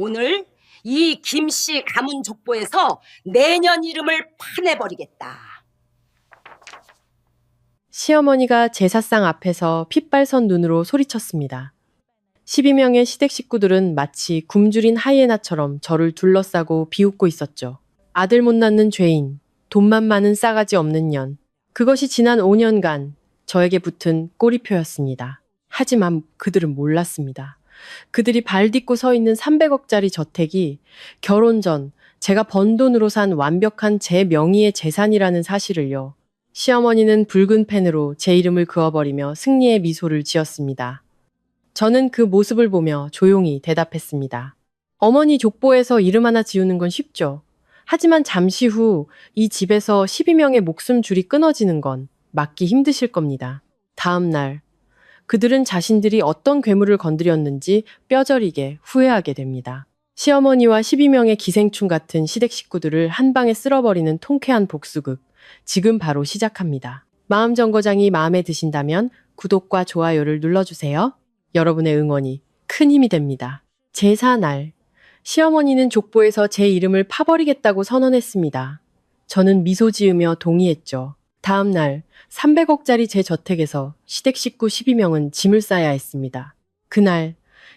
오늘 이 김씨 가문 족보에서 내년 이름을 파내버리겠다. 시어머니가 제사상 앞에서 핏발선 눈으로 소리쳤습니다. 12명의 시댁 식구들은 마치 굶주린 하이에나처럼 저를 둘러싸고 비웃고 있었죠. 아들 못 낳는 죄인, 돈만 많은 싸가지 없는 년. 그것이 지난 5년간 저에게 붙은 꼬리표였습니다. 하지만 그들은 몰랐습니다. 그들이 발 딛고 서 있는 300억짜리 저택이 결혼 전 제가 번 돈으로 산 완벽한 제 명의의 재산이라는 사실을요. 시어머니는 붉은 펜으로 제 이름을 그어버리며 승리의 미소를 지었습니다. 저는 그 모습을 보며 조용히 대답했습니다. 어머니 족보에서 이름 하나 지우는 건 쉽죠. 하지만 잠시 후 이 집에서 12명의 목숨줄이 끊어지는 건 막기 힘드실 겁니다. 다음 날 그들은 자신들이 어떤 괴물을 건드렸는지 뼈저리게 후회하게 됩니다. 시어머니와 12명의 기생충 같은 시댁 식구들을 한 방에 쓸어버리는 통쾌한 복수극. 지금 바로 시작합니다. 마음정거장이 마음에 드신다면 구독과 좋아요를 눌러주세요. 여러분의 응원이 큰 힘이 됩니다. 제사날, 시어머니는 족보에서 제 이름을 파버리겠다고 선언했습니다. 저는 미소 지으며 동의했죠. 다음 날 300억짜리 제 저택에서 시댁 식구 12명은 짐을 싸야 했습니다. 그날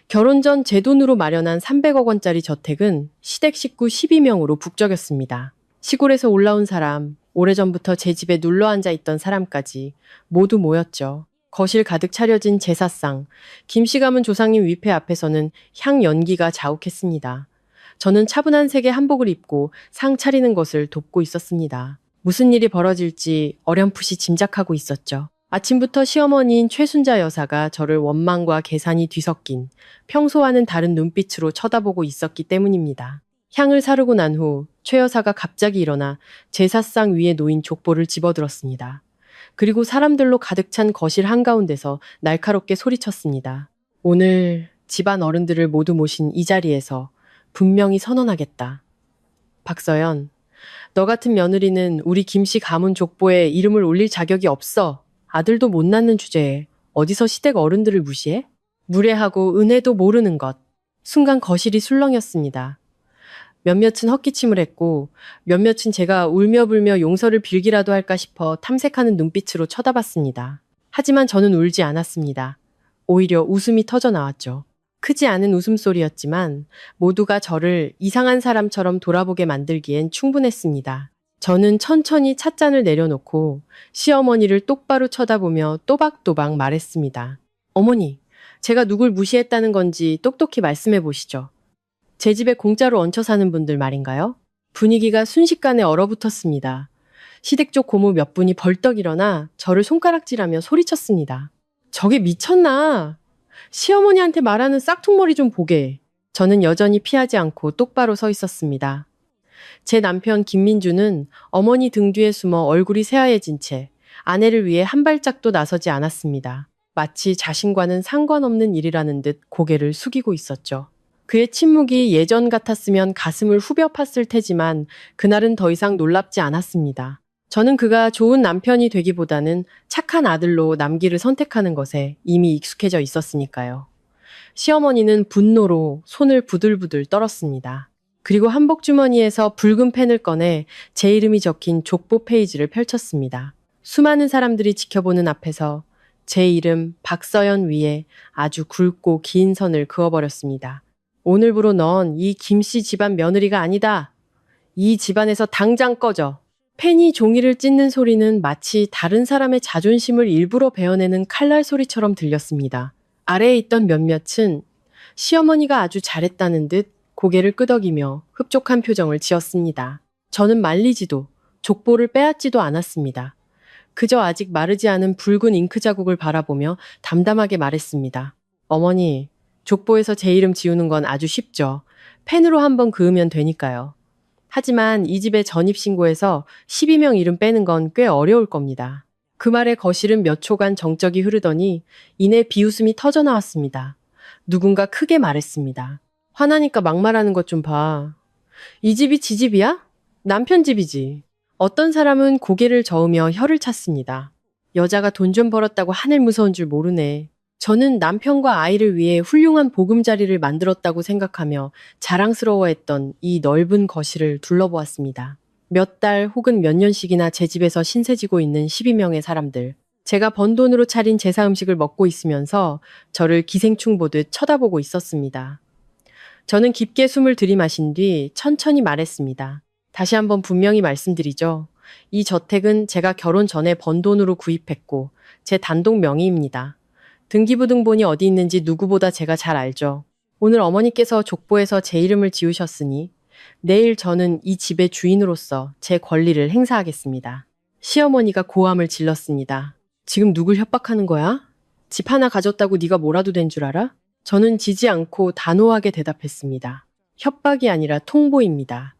결혼 전 제 돈으로 마련한 300억 원짜리 저택은 시댁 식구 12명으로 북적였습니다. 시골에서 올라온 사람, 오래전부터 제 집에 눌러 앉아 있던 사람까지 모두 모였죠. 거실 가득 차려진 제사상, 김씨 가문 조상님 위패 앞에서는 향 연기가 자욱했습니다. 저는 차분한 색의 한복을 입고 상 차리는 것을 돕고 있었습니다. 무슨 일이 벌어질지 어렴풋이 짐작하고 있었죠. 아침부터 시어머니인 최순자 여사가 저를 원망과 계산이 뒤섞인 평소와는 다른 눈빛으로 쳐다보고 있었기 때문입니다. 향을 사르고 난 후 최 여사가 갑자기 일어나 제사상 위에 놓인 족보를 집어들었습니다. 그리고 사람들로 가득 찬 거실 한가운데서 날카롭게 소리쳤습니다. 오늘 집안 어른들을 모두 모신 이 자리에서 분명히 선언하겠다. 박서연, 너 같은 며느리는 우리 김씨 가문 족보에 이름을 올릴 자격이 없어. 아들도 못 낳는 주제에 어디서 시댁 어른들을 무시해? 무례하고 은혜도 모르는 것. 순간 거실이 술렁였습니다. 몇몇은 헛기침을 했고 몇몇은 제가 울며불며 용서를 빌기라도 할까 싶어 탐색하는 눈빛으로 쳐다봤습니다. 하지만 저는 울지 않았습니다. 오히려 웃음이 터져 나왔죠. 크지 않은 웃음소리였지만 모두가 저를 이상한 사람처럼 돌아보게 만들기엔 충분했습니다. 저는 천천히 찻잔을 내려놓고 시어머니를 똑바로 쳐다보며 또박또박 말했습니다. 어머니, 제가 누굴 무시했다는 건지 똑똑히 말씀해 보시죠. 제 집에 공짜로 얹혀 사는 분들 말인가요? 분위기가 순식간에 얼어붙었습니다. 시댁 쪽 고모 몇 분이 벌떡 일어나 저를 손가락질하며 소리쳤습니다. 저게 미쳤나? 시어머니한테 말하는 싹퉁머리 좀 보게. 저는 여전히 피하지 않고 똑바로 서 있었습니다. 제 남편 김민주는 어머니 등 뒤에 숨어 얼굴이 새하얘진 채 아내를 위해 한 발짝도 나서지 않았습니다. 마치 자신과는 상관없는 일이라는 듯 고개를 숙이고 있었죠. 그의 침묵이 예전 같았으면 가슴을 후벼 팠을 테지만 그날은 더 이상 놀랍지 않았습니다. 저는 그가 좋은 남편이 되기보다는 착한 아들로 남기를 선택하는 것에 이미 익숙해져 있었으니까요. 시어머니는 분노로 손을 부들부들 떨었습니다. 그리고 한복 주머니에서 붉은 펜을 꺼내 제 이름이 적힌 족보 페이지를 펼쳤습니다. 수많은 사람들이 지켜보는 앞에서 제 이름 박서연 위에 아주 굵고 긴 선을 그어버렸습니다. 오늘부로 넌 이 김씨 집안 며느리가 아니다. 이 집안에서 당장 꺼져. 펜이 종이를 찢는 소리는 마치 다른 사람의 자존심을 일부러 베어내는 칼날 소리처럼 들렸습니다. 아래에 있던 몇몇은 시어머니가 아주 잘했다는 듯 고개를 끄덕이며 흡족한 표정을 지었습니다. 저는 말리지도 족보를 빼앗지도 않았습니다. 그저 아직 마르지 않은 붉은 잉크 자국을 바라보며 담담하게 말했습니다. 어머니, 족보에서 제 이름 지우는 건 아주 쉽죠. 펜으로 한번 그으면 되니까요. 하지만 이 집에 전입신고해서 12명 이름 빼는 건 꽤 어려울 겁니다. 그 말에 거실은 몇 초간 정적이 흐르더니 이내 비웃음이 터져 나왔습니다. 누군가 크게 말했습니다. 화나니까 막말하는 것 좀 봐. 이 집이 지 집이야? 남편 집이지. 어떤 사람은 고개를 저으며 혀를 찼습니다. 여자가 돈 좀 벌었다고 하늘 무서운 줄 모르네. 저는 남편과 아이를 위해 훌륭한 보금자리를 만들었다고 생각하며 자랑스러워했던 이 넓은 거실을 둘러보았습니다. 몇 달 혹은 몇 년씩이나 제 집에서 신세지고 있는 12명의 사람들. 제가 번 돈으로 차린 제사 음식을 먹고 있으면서 저를 기생충 보듯 쳐다보고 있었습니다. 저는 깊게 숨을 들이마신 뒤 천천히 말했습니다. 다시 한번 분명히 말씀드리죠. 이 저택은 제가 결혼 전에 번 돈으로 구입했고 제 단독 명의입니다. 등기부등본이 어디 있는지 누구보다 제가 잘 알죠. 오늘 어머니께서 족보에서 제 이름을 지우셨으니 내일 저는 이 집의 주인으로서 제 권리를 행사하겠습니다. 시어머니가 고함을 질렀습니다. 지금 누굴 협박하는 거야? 집 하나 가졌다고 네가 뭐라도 된 줄 알아? 저는 지지 않고 단호하게 대답했습니다. 협박이 아니라 통보입니다.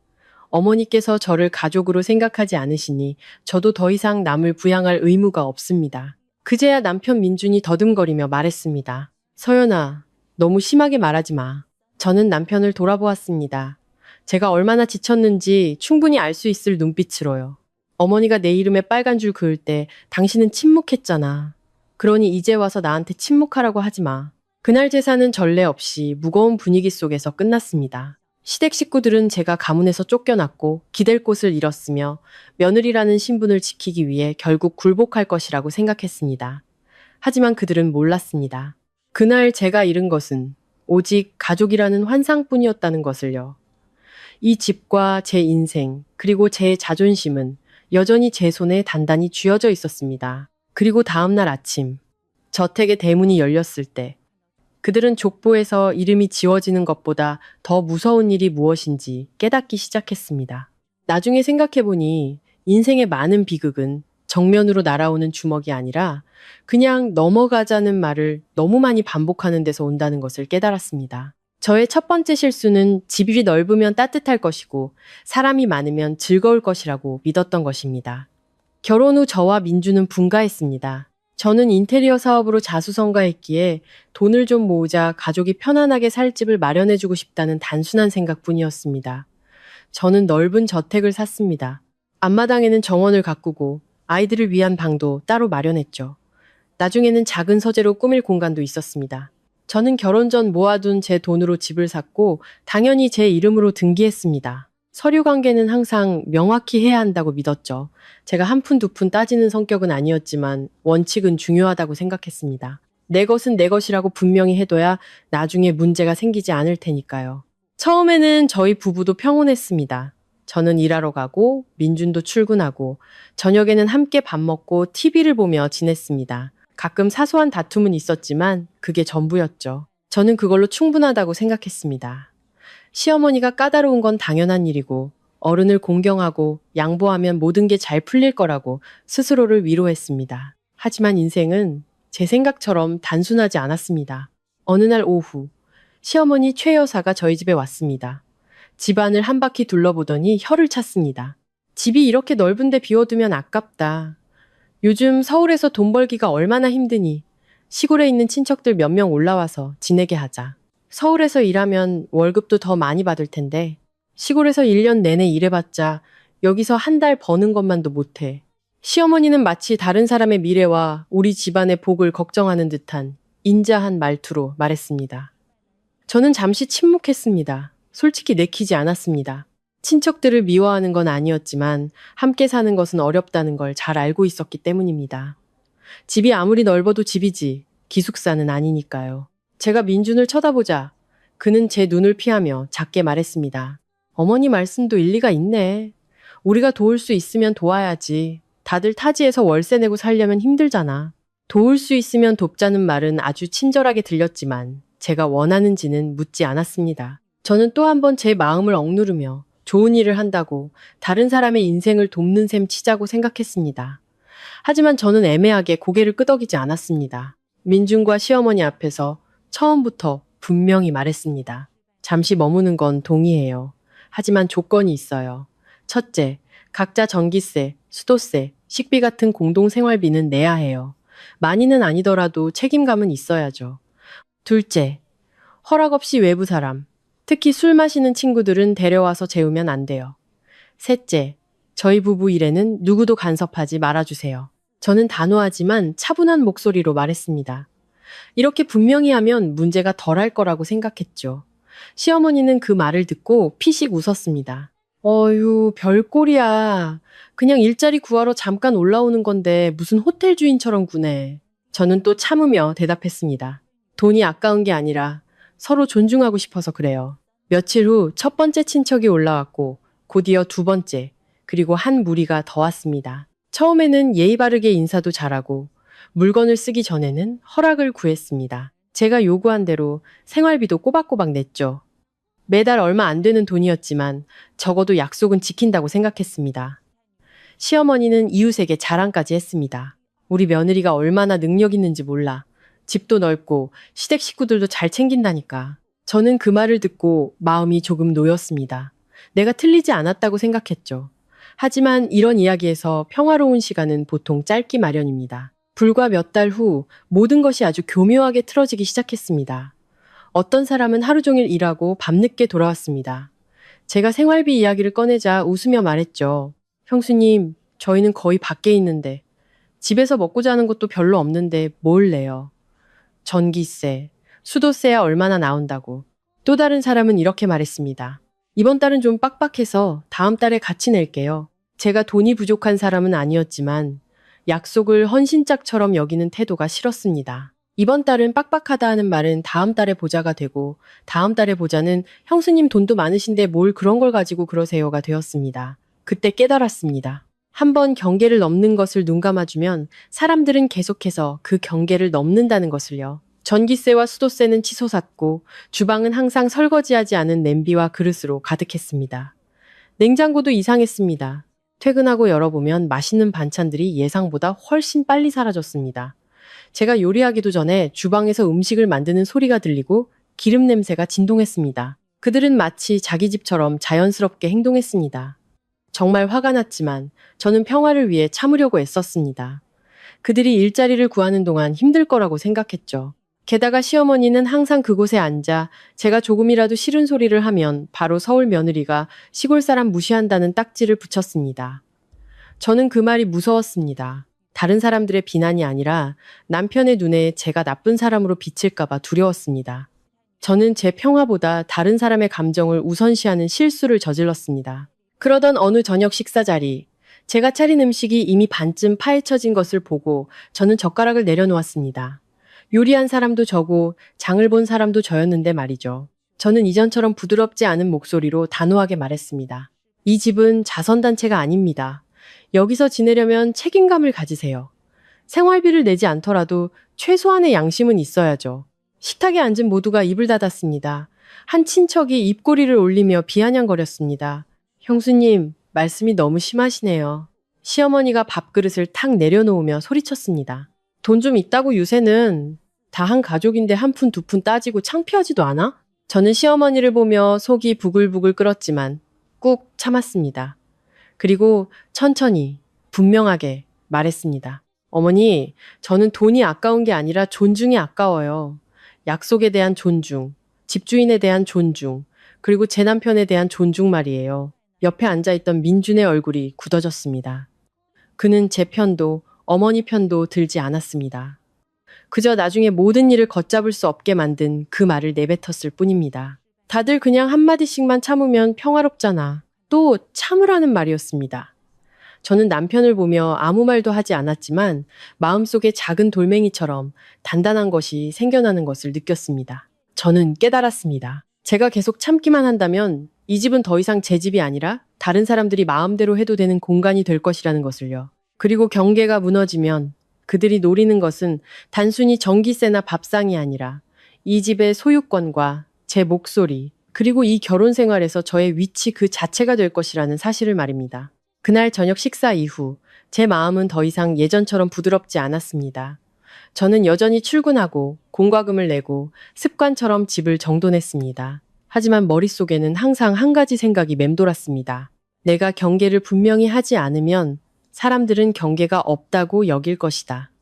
어머니께서 저를 가족으로 생각하지 않으시니 저도 더 이상 남을 부양할 의무가 없습니다. 그제야 남편 민준이 더듬거리며 말했습니다. 서연아, 너무 심하게 말하지 마. 저는 남편을 돌아보았습니다. 제가 얼마나 지쳤는지 충분히 알 수 있을 눈빛으로요. 어머니가 내 이름에 빨간 줄 그을 때 당신은 침묵했잖아. 그러니 이제 와서 나한테 침묵하라고 하지 마. 그날 제사는 전례 없이 무거운 분위기 속에서 끝났습니다. 시댁 식구들은 제가 가문에서 쫓겨났고 기댈 곳을 잃었으며 며느리라는 신분을 지키기 위해 결국 굴복할 것이라고 생각했습니다. 하지만 그들은 몰랐습니다. 그날 제가 잃은 것은 오직 가족이라는 환상뿐이었다는 것을요. 이 집과 제 인생, 그리고 제 자존심은 여전히 제 손에 단단히 쥐어져 있었습니다. 그리고 다음날 아침, 저택의 대문이 열렸을 때 그들은 족보에서 이름이 지워지는 것보다 더 무서운 일이 무엇인지 깨닫기 시작했습니다. 나중에 생각해보니 인생의 많은 비극은 정면으로 날아오는 주먹이 아니라 그냥 넘어가자는 말을 너무 많이 반복하는 데서 온다는 것을 깨달았습니다. 저의 첫 번째 실수는 집이 넓으면 따뜻할 것이고 사람이 많으면 즐거울 것이라고 믿었던 것입니다. 결혼 후 저와 민주는 분가했습니다. 저는 인테리어 사업으로 자수성가했기에 돈을 좀 모으자 가족이 편안하게 살 집을 마련해주고 싶다는 단순한 생각뿐이었습니다. 저는 넓은 저택을 샀습니다. 앞마당에는 정원을 가꾸고 아이들을 위한 방도 따로 마련했죠. 나중에는 작은 서재로 꾸밀 공간도 있었습니다. 저는 결혼 전 모아둔 제 돈으로 집을 샀고 당연히 제 이름으로 등기했습니다. 서류 관계는 항상 명확히 해야 한다고 믿었죠. 제가 한 푼 두 푼 따지는 성격은 아니었지만 원칙은 중요하다고 생각했습니다. 내 것은 내 것이라고 분명히 해둬야 나중에 문제가 생기지 않을 테니까요. 처음에는 저희 부부도 평온했습니다. 저는 일하러 가고 민준도 출근하고 저녁에는 함께 밥 먹고 TV를 보며 지냈습니다. 가끔 사소한 다툼은 있었지만 그게 전부였죠. 저는 그걸로 충분하다고 생각했습니다. 시어머니가 까다로운 건 당연한 일이고 어른을 공경하고 양보하면 모든 게 잘 풀릴 거라고 스스로를 위로했습니다. 하지만 인생은 제 생각처럼 단순하지 않았습니다. 어느 날 오후 시어머니 최 여사가 저희 집에 왔습니다. 집안을 한 바퀴 둘러보더니 혀를 찼습니다. 집이 이렇게 넓은데 비워두면 아깝다. 요즘 서울에서 돈 벌기가 얼마나 힘드니 시골에 있는 친척들 몇 명 올라와서 지내게 하자. 서울에서 일하면 월급도 더 많이 받을 텐데 시골에서 1년 내내 일해봤자 여기서 한 달 버는 것만도 못해. 시어머니는 마치 다른 사람의 미래와 우리 집안의 복을 걱정하는 듯한 인자한 말투로 말했습니다. 저는 잠시 침묵했습니다. 솔직히 내키지 않았습니다. 친척들을 미워하는 건 아니었지만 함께 사는 것은 어렵다는 걸 잘 알고 있었기 때문입니다. 집이 아무리 넓어도 집이지 기숙사는 아니니까요. 제가 민준을 쳐다보자 그는 제 눈을 피하며 작게 말했습니다. 어머니 말씀도 일리가 있네. 우리가 도울 수 있으면 도와야지. 다들 타지에서 월세 내고 살려면 힘들잖아. 도울 수 있으면 돕자는 말은 아주 친절하게 들렸지만 제가 원하는지는 묻지 않았습니다. 저는 또 한 번 제 마음을 억누르며 좋은 일을 한다고 다른 사람의 인생을 돕는 셈 치자고 생각했습니다. 하지만 저는 애매하게 고개를 끄덕이지 않았습니다. 민준과 시어머니 앞에서 처음부터 분명히 말했습니다. 잠시 머무는 건 동의해요. 하지만 조건이 있어요. 첫째, 각자 전기세, 수도세, 식비 같은 공동생활비는 내야 해요. 많이는 아니더라도 책임감은 있어야죠. 둘째, 허락 없이 외부 사람, 특히 술 마시는 친구들은 데려와서 재우면 안 돼요. 셋째, 저희 부부 일에는 누구도 간섭하지 말아주세요. 저는 단호하지만 차분한 목소리로 말했습니다. 이렇게 분명히 하면 문제가 덜할 거라고 생각했죠. 시어머니는 그 말을 듣고 피식 웃었습니다. 어휴, 별꼴이야. 그냥 일자리 구하러 잠깐 올라오는 건데 무슨 호텔 주인처럼 구네. 저는 또 참으며 대답했습니다. 돈이 아까운 게 아니라 서로 존중하고 싶어서 그래요. 며칠 후 첫 번째 친척이 올라왔고 곧이어 두 번째, 그리고 한 무리가 더 왔습니다. 처음에는 예의 바르게 인사도 잘하고 물건을 쓰기 전에는 허락을 구했습니다. 제가 요구한 대로 생활비도 꼬박꼬박 냈죠. 매달 얼마 안 되는 돈이었지만 적어도 약속은 지킨다고 생각했습니다. 시어머니는 이웃에게 자랑까지 했습니다. 우리 며느리가 얼마나 능력 있는지 몰라. 집도 넓고 시댁 식구들도 잘 챙긴다니까. 저는 그 말을 듣고 마음이 조금 놓였습니다. 내가 틀리지 않았다고 생각했죠. 하지만 이런 이야기에서 평화로운 시간은 보통 짧기 마련입니다. 불과 몇 달 후 모든 것이 아주 교묘하게 틀어지기 시작했습니다. 어떤 사람은 하루 종일 일하고 밤늦게 돌아왔습니다. 제가 생활비 이야기를 꺼내자 웃으며 말했죠. 형수님, 저희는 거의 밖에 있는데 집에서 먹고 자는 것도 별로 없는데 뭘 내요. 전기세, 수도세야 얼마나 나온다고. 또 다른 사람은 이렇게 말했습니다. 이번 달은 좀 빡빡해서 다음 달에 같이 낼게요. 제가 돈이 부족한 사람은 아니었지만 약속을 헌신짝처럼 여기는 태도가 싫었습니다. 이번 달은 빡빡하다 하는 말은 다음 달에 보자가 되고 다음 달에 보자는 형수님 돈도 많으신데 뭘 그런 걸 가지고 그러세요가 되었습니다. 그때 깨달았습니다. 한번 경계를 넘는 것을 눈 감아주면 사람들은 계속해서 그 경계를 넘는다는 것을요. 전기세와 수도세는 치솟았고 주방은 항상 설거지하지 않은 냄비와 그릇으로 가득했습니다. 냉장고도 이상했습니다. 퇴근하고 열어보면 맛있는 반찬들이 예상보다 훨씬 빨리 사라졌습니다. 제가 요리하기도 전에 주방에서 음식을 만드는 소리가 들리고 기름 냄새가 진동했습니다. 그들은 마치 자기 집처럼 자연스럽게 행동했습니다. 정말 화가 났지만 저는 평화를 위해 참으려고 애썼습니다. 그들이 일자리를 구하는 동안 힘들 거라고 생각했죠. 게다가 시어머니는 항상 그곳에 앉아 제가 조금이라도 싫은 소리를 하면 바로 서울 며느리가 시골 사람 무시한다는 딱지를 붙였습니다. 저는 그 말이 무서웠습니다. 다른 사람들의 비난이 아니라 남편의 눈에 제가 나쁜 사람으로 비칠까봐 두려웠습니다. 저는 제 평화보다 다른 사람의 감정을 우선시하는 실수를 저질렀습니다. 그러던 어느 저녁 식사 자리, 제가 차린 음식이 이미 반쯤 파헤쳐진 것을 보고 저는 젓가락을 내려놓았습니다. 요리한 사람도 저고 장을 본 사람도 저였는데 말이죠. 저는 이전처럼 부드럽지 않은 목소리로 단호하게 말했습니다. 이 집은 자선단체가 아닙니다. 여기서 지내려면 책임감을 가지세요. 생활비를 내지 않더라도 최소한의 양심은 있어야죠. 식탁에 앉은 모두가 입을 닫았습니다. 한 친척이 입꼬리를 올리며 비아냥거렸습니다. 형수님, 말씀이 너무 심하시네요. 시어머니가 밥그릇을 탁 내려놓으며 소리쳤습니다. 돈 좀 있다고 요새는 다 한 가족인데 한 푼 두 푼 따지고 창피하지도 않아? 저는 시어머니를 보며 속이 부글부글 끓었지만 꾹 참았습니다. 그리고 천천히 분명하게 말했습니다. 어머니, 저는 돈이 아까운 게 아니라 존중이 아까워요. 약속에 대한 존중, 집주인에 대한 존중, 그리고 제 남편에 대한 존중 말이에요. 옆에 앉아있던 민준의 얼굴이 굳어졌습니다. 그는 제 편도 어머니 편도 들지 않았습니다. 그저 나중에 모든 일을 걷잡을 수 없게 만든 그 말을 내뱉었을 뿐입니다. 다들 그냥 한마디씩만 참으면 평화롭잖아. 또 참으라는 말이었습니다. 저는 남편을 보며 아무 말도 하지 않았지만 마음속에 작은 돌멩이처럼 단단한 것이 생겨나는 것을 느꼈습니다. 저는 깨달았습니다. 제가 계속 참기만 한다면 이 집은 더 이상 제 집이 아니라 다른 사람들이 마음대로 해도 되는 공간이 될 것이라는 것을요. 그리고 경계가 무너지면 그들이 노리는 것은 단순히 전기세나 밥상이 아니라 이 집의 소유권과 제 목소리, 그리고 이 결혼 생활에서 저의 위치 그 자체가 될 것이라는 사실을 말입니다. 그날 저녁 식사 이후 제 마음은 더 이상 예전처럼 부드럽지 않았습니다. 저는 여전히 출근하고 공과금을 내고 습관처럼 집을 정돈했습니다. 하지만 머릿속에는 항상 한 가지 생각이 맴돌았습니다. 내가 경계를 분명히 하지 않으면 사람들은 경계가 없다고 여길 것이다.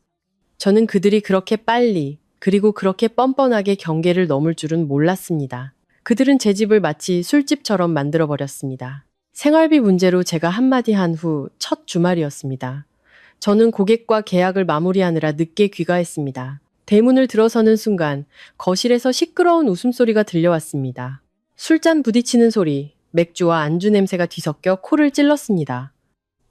저는 그들이 그렇게 빨리 그리고 그렇게 뻔뻔하게 경계를 넘을 줄은 몰랐습니다. 그들은 제 집을 마치 술집처럼 만들어버렸습니다. 생활비 문제로 제가 한마디 한 후 첫 주말이었습니다. 저는 고객과 계약을 마무리하느라 늦게 귀가했습니다. 대문을 들어서는 순간 거실에서 시끄러운 웃음소리가 들려왔습니다. 술잔 부딪히는 소리, 맥주와 안주 냄새가 뒤섞여 코를 찔렀습니다.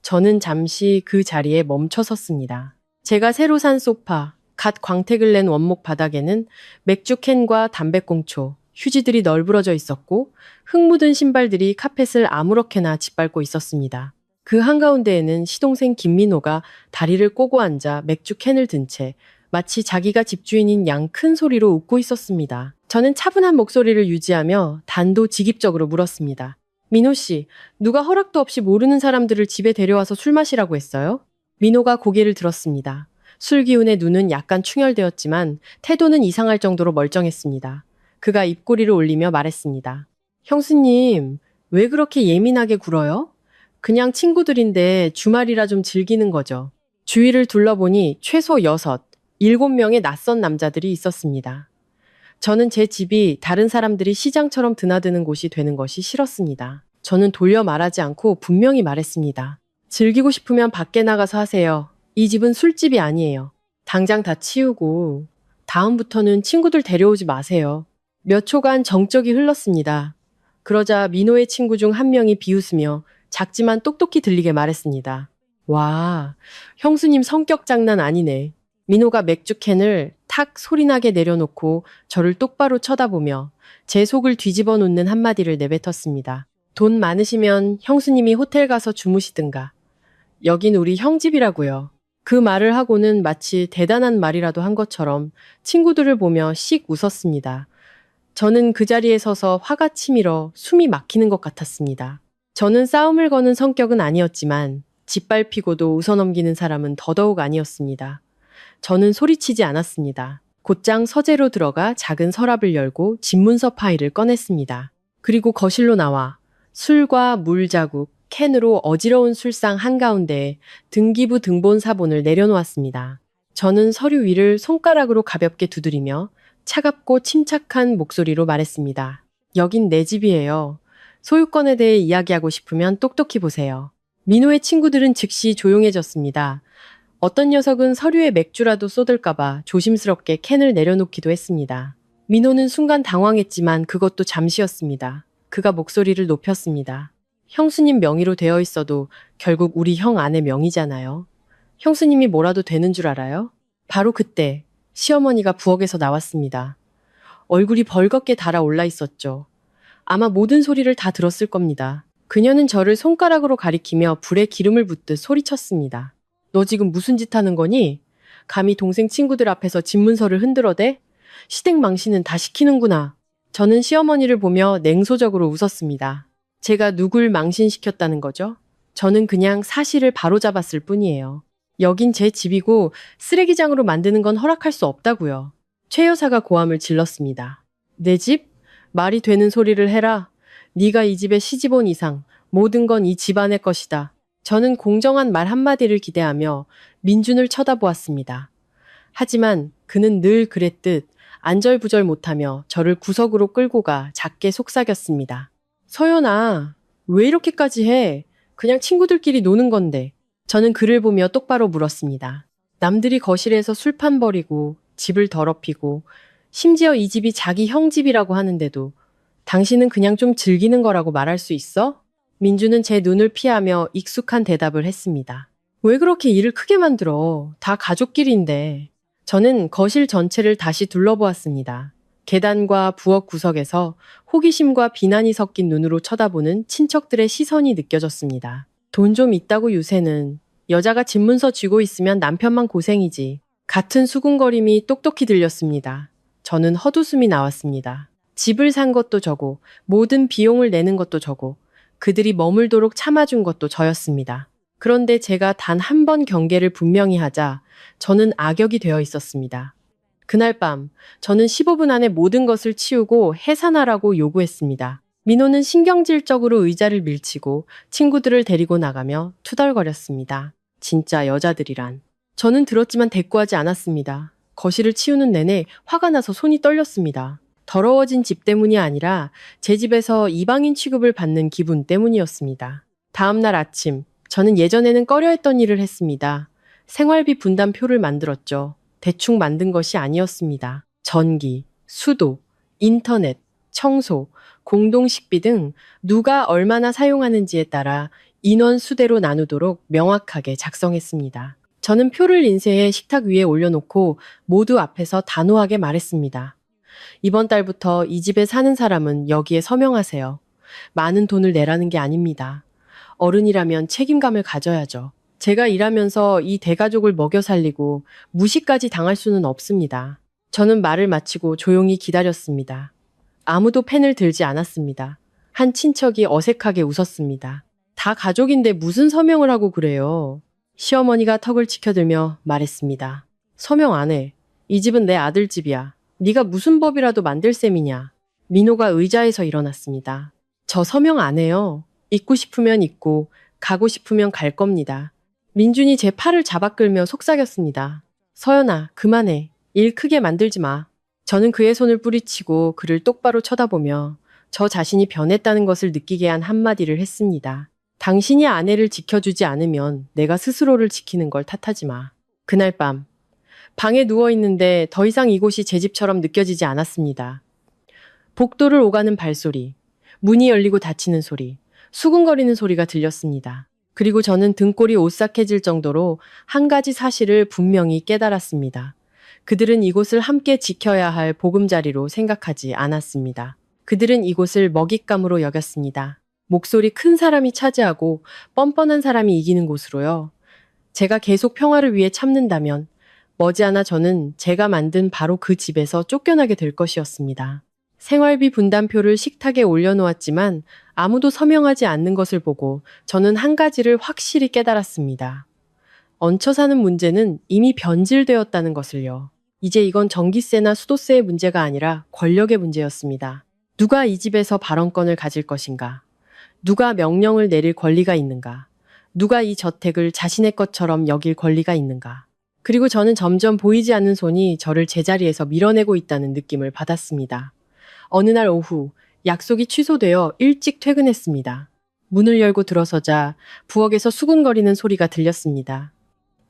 저는 잠시 그 자리에 멈춰 섰습니다. 제가 새로 산 소파, 갓 광택을 낸 원목 바닥에는 맥주 캔과 담배꽁초, 휴지들이 널브러져 있었고 흙 묻은 신발들이 카펫을 아무렇게나 짓밟고 있었습니다. 그 한가운데에는 시동생 김민호가 다리를 꼬고 앉아 맥주 캔을 든 채 마치 자기가 집주인인 양 큰 소리로 웃고 있었습니다. 저는 차분한 목소리를 유지하며 단도직입적으로 물었습니다. 민호 씨, 누가 허락도 없이 모르는 사람들을 집에 데려와서 술 마시라고 했어요? 민호가 고개를 들었습니다. 술 기운에 눈은 약간 충혈되었지만 태도는 이상할 정도로 멀쩡했습니다. 그가 입꼬리를 올리며 말했습니다. 형수님, 왜 그렇게 예민하게 굴어요? 그냥 친구들인데 주말이라 좀 즐기는 거죠. 주위를 둘러보니 최소 6, 7명의 낯선 남자들이 있었습니다. 저는 제 집이 다른 사람들이 시장처럼 드나드는 곳이 되는 것이 싫었습니다. 저는 돌려 말하지 않고 분명히 말했습니다. 즐기고 싶으면 밖에 나가서 하세요. 이 집은 술집이 아니에요. 당장 다 치우고 다음부터는 친구들 데려오지 마세요. 몇 초간 정적이 흘렀습니다. 그러자 민호의 친구 중 한 명이 비웃으며 작지만 똑똑히 들리게 말했습니다. 와, 형수님 성격 장난 아니네. 민호가 맥주캔을 탁 소리나게 내려놓고 저를 똑바로 쳐다보며 제 속을 뒤집어 놓는 한마디를 내뱉었습니다. 돈 많으시면 형수님이 호텔 가서 주무시든가. 여긴 우리 형 집이라고요. 그 말을 하고는 마치 대단한 말이라도 한 것처럼 친구들을 보며 씩 웃었습니다. 저는 그 자리에 서서 화가 치밀어 숨이 막히는 것 같았습니다. 저는 싸움을 거는 성격은 아니었지만 짓밟히고도 웃어넘기는 사람은 더더욱 아니었습니다. 저는 소리치지 않았습니다. 곧장 서재로 들어가 작은 서랍을 열고 집문서 파일을 꺼냈습니다. 그리고 거실로 나와 술과 물 자국, 캔으로 어지러운 술상 한가운데에 등기부 등본 사본을 내려놓았습니다. 저는 서류 위를 손가락으로 가볍게 두드리며 차갑고 침착한 목소리로 말했습니다. 여긴 내 집이에요. 소유권에 대해 이야기하고 싶으면 똑똑히 보세요. 민호의 친구들은 즉시 조용해졌습니다. 어떤 녀석은 서류에 맥주라도 쏟을까봐 조심스럽게 캔을 내려놓기도 했습니다. 민호는 순간 당황했지만 그것도 잠시였습니다. 그가 목소리를 높였습니다. 형수님 명의로 되어 있어도 결국 우리 형 아내 명의잖아요. 형수님이 뭐라도 되는 줄 알아요? 바로 그때 시어머니가 부엌에서 나왔습니다. 얼굴이 벌겋게 달아올라 있었죠. 아마 모든 소리를 다 들었을 겁니다. 그녀는 저를 손가락으로 가리키며 불에 기름을 붓듯 소리쳤습니다. 너 지금 무슨 짓 하는 거니? 감히 동생 친구들 앞에서 집문서를 흔들어대? 시댁 망신은 다 시키는구나. 저는 시어머니를 보며 냉소적으로 웃었습니다. 제가 누굴 망신시켰다는 거죠? 저는 그냥 사실을 바로잡았을 뿐이에요. 여긴 제 집이고 쓰레기장으로 만드는 건 허락할 수 없다고요. 최 여사가 고함을 질렀습니다. 내 집? 말이 되는 소리를 해라. 네가 이 집에 시집 온 이상 모든 건 이 집안의 것이다. 저는 공정한 말 한마디를 기대하며 민준을 쳐다보았습니다. 하지만 그는 늘 그랬듯 안절부절 못하며 저를 구석으로 끌고 가 작게 속삭였습니다. 서연아, 왜 이렇게까지 해? 그냥 친구들끼리 노는 건데. 저는 그를 보며 똑바로 물었습니다. 남들이 거실에서 술판 버리고 집을 더럽히고 심지어 이 집이 자기 형 집이라고 하는데도 당신은 그냥 좀 즐기는 거라고 말할 수 있어? 민주는 제 눈을 피하며 익숙한 대답을 했습니다. 왜 그렇게 일을 크게 만들어? 다 가족끼리인데. 저는 거실 전체를 다시 둘러보았습니다. 계단과 부엌 구석에서 호기심과 비난이 섞인 눈으로 쳐다보는 친척들의 시선이 느껴졌습니다. 돈 좀 있다고 요새는 여자가 집문서 쥐고 있으면 남편만 고생이지. 같은 수군거림이 똑똑히 들렸습니다. 저는 헛웃음이 나왔습니다. 집을 산 것도 저고 모든 비용을 내는 것도 저고 그들이 머물도록 참아준 것도 저였습니다. 그런데 제가 단 한 번 경계를 분명히 하자 저는 악역이 되어 있었습니다. 그날 밤 저는 15분 안에 모든 것을 치우고 해산하라고 요구했습니다. 민호는 신경질적으로 의자를 밀치고 친구들을 데리고 나가며 투덜거렸습니다. 진짜 여자들이란. 저는 들었지만 대꾸하지 않았습니다. 거실을 치우는 내내 화가 나서 손이 떨렸습니다. 더러워진 집 때문이 아니라 제 집에서 이방인 취급을 받는 기분 때문이었습니다. 다음 날 아침, 저는 예전에는 꺼려했던 일을 했습니다. 생활비 분담표를 만들었죠. 대충 만든 것이 아니었습니다. 전기, 수도, 인터넷, 청소, 공동식비 등 누가 얼마나 사용하는지에 따라 인원 수대로 나누도록 명확하게 작성했습니다. 저는 표를 인쇄해 식탁 위에 올려놓고 모두 앞에서 단호하게 말했습니다. 이번 달부터 이 집에 사는 사람은 여기에 서명하세요. 많은 돈을 내라는 게 아닙니다. 어른이라면 책임감을 가져야죠. 제가 일하면서 이 대가족을 먹여 살리고 무시까지 당할 수는 없습니다. 저는 말을 마치고 조용히 기다렸습니다. 아무도 펜을 들지 않았습니다. 한 친척이 어색하게 웃었습니다. 다 가족인데 무슨 서명을 하고 그래요? 시어머니가 턱을 치켜들며 말했습니다. 서명 안 해. 이 집은 내 아들 집이야. 네가 무슨 법이라도 만들 셈이냐. 민호가 의자에서 일어났습니다. 저 서명 안 해요. 있고 싶으면 있고 가고 싶으면 갈 겁니다. 민준이 제 팔을 잡아 끌며 속삭였습니다. 서연아, 그만해. 일 크게 만들지 마. 저는 그의 손을 뿌리치고 그를 똑바로 쳐다보며 저 자신이 변했다는 것을 느끼게 한 한마디를 했습니다. 당신이 아내를 지켜주지 않으면 내가 스스로를 지키는 걸 탓하지 마. 그날 밤, 방에 누워있는데 더 이상 이곳이 제 집처럼 느껴지지 않았습니다. 복도를 오가는 발소리, 문이 열리고 닫히는 소리, 수근거리는 소리가 들렸습니다. 그리고 저는 등골이 오싹해질 정도로 한 가지 사실을 분명히 깨달았습니다. 그들은 이곳을 함께 지켜야 할 보금자리로 생각하지 않았습니다. 그들은 이곳을 먹잇감으로 여겼습니다. 목소리 큰 사람이 차지하고 뻔뻔한 사람이 이기는 곳으로요. 제가 계속 평화를 위해 참는다면 머지않아 저는 제가 만든 바로 그 집에서 쫓겨나게 될 것이었습니다. 생활비 분담표를 식탁에 올려놓았지만 아무도 서명하지 않는 것을 보고 저는 한 가지를 확실히 깨달았습니다. 얹혀 사는 문제는 이미 변질되었다는 것을요. 이제 이건 전기세나 수도세의 문제가 아니라 권력의 문제였습니다. 누가 이 집에서 발언권을 가질 것인가? 누가 명령을 내릴 권리가 있는가? 누가 이 저택을 자신의 것처럼 여길 권리가 있는가? 그리고 저는 점점 보이지 않는 손이 저를 제자리에서 밀어내고 있다는 느낌을 받았습니다. 어느 날 오후 약속이 취소되어 일찍 퇴근했습니다. 문을 열고 들어서자 부엌에서 수근거리는 소리가 들렸습니다.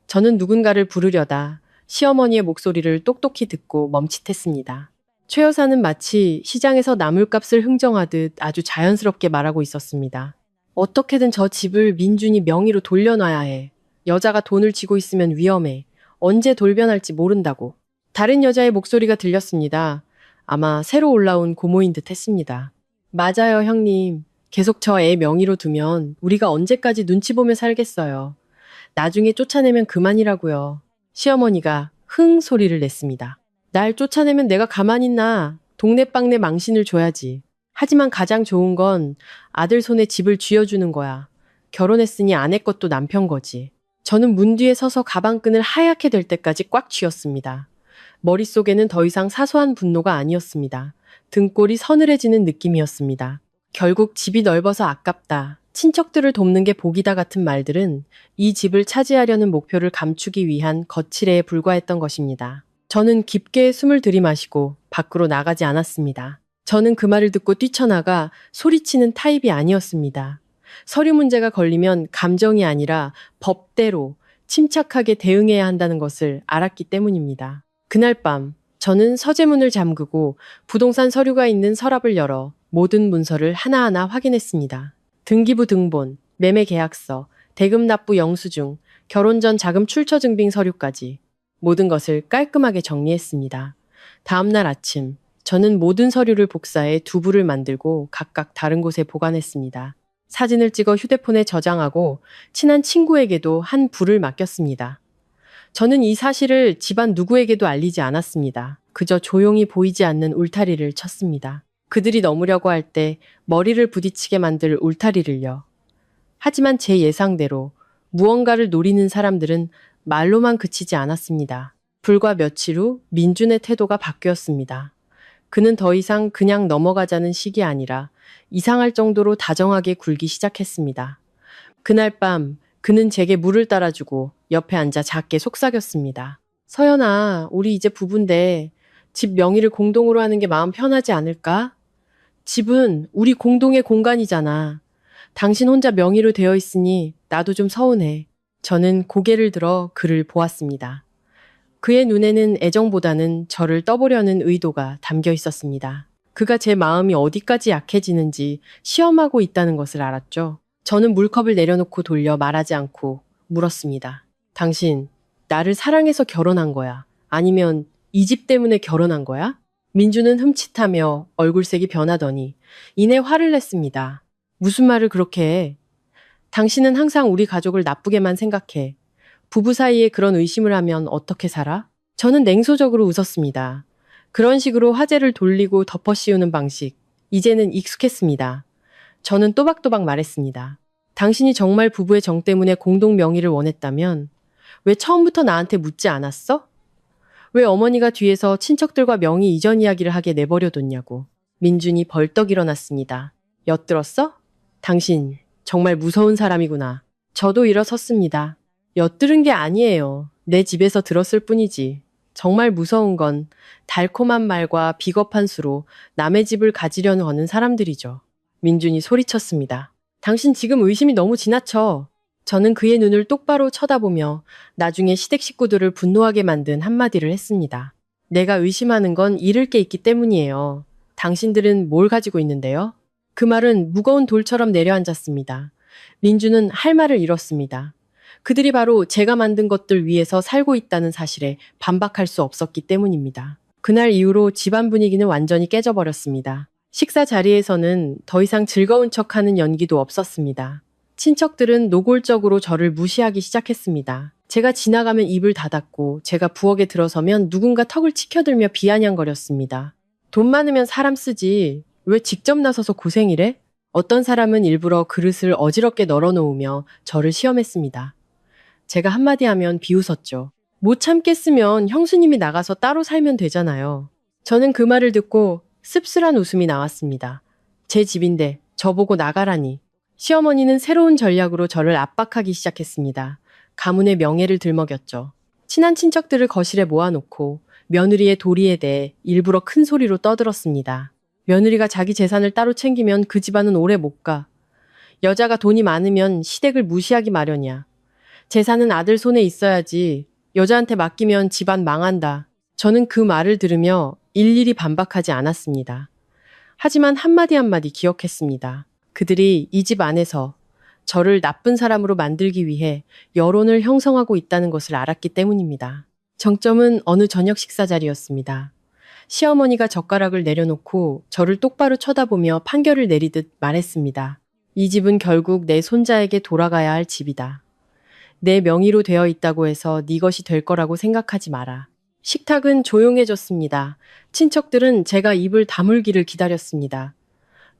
저는 누군가를 부르려다 시어머니의 목소리를 똑똑히 듣고 멈칫했습니다. 최 여사는 마치 시장에서 나물값을 흥정하듯 아주 자연스럽게 말하고 있었습니다. 어떻게든 저 집을 민준이 명의로 돌려놔야 해. 여자가 돈을 쥐고 있으면 위험해. 언제 돌변할지 모른다고. 다른 여자의 목소리가 들렸습니다. 아마 새로 올라온 고모인 듯 했습니다. 맞아요, 형님. 계속 저 애 명의로 두면 우리가 언제까지 눈치 보며 살겠어요. 나중에 쫓아내면 그만이라고요. 시어머니가 흥 소리를 냈습니다. 날 쫓아내면 내가 가만히 있나? 동네방네 망신을 줘야지. 하지만 가장 좋은 건 아들 손에 집을 쥐어주는 거야. 결혼했으니 아내 것도 남편 거지. 저는 문 뒤에 서서 가방끈을 하얗게 될 때까지 꽉 쥐었습니다. 머릿속에는 더 이상 사소한 분노가 아니었습니다. 등골이 서늘해지는 느낌이었습니다. 결국 집이 넓어서 아깝다. 친척들을 돕는 게 복이다 같은 말들은 이 집을 차지하려는 목표를 감추기 위한 거칠애에 불과했던 것입니다. 저는 깊게 숨을 들이마시고 밖으로 나가지 않았습니다. 저는 그 말을 듣고 뛰쳐나가 소리치는 타입이 아니었습니다. 서류 문제가 걸리면 감정이 아니라 법대로 침착하게 대응해야 한다는 것을 알았기 때문입니다. 그날 밤 저는 서재문을 잠그고 부동산 서류가 있는 서랍을 열어 모든 문서를 하나하나 확인했습니다. 등기부 등본, 매매 계약서, 대금 납부 영수증, 결혼 전 자금 출처 증빙 서류까지 모든 것을 깔끔하게 정리했습니다. 다음 날 아침 저는 모든 서류를 복사해 두부를 만들고 각각 다른 곳에 보관했습니다. 사진을 찍어 휴대폰에 저장하고 친한 친구에게도 한 부를 맡겼습니다. 저는 이 사실을 집안 누구에게도 알리지 않았습니다. 그저 조용히 보이지 않는 울타리를 쳤습니다. 그들이 넘으려고 할 때 머리를 부딪히게 만들 울타리를요. 하지만 제 예상대로 무언가를 노리는 사람들은 말로만 그치지 않았습니다. 불과 며칠 후 민준의 태도가 바뀌었습니다. 그는 더 이상 그냥 넘어가자는 식이 아니라 이상할 정도로 다정하게 굴기 시작했습니다. 그날 밤 그는 제게 물을 따라주고 옆에 앉아 작게 속삭였습니다. 서연아, 우리 이제 부부인데 집 명의를 공동으로 하는 게 마음 편하지 않을까? 집은 우리 공동의 공간이잖아. 당신 혼자 명의로 되어 있으니 나도 좀 서운해. 저는 고개를 들어 그를 보았습니다. 그의 눈에는 애정보다는 저를 떠보려는 의도가 담겨 있었습니다. 그가 제 마음이 어디까지 약해지는지 시험하고 있다는 것을 알았죠. 저는 물컵을 내려놓고 돌려 말하지 않고 물었습니다. 당신, 나를 사랑해서 결혼한 거야? 아니면 이 집 때문에 결혼한 거야? 민주는 흠칫하며 얼굴색이 변하더니 이내 화를 냈습니다. 무슨 말을 그렇게 해? 당신은 항상 우리 가족을 나쁘게만 생각해. 부부 사이에 그런 의심을 하면 어떻게 살아? 저는 냉소적으로 웃었습니다. 그런 식으로 화제를 돌리고 덮어씌우는 방식, 이제는 익숙했습니다. 저는 또박또박 말했습니다. 당신이 정말 부부의 정 때문에 공동 명의를 원했다면 왜 처음부터 나한테 묻지 않았어? 왜 어머니가 뒤에서 친척들과 명의 이전 이야기를 하게 내버려뒀냐고. 민준이 벌떡 일어났습니다. 엿들었어? 당신 정말 무서운 사람이구나. 저도 일어섰습니다. 엿들은 게 아니에요. 내 집에서 들었을 뿐이지. 정말 무서운 건 달콤한 말과 비겁한 수로 남의 집을 가지려는 하는 사람들이죠. 민준이 소리쳤습니다. 당신 지금 의심이 너무 지나쳐. 저는 그의 눈을 똑바로 쳐다보며 나중에 시댁 식구들을 분노하게 만든 한마디를 했습니다. 내가 의심하는 건 잃을 게 있기 때문이에요. 당신들은 뭘 가지고 있는데요? 그 말은 무거운 돌처럼 내려앉았습니다. 민주는 할 말을 잃었습니다. 그들이 바로 제가 만든 것들 위에서 살고 있다는 사실에 반박할 수 없었기 때문입니다. 그날 이후로 집안 분위기는 완전히 깨져버렸습니다. 식사 자리에서는 더 이상 즐거운 척하는 연기도 없었습니다. 친척들은 노골적으로 저를 무시하기 시작했습니다. 제가 지나가면 입을 닫았고 제가 부엌에 들어서면 누군가 턱을 치켜들며 비아냥거렸습니다. 돈 많으면 사람 쓰지. 왜 직접 나서서 고생이래? 어떤 사람은 일부러 그릇을 어지럽게 널어놓으며 저를 시험했습니다. 제가 한마디 하면 비웃었죠. 못 참겠으면 형수님이 나가서 따로 살면 되잖아요. 저는 그 말을 듣고 씁쓸한 웃음이 나왔습니다. 제 집인데 저보고 나가라니. 시어머니는 새로운 전략으로 저를 압박하기 시작했습니다. 가문의 명예를 들먹였죠. 친한 친척들을 거실에 모아놓고 며느리의 도리에 대해 일부러 큰 소리로 떠들었습니다. 며느리가 자기 재산을 따로 챙기면 그 집안은 오래 못 가. 여자가 돈이 많으면 시댁을 무시하기 마련이야. 재산은 아들 손에 있어야지. 여자한테 맡기면 집안 망한다. 저는 그 말을 들으며 일일이 반박하지 않았습니다. 하지만 한마디 한마디 기억했습니다. 그들이 이 집 안에서 저를 나쁜 사람으로 만들기 위해 여론을 형성하고 있다는 것을 알았기 때문입니다. 정점은 어느 저녁 식사 자리였습니다. 시어머니가 젓가락을 내려놓고 저를 똑바로 쳐다보며 판결을 내리듯 말했습니다. 이 집은 결국 내 손자에게 돌아가야 할 집이다. 내 명의로 되어 있다고 해서 네 것이 될 거라고 생각하지 마라. 식탁은 조용해졌습니다. 친척들은 제가 입을 다물기를 기다렸습니다.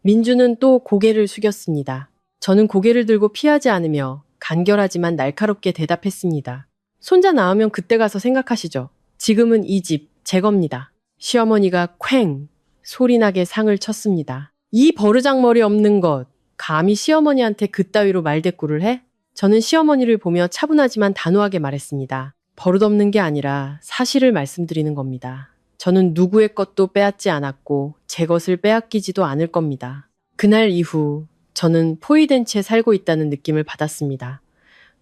민주는 또 고개를 숙였습니다. 저는 고개를 들고 피하지 않으며 간결하지만 날카롭게 대답했습니다. 손자 낳으면 그때 가서 생각하시죠. 지금은 이 집 제 겁니다. 시어머니가 쾅 소리나게 상을 쳤습니다. 이 버르장머리 없는 것, 감히 시어머니한테 그따위로 말대꾸를 해? 저는 시어머니를 보며 차분하지만 단호하게 말했습니다. 버릇없는 게 아니라 사실을 말씀드리는 겁니다. 저는 누구의 것도 빼앗지 않았고 제 것을 빼앗기지도 않을 겁니다. 그날 이후 저는 포위된 채 살고 있다는 느낌을 받았습니다.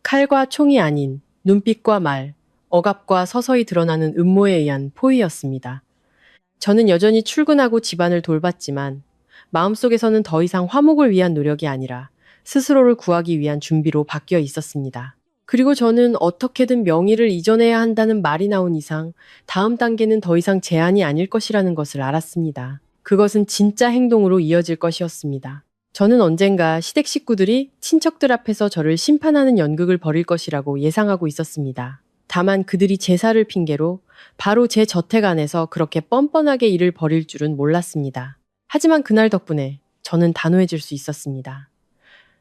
칼과 총이 아닌 눈빛과 말, 억압과 서서히 드러나는 음모에 의한 포위였습니다. 저는 여전히 출근하고 집안을 돌봤지만 마음속에서는 더 이상 화목을 위한 노력이 아니라 스스로를 구하기 위한 준비로 바뀌어 있었습니다. 그리고 저는 어떻게든 명의를 이전해야 한다는 말이 나온 이상 다음 단계는 더 이상 제한이 아닐 것이라는 것을 알았습니다. 그것은 진짜 행동으로 이어질 것이었습니다. 저는 언젠가 시댁 식구들이 친척들 앞에서 저를 심판하는 연극을 벌일 것이라고 예상하고 있었습니다. 다만 그들이 제사를 핑계로 바로 제 저택 안에서 그렇게 뻔뻔하게 일을 벌일 줄은 몰랐습니다. 하지만 그날 덕분에 저는 단호해질 수 있었습니다.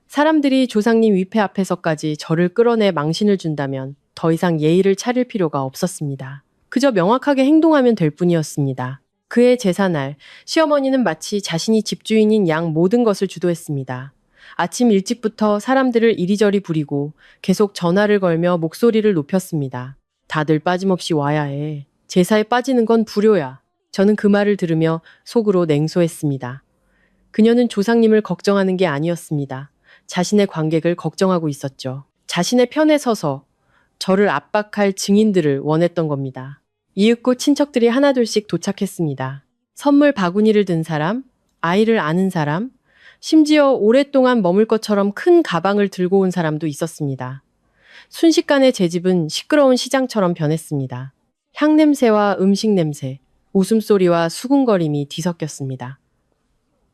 사람들이 조상님 위패 앞에서까지 저를 끌어내 망신을 준다면 더 이상 예의를 차릴 필요가 없었습니다. 그저 명확하게 행동하면 될 뿐이었습니다. 그의 제사날, 시어머니는 마치 자신이 집주인인 양 모든 것을 주도했습니다. 아침 일찍부터 사람들을 이리저리 부리고 계속 전화를 걸며 목소리를 높였습니다. 다들 빠짐없이 와야 해. 제사에 빠지는 건 불효야. 저는 그 말을 들으며 속으로 냉소했습니다. 그녀는 조상님을 걱정하는 게 아니었습니다. 자신의 관객을 걱정하고 있었죠. 자신의 편에 서서 저를 압박할 증인들을 원했던 겁니다. 이윽고 친척들이 하나둘씩 도착했습니다. 선물 바구니를 든 사람, 아이를 아는 사람, 심지어 오랫동안 머물 것처럼 큰 가방을 들고 온 사람도 있었습니다. 순식간에 제 집은 시끄러운 시장처럼 변했습니다. 향냄새와 음식 냄새, 웃음소리와 수군거림이 뒤섞였습니다.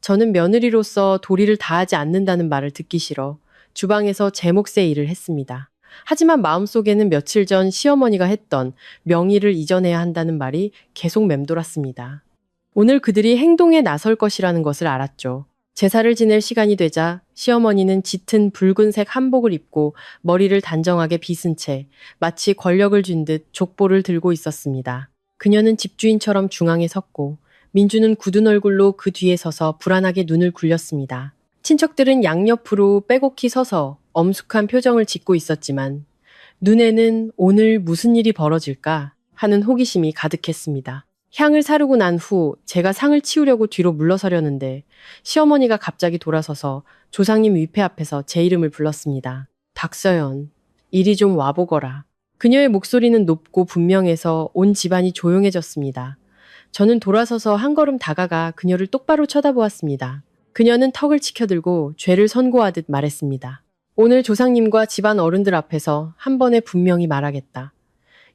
저는 며느리로서 도리를 다하지 않는다는 말을 듣기 싫어 주방에서 제 몫의 일을 했습니다. 하지만 마음속에는 며칠 전 시어머니가 했던 명의를 잊어내야 한다는 말이 계속 맴돌았습니다. 오늘 그들이 행동에 나설 것이라는 것을 알았죠. 제사를 지낼 시간이 되자 시어머니는 짙은 붉은색 한복을 입고 머리를 단정하게 빗은 채 마치 권력을 쥔 듯 족보를 들고 있었습니다. 그녀는 집주인처럼 중앙에 섰고 민주는 굳은 얼굴로 그 뒤에 서서 불안하게 눈을 굴렸습니다. 친척들은 양옆으로 빼곡히 서서 엄숙한 표정을 짓고 있었지만 눈에는 오늘 무슨 일이 벌어질까 하는 호기심이 가득했습니다. 향을 사르고 난 후 제가 상을 치우려고 뒤로 물러서려는데 시어머니가 갑자기 돌아서서 조상님 위패 앞에서 제 이름을 불렀습니다. 박서연, 이리 좀 와보거라. 그녀의 목소리는 높고 분명해서 온 집안이 조용해졌습니다. 저는 돌아서서 한 걸음 다가가 그녀를 똑바로 쳐다보았습니다. 그녀는 턱을 치켜들고 죄를 선고하듯 말했습니다. 오늘 조상님과 집안 어른들 앞에서 한 번에 분명히 말하겠다.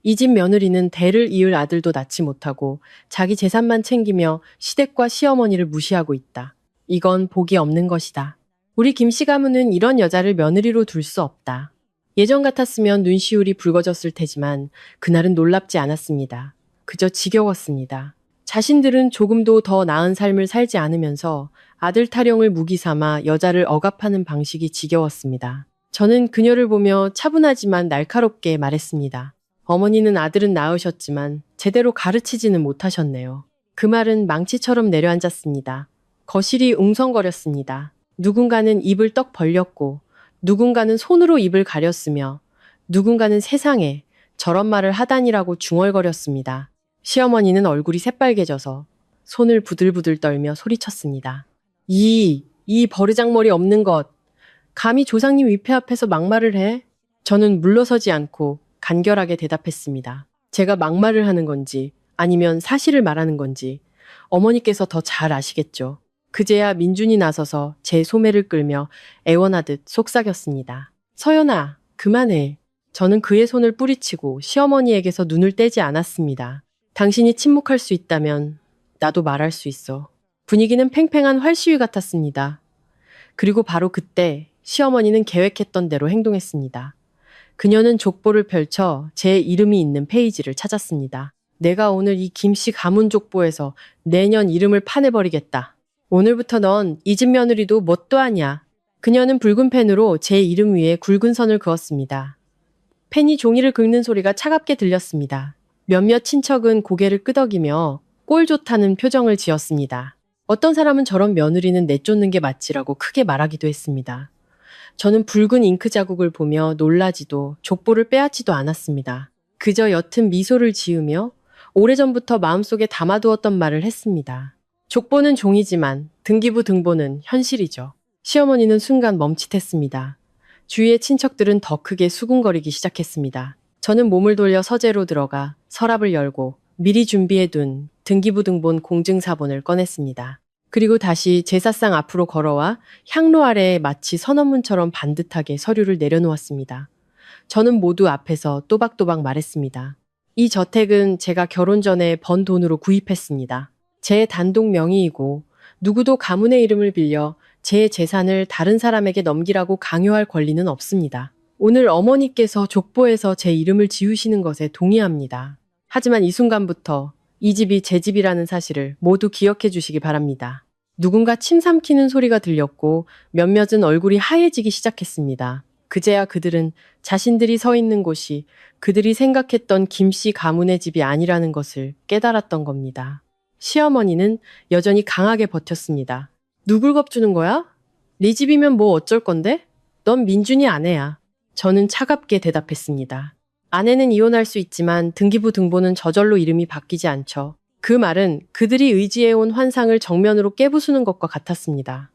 이 집 며느리는 대를 이을 아들도 낳지 못하고 자기 재산만 챙기며 시댁과 시어머니를 무시하고 있다. 이건 복이 없는 것이다. 우리 김씨 가문은 이런 여자를 며느리로 둘 수 없다. 예전 같았으면 눈시울이 붉어졌을 테지만 그날은 놀랍지 않았습니다. 그저 지겨웠습니다. 자신들은 조금도 더 나은 삶을 살지 않으면서 아들 타령을 무기 삼아 여자를 억압하는 방식이 지겨웠습니다. 저는 그녀를 보며 차분하지만 날카롭게 말했습니다. 어머니는 아들은 낳으셨지만 제대로 가르치지는 못하셨네요. 그 말은 망치처럼 내려앉았습니다. 거실이 웅성거렸습니다. 누군가는 입을 떡 벌렸고 누군가는 손으로 입을 가렸으며 누군가는 세상에 저런 말을 하다니라고 중얼거렸습니다. 시어머니는 얼굴이 새빨개져서 손을 부들부들 떨며 소리쳤습니다. 이 버르장머리 없는 것. 감히 조상님 위패 앞에서 막말을 해? 저는 물러서지 않고 간결하게 대답했습니다. 제가 막말을 하는 건지 아니면 사실을 말하는 건지 어머니께서 더 잘 아시겠죠. 그제야 민준이 나서서 제 소매를 끌며 애원하듯 속삭였습니다. 서연아, 그만해. 저는 그의 손을 뿌리치고 시어머니에게서 눈을 떼지 않았습니다. 당신이 침묵할 수 있다면 나도 말할 수 있어. 분위기는 팽팽한 활시위 같았습니다. 그리고 바로 그때 시어머니는 계획했던 대로 행동했습니다. 그녀는 족보를 펼쳐 제 이름이 있는 페이지를 찾았습니다. 내가 오늘 이 김씨 가문 족보에서 내년 이름을 파내버리겠다. 오늘부터 넌 이 집 며느리도 뭣도 아니야. 그녀는 붉은 펜으로 제 이름 위에 굵은 선을 그었습니다. 펜이 종이를 긁는 소리가 차갑게 들렸습니다. 몇몇 친척은 고개를 끄덕이며 꼴 좋다는 표정을 지었습니다. 어떤 사람은 저런 며느리는 내쫓는 게 맞지라고 크게 말하기도 했습니다. 저는 붉은 잉크 자국을 보며 놀라지도 족보를 빼앗지도 않았습니다. 그저 옅은 미소를 지으며 오래전부터 마음속에 담아두었던 말을 했습니다. 족보는 종이지만 등기부 등본은 현실이죠. 시어머니는 순간 멈칫했습니다. 주위의 친척들은 더 크게 수군거리기 시작했습니다. 저는 몸을 돌려 서재로 들어가 서랍을 열고 미리 준비해둔 등기부 등본 공증사본을 꺼냈습니다. 그리고 다시 제사상 앞으로 걸어와 향로 아래에 마치 선언문처럼 반듯하게 서류를 내려놓았습니다. 저는 모두 앞에서 또박또박 말했습니다. 이 저택은 제가 결혼 전에 번 돈으로 구입했습니다. 제 단독 명의이고 누구도 가문의 이름을 빌려 제 재산을 다른 사람에게 넘기라고 강요할 권리는 없습니다. 오늘 어머니께서 족보에서 제 이름을 지우시는 것에 동의합니다. 하지만 이 순간부터 이 집이 제 집이라는 사실을 모두 기억해 주시기 바랍니다. 누군가 침 삼키는 소리가 들렸고 몇몇은 얼굴이 하얘지기 시작했습니다. 그제야 그들은 자신들이 서 있는 곳이 그들이 생각했던 김씨 가문의 집이 아니라는 것을 깨달았던 겁니다. 시어머니는 여전히 강하게 버텼습니다. 누굴 겁주는 거야? 네 집이면 뭐 어쩔 건데? 넌 민준이 아내야. 저는 차갑게 대답했습니다. 아내는 이혼할 수 있지만 등기부 등본은 저절로 이름이 바뀌지 않죠. 그 말은 그들이 의지해온 환상을 정면으로 깨부수는 것과 같았습니다.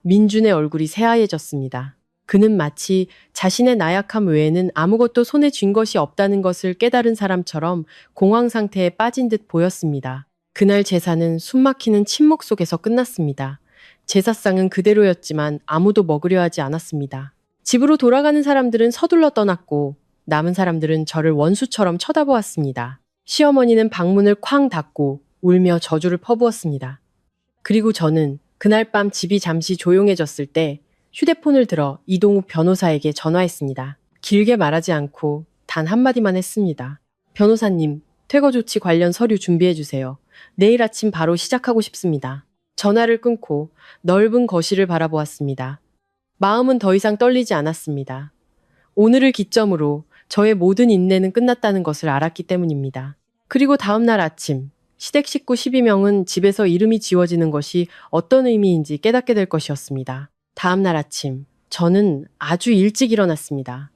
민준의 얼굴이 새하얘졌습니다. 그는 마치 자신의 나약함 외에는 아무것도 손에 쥔 것이 없다는 것을 깨달은 사람처럼 공황 상태에 빠진 듯 보였습니다. 그날 제사는 숨막히는 침묵 속에서 끝났습니다. 제사상은 그대로였지만 아무도 먹으려 하지 않았습니다. 집으로 돌아가는 사람들은 서둘러 떠났고 남은 사람들은 저를 원수처럼 쳐다보았습니다. 시어머니는 방문을 쾅 닫고 울며 저주를 퍼부었습니다. 그리고 저는 그날 밤 집이 잠시 조용해졌을 때 휴대폰을 들어 이동욱 변호사에게 전화했습니다. 길게 말하지 않고 단 한마디만 했습니다. 변호사님, 퇴거 조치 관련 서류 준비해 주세요. 내일 아침 바로 시작하고 싶습니다. 전화를 끊고 넓은 거실을 바라보았습니다. 마음은 더 이상 떨리지 않았습니다. 오늘을 기점으로 저의 모든 인내는 끝났다는 것을 알았기 때문입니다. 그리고 다음 날 아침, 시댁 식구 12명은 집에서 이름이 지워지는 것이 어떤 의미인지 깨닫게 될 것이었습니다. 다음 날 아침, 저는 아주 일찍 일어났습니다.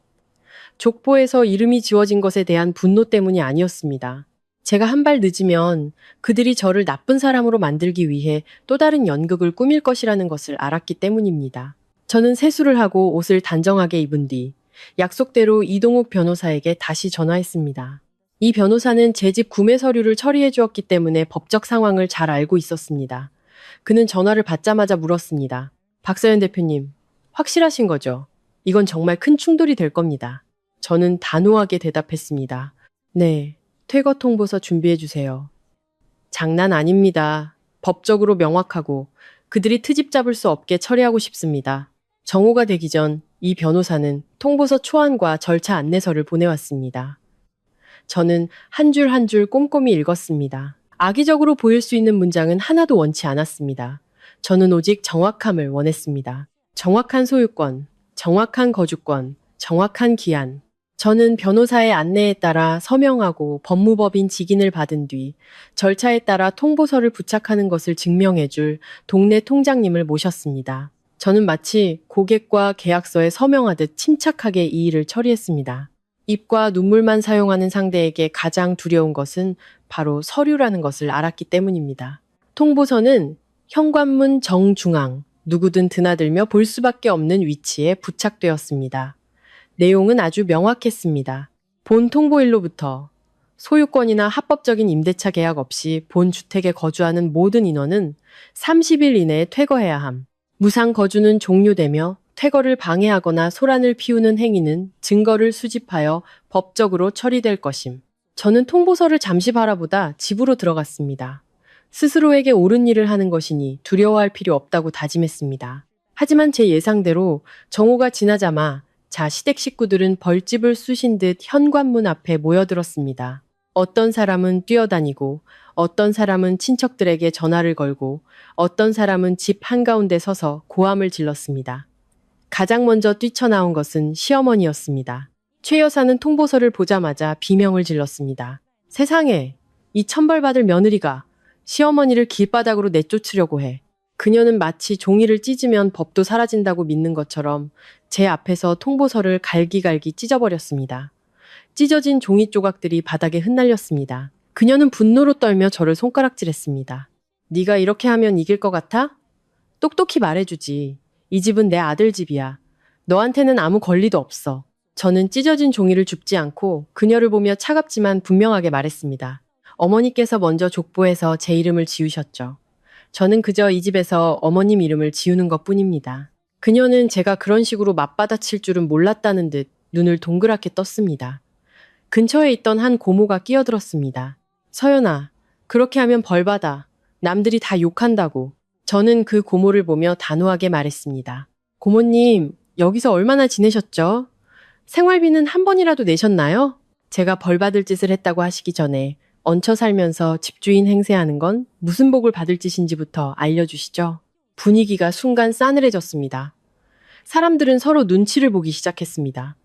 족보에서 이름이 지워진 것에 대한 분노 때문이 아니었습니다. 제가 한 발 늦으면 그들이 저를 나쁜 사람으로 만들기 위해 또 다른 연극을 꾸밀 것이라는 것을 알았기 때문입니다. 저는 세수를 하고 옷을 단정하게 입은 뒤 약속대로 이동욱 변호사에게 다시 전화했습니다. 이 변호사는 제 집 구매 서류를 처리해 주었기 때문에 법적 상황을 잘 알고 있었습니다. 그는 전화를 받자마자 물었습니다. 박서연 대표님, 확실하신 거죠? 이건 정말 큰 충돌이 될 겁니다. 저는 단호하게 대답했습니다. 네, 퇴거 통보서 준비해 주세요. 장난 아닙니다. 법적으로 명확하고 그들이 트집 잡을 수 없게 처리하고 싶습니다. 정오가 되기 전 이 변호사는 통보서 초안과 절차 안내서를 보내왔습니다. 저는 한 줄 한 줄 꼼꼼히 읽었습니다. 악의적으로 보일 수 있는 문장은 하나도 원치 않았습니다. 저는 오직 정확함을 원했습니다. 정확한 소유권, 정확한 거주권, 정확한 기한. 저는 변호사의 안내에 따라 서명하고 법무법인 직인을 받은 뒤 절차에 따라 통보서를 부착하는 것을 증명해줄 동네 통장님을 모셨습니다. 저는 마치 고객과 계약서에 서명하듯 침착하게 이 일을 처리했습니다. 입과 눈물만 사용하는 상대에게 가장 두려운 것은 바로 서류라는 것을 알았기 때문입니다. 통보서는 현관문 정중앙, 누구든 드나들며 볼 수밖에 없는 위치에 부착되었습니다. 내용은 아주 명확했습니다. 본 통보일로부터 소유권이나 합법적인 임대차 계약 없이 본 주택에 거주하는 모든 인원은 30일 이내에 퇴거해야 함. 무상 거주는 종료되며 퇴거를 방해하거나 소란을 피우는 행위는 증거를 수집하여 법적으로 처리될 것임. 저는 통보서를 잠시 바라보다 집으로 들어갔습니다. 스스로에게 옳은 일을 하는 것이니 두려워할 필요 없다고 다짐했습니다. 하지만 제 예상대로 정오가 지나자마 시댁 식구들은 벌집을 쑤신 듯 현관문 앞에 모여들었습니다. 어떤 사람은 뛰어다니고 어떤 사람은 친척들에게 전화를 걸고 어떤 사람은 집 한가운데 서서 고함을 질렀습니다. 가장 먼저 뛰쳐나온 것은 시어머니였습니다. 최 여사는 통보서를 보자마자 비명을 질렀습니다. 세상에, 이 천벌받을 며느리가 시어머니를 길바닥으로 내쫓으려고 해. 그녀는 마치 종이를 찢으면 법도 사라진다고 믿는 것처럼 제 앞에서 통보서를 갈기갈기 찢어버렸습니다. 찢어진 종이 조각들이 바닥에 흩날렸습니다. 그녀는 분노로 떨며 저를 손가락질했습니다. 네가 이렇게 하면 이길 것 같아? 똑똑히 말해주지. 이 집은 내 아들 집이야. 너한테는 아무 권리도 없어. 저는 찢어진 종이를 줍지 않고 그녀를 보며 차갑지만 분명하게 말했습니다. 어머니께서 먼저 족보에서 제 이름을 지우셨죠. 저는 그저 이 집에서 어머님 이름을 지우는 것뿐입니다. 그녀는 제가 그런 식으로 맞받아칠 줄은 몰랐다는 듯 눈을 동그랗게 떴습니다. 근처에 있던 한 고모가 끼어들었습니다. 서연아, 그렇게 하면 벌받아. 남들이 다 욕한다고. 저는 그 고모를 보며 단호하게 말했습니다. 고모님, 여기서 얼마나 지내셨죠? 생활비는 한 번이라도 내셨나요? 제가 벌받을 짓을 했다고 하시기 전에 얹혀 살면서 집주인 행세하는 건 무슨 복을 받을 짓인지부터 알려주시죠. 분위기가 순간 싸늘해졌습니다. 사람들은 서로 눈치를 보기 시작했습니다.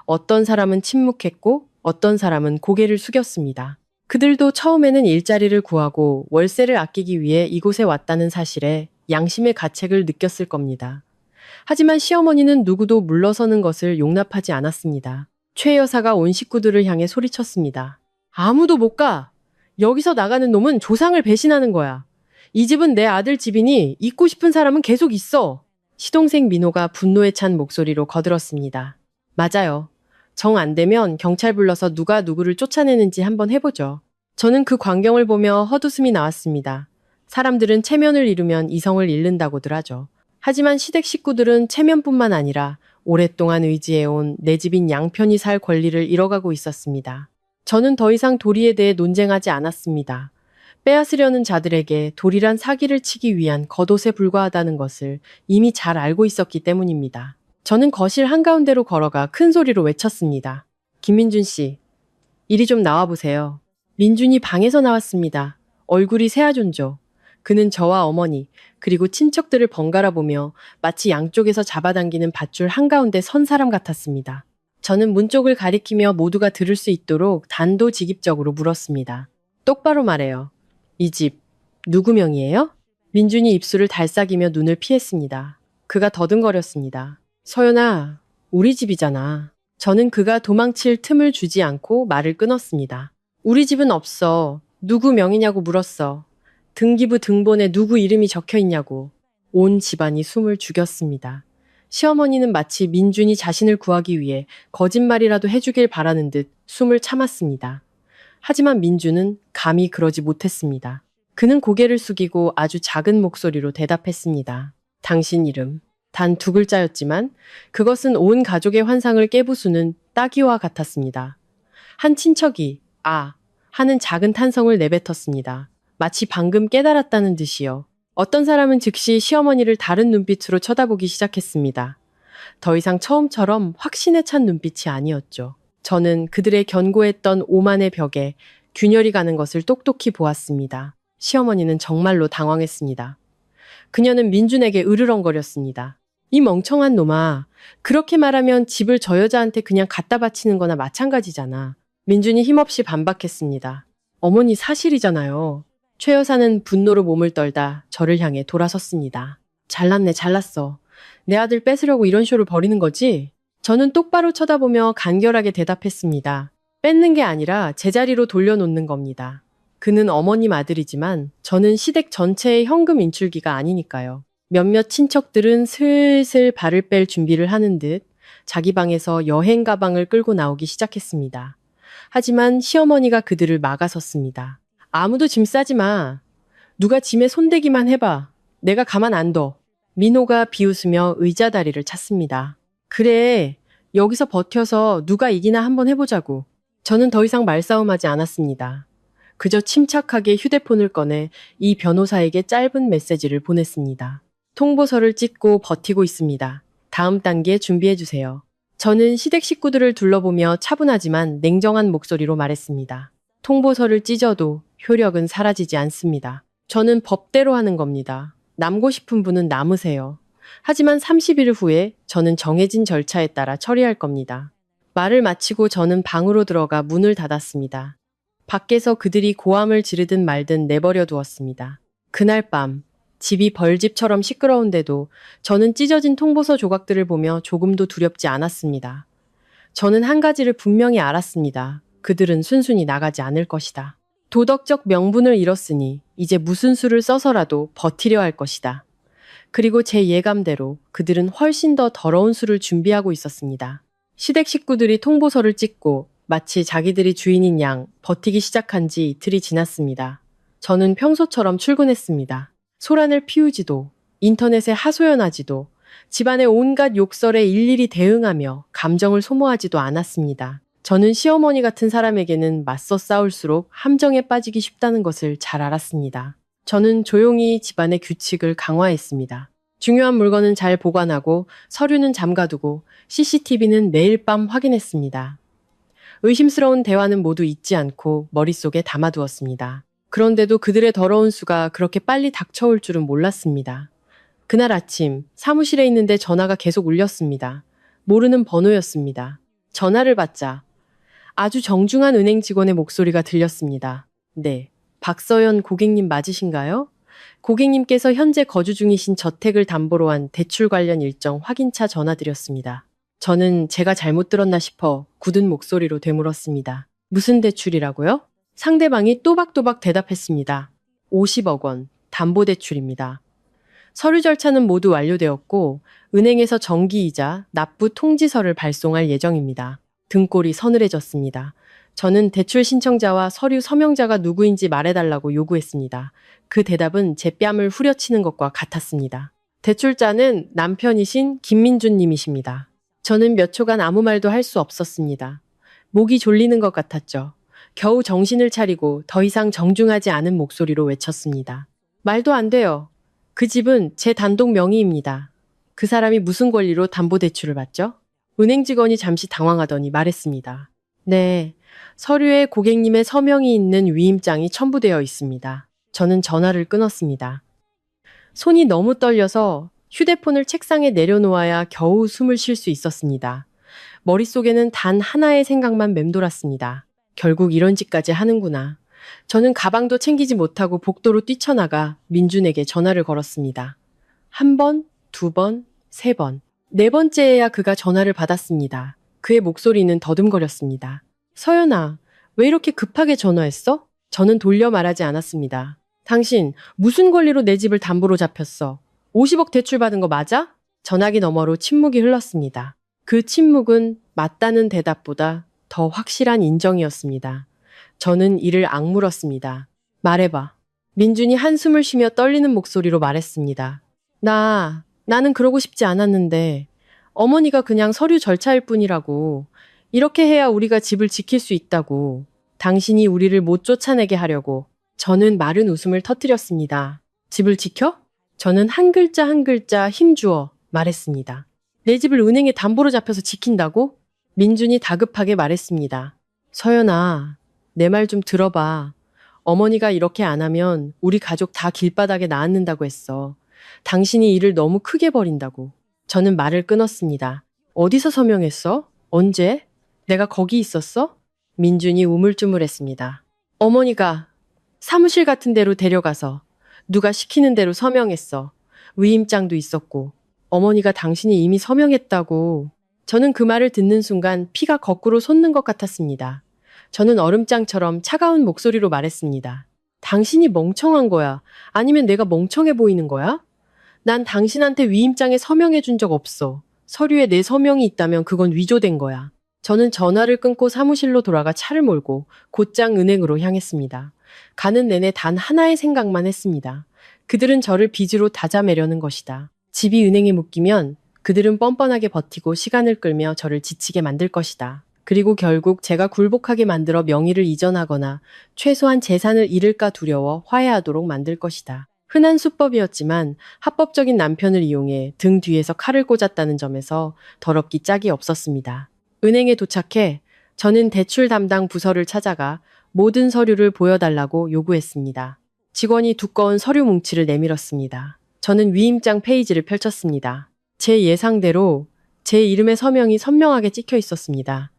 어떤 사람은 침묵했고 어떤 사람은 고개를 숙였습니다. 그들도 처음에는 일자리를 구하고 월세를 아끼기 위해 이곳에 왔다는 사실에 양심의 가책을 느꼈을 겁니다. 하지만 시어머니는 누구도 물러서는 것을 용납하지 않았습니다. 최 여사가 온 식구들을 향해 소리쳤습니다. 아무도 못 가! 여기서 나가는 놈은 조상을 배신하는 거야. 이 집은 내 아들 집이니 있고 싶은 사람은 계속 있어. 시동생 민호가 분노에 찬 목소리로 거들었습니다. 맞아요. 정 안 되면 경찰 불러서 누가 누구를 쫓아내는지 한번 해보죠. 저는 그 광경을 보며 헛웃음이 나왔습니다. 사람들은 체면을 잃으면 이성을 잃는다고들 하죠. 하지만 시댁 식구들은 체면뿐만 아니라 오랫동안 의지해온 내 집인 양편히 살 권리를 잃어가고 있었습니다. 저는 더 이상 도리에 대해 논쟁하지 않았습니다. 빼앗으려는 자들에게 도리란 사기를 치기 위한 겉옷에 불과하다는 것을 이미 잘 알고 있었기 때문입니다. 저는 거실 한가운데로 걸어가 큰 소리로 외쳤습니다. 김민준 씨, 이리 좀 나와보세요. 민준이 방에서 나왔습니다. 얼굴이 새아존죠. 그는 저와 어머니, 그리고 친척들을 번갈아 보며 마치 양쪽에서 잡아당기는 밧줄 한가운데 선 사람 같았습니다. 저는 문 쪽을 가리키며 모두가 들을 수 있도록 단도직입적으로 물었습니다. 똑바로 말해요. 이 집 누구 명의예요? 민준이 입술을 달싹이며 눈을 피했습니다. 그가 더듬거렸습니다. 서연아, 우리 집이잖아. 저는 그가 도망칠 틈을 주지 않고 말을 끊었습니다. 우리 집은 없어. 누구 명의냐고 물었어. 등기부 등본에 누구 이름이 적혀 있냐고. 온 집안이 숨을 죽였습니다. 시어머니는 마치 민준이 자신을 구하기 위해 거짓말이라도 해주길 바라는 듯 숨을 참았습니다. 하지만 민준은 감히 그러지 못했습니다. 그는 고개를 숙이고 아주 작은 목소리로 대답했습니다. 당신 이름. 단 두 글자였지만 그것은 온 가족의 환상을 깨부수는 따귀와 같았습니다. 한 친척이 아 하는 작은 탄성을 내뱉었습니다. 마치 방금 깨달았다는 듯이요. 어떤 사람은 즉시 시어머니를 다른 눈빛으로 쳐다보기 시작했습니다. 더 이상 처음처럼 확신에 찬 눈빛이 아니었죠. 저는 그들의 견고했던 오만의 벽에 균열이 가는 것을 똑똑히 보았습니다. 시어머니는 정말로 당황했습니다. 그녀는 민준에게 으르렁거렸습니다. 이 멍청한 놈아, 그렇게 말하면 집을 저 여자한테 그냥 갖다 바치는 거나 마찬가지잖아. 민준이 힘없이 반박했습니다. 어머니 사실이잖아요. 최 여사는 분노로 몸을 떨다 저를 향해 돌아섰습니다. 잘났네 잘났어. 내 아들 뺏으려고 이런 쇼를 벌이는 거지? 저는 똑바로 쳐다보며 간결하게 대답했습니다. 뺏는 게 아니라 제자리로 돌려놓는 겁니다. 그는 어머님 아들이지만 저는 시댁 전체의 현금 인출기가 아니니까요. 몇몇 친척들은 슬슬 발을 뺄 준비를 하는 듯 자기 방에서 여행 가방을 끌고 나오기 시작했습니다. 하지만 시어머니가 그들을 막아섰습니다. 아무도 짐 싸지 마. 누가 짐에 손대기만 해봐. 내가 가만 안 둬. 민호가 비웃으며 의자 다리를 찼습니다. 그래, 여기서 버텨서 누가 이기나 한번 해보자고. 저는 더 이상 말싸움하지 않았습니다. 그저 침착하게 휴대폰을 꺼내 이 변호사에게 짧은 메시지를 보냈습니다. 통보서를 찍고 버티고 있습니다. 다음 단계 준비해주세요. 저는 시댁 식구들을 둘러보며 차분하지만 냉정한 목소리로 말했습니다. 통보서를 찢어도 효력은 사라지지 않습니다. 저는 법대로 하는 겁니다. 남고 싶은 분은 남으세요. 하지만 30일 후에 저는 정해진 절차에 따라 처리할 겁니다. 말을 마치고 저는 방으로 들어가 문을 닫았습니다. 밖에서 그들이 고함을 지르든 말든 내버려 두었습니다. 그날 밤 집이 벌집처럼 시끄러운데도 저는 찢어진 통보서 조각들을 보며 조금도 두렵지 않았습니다. 저는 한 가지를 분명히 알았습니다. 그들은 순순히 나가지 않을 것이다. 도덕적 명분을 잃었으니 이제 무슨 수를 써서라도 버티려 할 것이다. 그리고 제 예감대로 그들은 훨씬 더 더러운 수를 준비하고 있었습니다. 시댁 식구들이 통보서를 찍고 마치 자기들이 주인인 양 버티기 시작한 지 이틀이 지났습니다. 저는 평소처럼 출근했습니다. 소란을 피우지도, 인터넷에 하소연하지도, 집안의 온갖 욕설에 일일이 대응하며 감정을 소모하지도 않았습니다. 저는 시어머니 같은 사람에게는 맞서 싸울수록 함정에 빠지기 쉽다는 것을 잘 알았습니다. 저는 조용히 집안의 규칙을 강화했습니다. 중요한 물건은 잘 보관하고 서류는 잠가두고 CCTV는 매일 밤 확인했습니다. 의심스러운 대화는 모두 잊지 않고 머릿속에 담아두었습니다. 그런데도 그들의 더러운 수가 그렇게 빨리 닥쳐올 줄은 몰랐습니다. 그날 아침 사무실에 있는데 전화가 계속 울렸습니다. 모르는 번호였습니다. 전화를 받자 아주 정중한 은행 직원의 목소리가 들렸습니다. 네, 박서연 고객님 맞으신가요? 고객님께서 현재 거주 중이신 저택을 담보로 한 대출 관련 일정 확인차 전화드렸습니다. 저는 제가 잘못 들었나 싶어 굳은 목소리로 되물었습니다. 무슨 대출이라고요? 상대방이 또박또박 대답했습니다. 50억 원, 담보대출입니다. 서류 절차는 모두 완료되었고 은행에서 정기이자 납부 통지서를 발송할 예정입니다. 등골이 서늘해졌습니다. 저는 대출 신청자와 서류 서명자가 누구인지 말해달라고 요구했습니다. 그 대답은 제 뺨을 후려치는 것과 같았습니다. 대출자는 남편이신 김민준 님이십니다. 저는 몇 초간 아무 말도 할 수 없었습니다. 목이 졸리는 것 같았죠. 겨우 정신을 차리고 더 이상 정중하지 않은 목소리로 외쳤습니다. 말도 안 돼요. 그 집은 제 단독 명의입니다. 그 사람이 무슨 권리로 담보대출을 받죠? 은행 직원이 잠시 당황하더니 말했습니다. 네, 서류에 고객님의 서명이 있는 위임장이 첨부되어 있습니다. 저는 전화를 끊었습니다. 손이 너무 떨려서 휴대폰을 책상에 내려놓아야 겨우 숨을 쉴 수 있었습니다. 머릿속에는 단 하나의 생각만 맴돌았습니다. 결국 이런 짓까지 하는구나. 저는 가방도 챙기지 못하고 복도로 뛰쳐나가 민준에게 전화를 걸었습니다. 한 번, 두 번, 세 번. 네 번째에야 그가 전화를 받았습니다. 그의 목소리는 더듬거렸습니다. 서연아, 왜 이렇게 급하게 전화했어? 저는 돌려 말하지 않았습니다. 당신 무슨 권리로 내 집을 담보로 잡혔어? 50억 대출 받은 거 맞아? 전화기 너머로 침묵이 흘렀습니다. 그 침묵은 맞다는 대답보다 더 확실한 인정이었습니다. 저는 이를 악물었습니다. 말해봐. 민준이 한숨을 쉬며 떨리는 목소리로 말했습니다. 나는 그러고 싶지 않았는데 어머니가 그냥 서류 절차일 뿐이라고. 이렇게 해야 우리가 집을 지킬 수 있다고. 당신이 우리를 못 쫓아내게 하려고. 저는 마른 웃음을 터뜨렸습니다. 집을 지켜? 저는 한 글자 한 글자 힘주어 말했습니다. 내 집을 은행에 담보로 잡혀서 지킨다고? 민준이 다급하게 말했습니다. 서연아, 내 말 좀 들어봐. 어머니가 이렇게 안 하면 우리 가족 다 길바닥에 나앉는다고 했어. 당신이 일을 너무 크게 벌인다고. 저는 말을 끊었습니다. 어디서 서명했어? 언제? 내가 거기 있었어? 민준이 우물쭈물했습니다. 어머니가 사무실 같은 데로 데려가서 누가 시키는 대로 서명했어. 위임장도 있었고. 어머니가 당신이 이미 서명했다고. 저는 그 말을 듣는 순간 피가 거꾸로 솟는 것 같았습니다. 저는 얼음장처럼 차가운 목소리로 말했습니다. 당신이 멍청한 거야? 아니면 내가 멍청해 보이는 거야? 난 당신한테 위임장에 서명해 준 적 없어. 서류에 내 서명이 있다면 그건 위조된 거야. 저는 전화를 끊고 사무실로 돌아가 차를 몰고 곧장 은행으로 향했습니다. 가는 내내 단 하나의 생각만 했습니다. 그들은 저를 빚으로 다잡으려는 것이다. 집이 은행에 묶이면 그들은 뻔뻔하게 버티고 시간을 끌며 저를 지치게 만들 것이다. 그리고 결국 제가 굴복하게 만들어 명의를 이전하거나 최소한 재산을 잃을까 두려워 화해하도록 만들 것이다. 흔한 수법이었지만 합법적인 남편을 이용해 등 뒤에서 칼을 꽂았다는 점에서 더럽기 짝이 없었습니다. 은행에 도착해 저는 대출 담당 부서를 찾아가 모든 서류를 보여달라고 요구했습니다. 직원이 두꺼운 서류 뭉치를 내밀었습니다. 저는 위임장 페이지를 펼쳤습니다. 제 예상대로 제 이름의 서명이 선명하게 찍혀 있었습니다.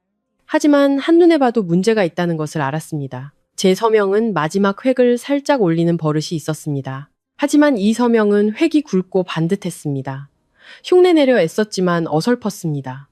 하지만 한눈에 봐도 문제가 있다는 것을 알았습니다. 제 서명은 마지막 획을 살짝 올리는 버릇이 있었습니다. 하지만 이 서명은 획이 굵고 반듯했습니다. 흉내내려 애썼지만 어설펐습니다.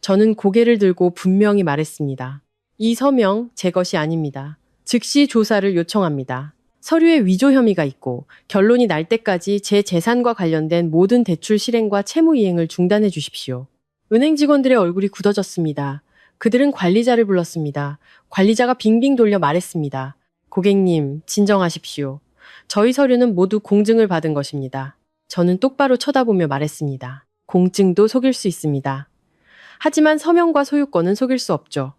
저는 고개를 들고 분명히 말했습니다. 이 서명 제 것이 아닙니다. 즉시 조사를 요청합니다. 서류에 위조 혐의가 있고 결론이 날 때까지 제 재산과 관련된 모든 대출 실행과 채무 이행을 중단해 주십시오. 은행 직원들의 얼굴이 굳어졌습니다. 그들은 관리자를 불렀습니다. 관리자가 빙빙 돌려 말했습니다. 고객님, 진정하십시오. 저희 서류는 모두 공증을 받은 것입니다. 저는 똑바로 쳐다보며 말했습니다. 공증도 속일 수 있습니다. 하지만 서명과 소유권은 속일 수 없죠.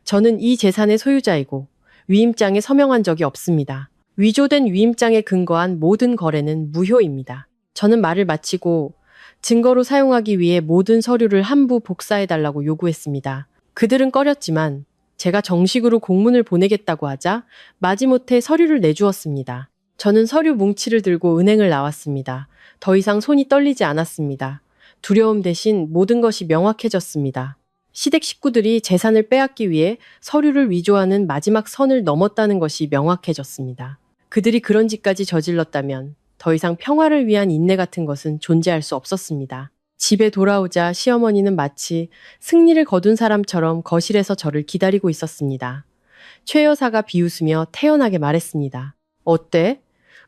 저는 이 재산의 소유자이고 위임장에 서명한 적이 없습니다. 위조된 위임장에 근거한 모든 거래는 무효입니다. 저는 말을 마치고 증거로 사용하기 위해 모든 서류를 한부 복사해달라고 요구했습니다. 그들은 꺼렸지만 제가 정식으로 공문을 보내겠다고 하자 마지못해 서류를 내주었습니다. 저는 서류 뭉치를 들고 은행을 나왔습니다. 더 이상 손이 떨리지 않았습니다. 두려움 대신 모든 것이 명확해졌습니다. 시댁 식구들이 재산을 빼앗기 위해 서류를 위조하는 마지막 선을 넘었다는 것이 명확해졌습니다. 그들이 그런 짓까지 저질렀다면 더 이상 평화를 위한 인내 같은 것은 존재할 수 없었습니다. 집에 돌아오자 시어머니는 마치 승리를 거둔 사람처럼 거실에서 저를 기다리고 있었습니다. 최 여사가 비웃으며 태연하게 말했습니다. 어때?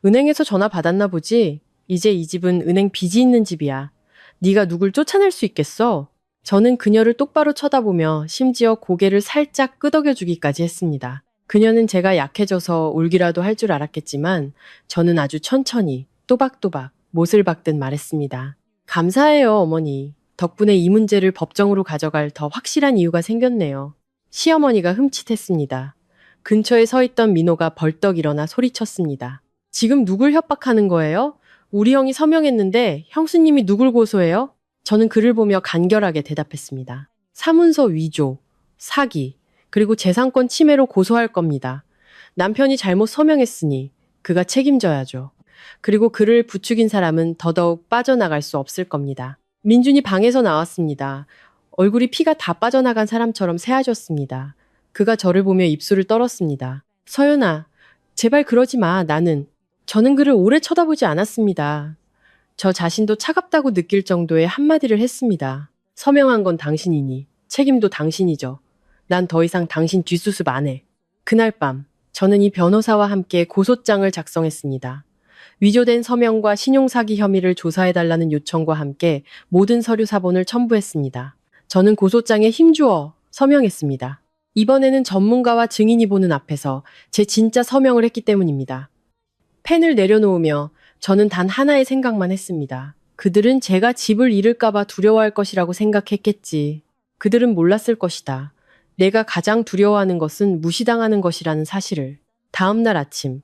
은행에서 전화 받았나 보지? 이제 이 집은 은행 빚이 있는 집이야. 네가 누굴 쫓아낼 수 있겠어? 저는 그녀를 똑바로 쳐다보며 심지어 고개를 살짝 끄덕여주기까지 했습니다. 그녀는 제가 약해져서 울기라도 할 줄 알았겠지만 저는 아주 천천히 또박또박 못을 박듯 말했습니다. 감사해요, 어머니. 덕분에 이 문제를 법정으로 가져갈 더 확실한 이유가 생겼네요. 시어머니가 흠칫했습니다. 근처에 서 있던 민호가 벌떡 일어나 소리쳤습니다. 지금 누굴 협박하는 거예요? 우리 형이 서명했는데 형수님이 누굴 고소해요? 저는 그를 보며 간결하게 대답했습니다. 사문서 위조, 사기, 그리고 재산권 침해로 고소할 겁니다. 남편이 잘못 서명했으니 그가 책임져야죠. 그리고 그를 부추긴 사람은 더더욱 빠져나갈 수 없을 겁니다. 민준이 방에서 나왔습니다. 얼굴이 피가 다 빠져나간 사람처럼 새하졌습니다. 그가 저를 보며 입술을 떨었습니다. 서연아, 제발 그러지 마. 저는 그를 오래 쳐다보지 않았습니다. 저 자신도 차갑다고 느낄 정도의 한마디를 했습니다. 서명한 건 당신이니 책임도 당신이죠. 난 더 이상 당신 뒷수습 안 해. 그날 밤 저는 이 변호사와 함께 고소장을 작성했습니다. 위조된 서명과 신용사기 혐의를 조사해달라는 요청과 함께 모든 서류 사본을 첨부했습니다. 저는 고소장에 힘주어 서명했습니다. 이번에는 전문가와 증인이 보는 앞에서 제 진짜 서명을 했기 때문입니다. 펜을 내려놓으며 저는 단 하나의 생각만 했습니다. 그들은 제가 집을 잃을까봐 두려워할 것이라고 생각했겠지. 그들은 몰랐을 것이다. 내가 가장 두려워하는 것은 무시당하는 것이라는 사실을. 다음 날 아침,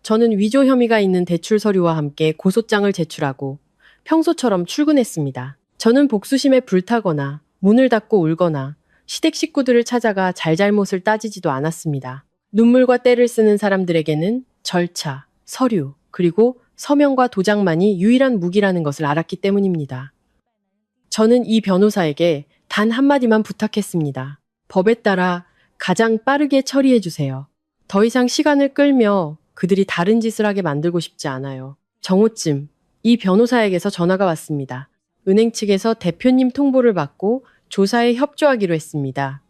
저는 위조 혐의가 있는 대출 서류와 함께 고소장을 제출하고 평소처럼 출근했습니다. 저는 복수심에 불타거나 문을 닫고 울거나 시댁 식구들을 찾아가 잘잘못을 따지지도 않았습니다. 눈물과 떼를 쓰는 사람들에게는 절차, 서류, 그리고 서명과 도장만이 유일한 무기라는 것을 알았기 때문입니다. 저는 이 변호사에게 단 한마디만 부탁했습니다. 법에 따라 가장 빠르게 처리해 주세요. 더 이상 시간을 끌며 그들이 다른 짓을 하게 만들고 싶지 않아요. 정오쯤 이 변호사에게서 전화가 왔습니다. 은행 측에서 대표님 통보를 받고 조사에 협조하기로 했습니다.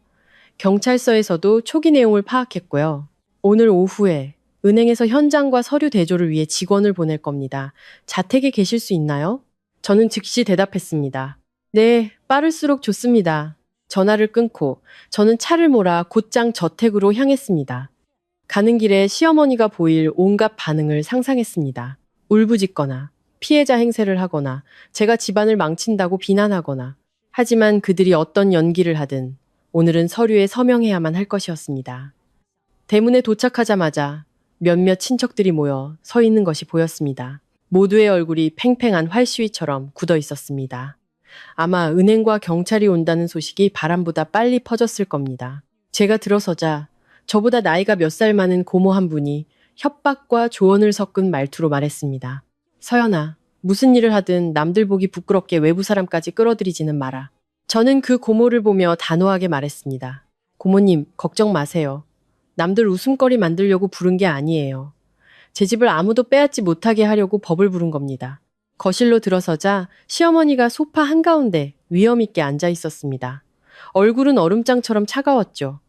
경찰서에서도 초기 내용을 파악했고요. 오늘 오후에 은행에서 현장과 서류 대조를 위해 직원을 보낼 겁니다. 자택에 계실 수 있나요? 저는 즉시 대답했습니다. 네, 빠를수록 좋습니다. 전화를 끊고 저는 차를 몰아 곧장 저택으로 향했습니다. 가는 길에 시어머니가 보일 온갖 반응을 상상했습니다. 울부짖거나 피해자 행세를 하거나 제가 집안을 망친다고 비난하거나. 하지만 그들이 어떤 연기를 하든 오늘은 서류에 서명해야만 할 것이었습니다. 대문에 도착하자마자 몇몇 친척들이 모여 서 있는 것이 보였습니다. 모두의 얼굴이 팽팽한 활시위처럼 굳어 있었습니다. 아마 은행과 경찰이 온다는 소식이 바람보다 빨리 퍼졌을 겁니다. 제가 들어서자 저보다 나이가 몇 살 많은 고모 한 분이 협박과 조언을 섞은 말투로 말했습니다. 서연아, 무슨 일을 하든 남들 보기 부끄럽게 외부 사람까지 끌어들이지는 마라. 저는 그 고모를 보며 단호하게 말했습니다. 고모님, 걱정 마세요. 남들 웃음거리 만들려고 부른 게 아니에요. 제 집을 아무도 빼앗지 못하게 하려고 법을 부른 겁니다. 거실로 들어서자 시어머니가 소파 한가운데 위험 있게 앉아 있었습니다. 얼굴은 얼음장처럼 차가웠죠.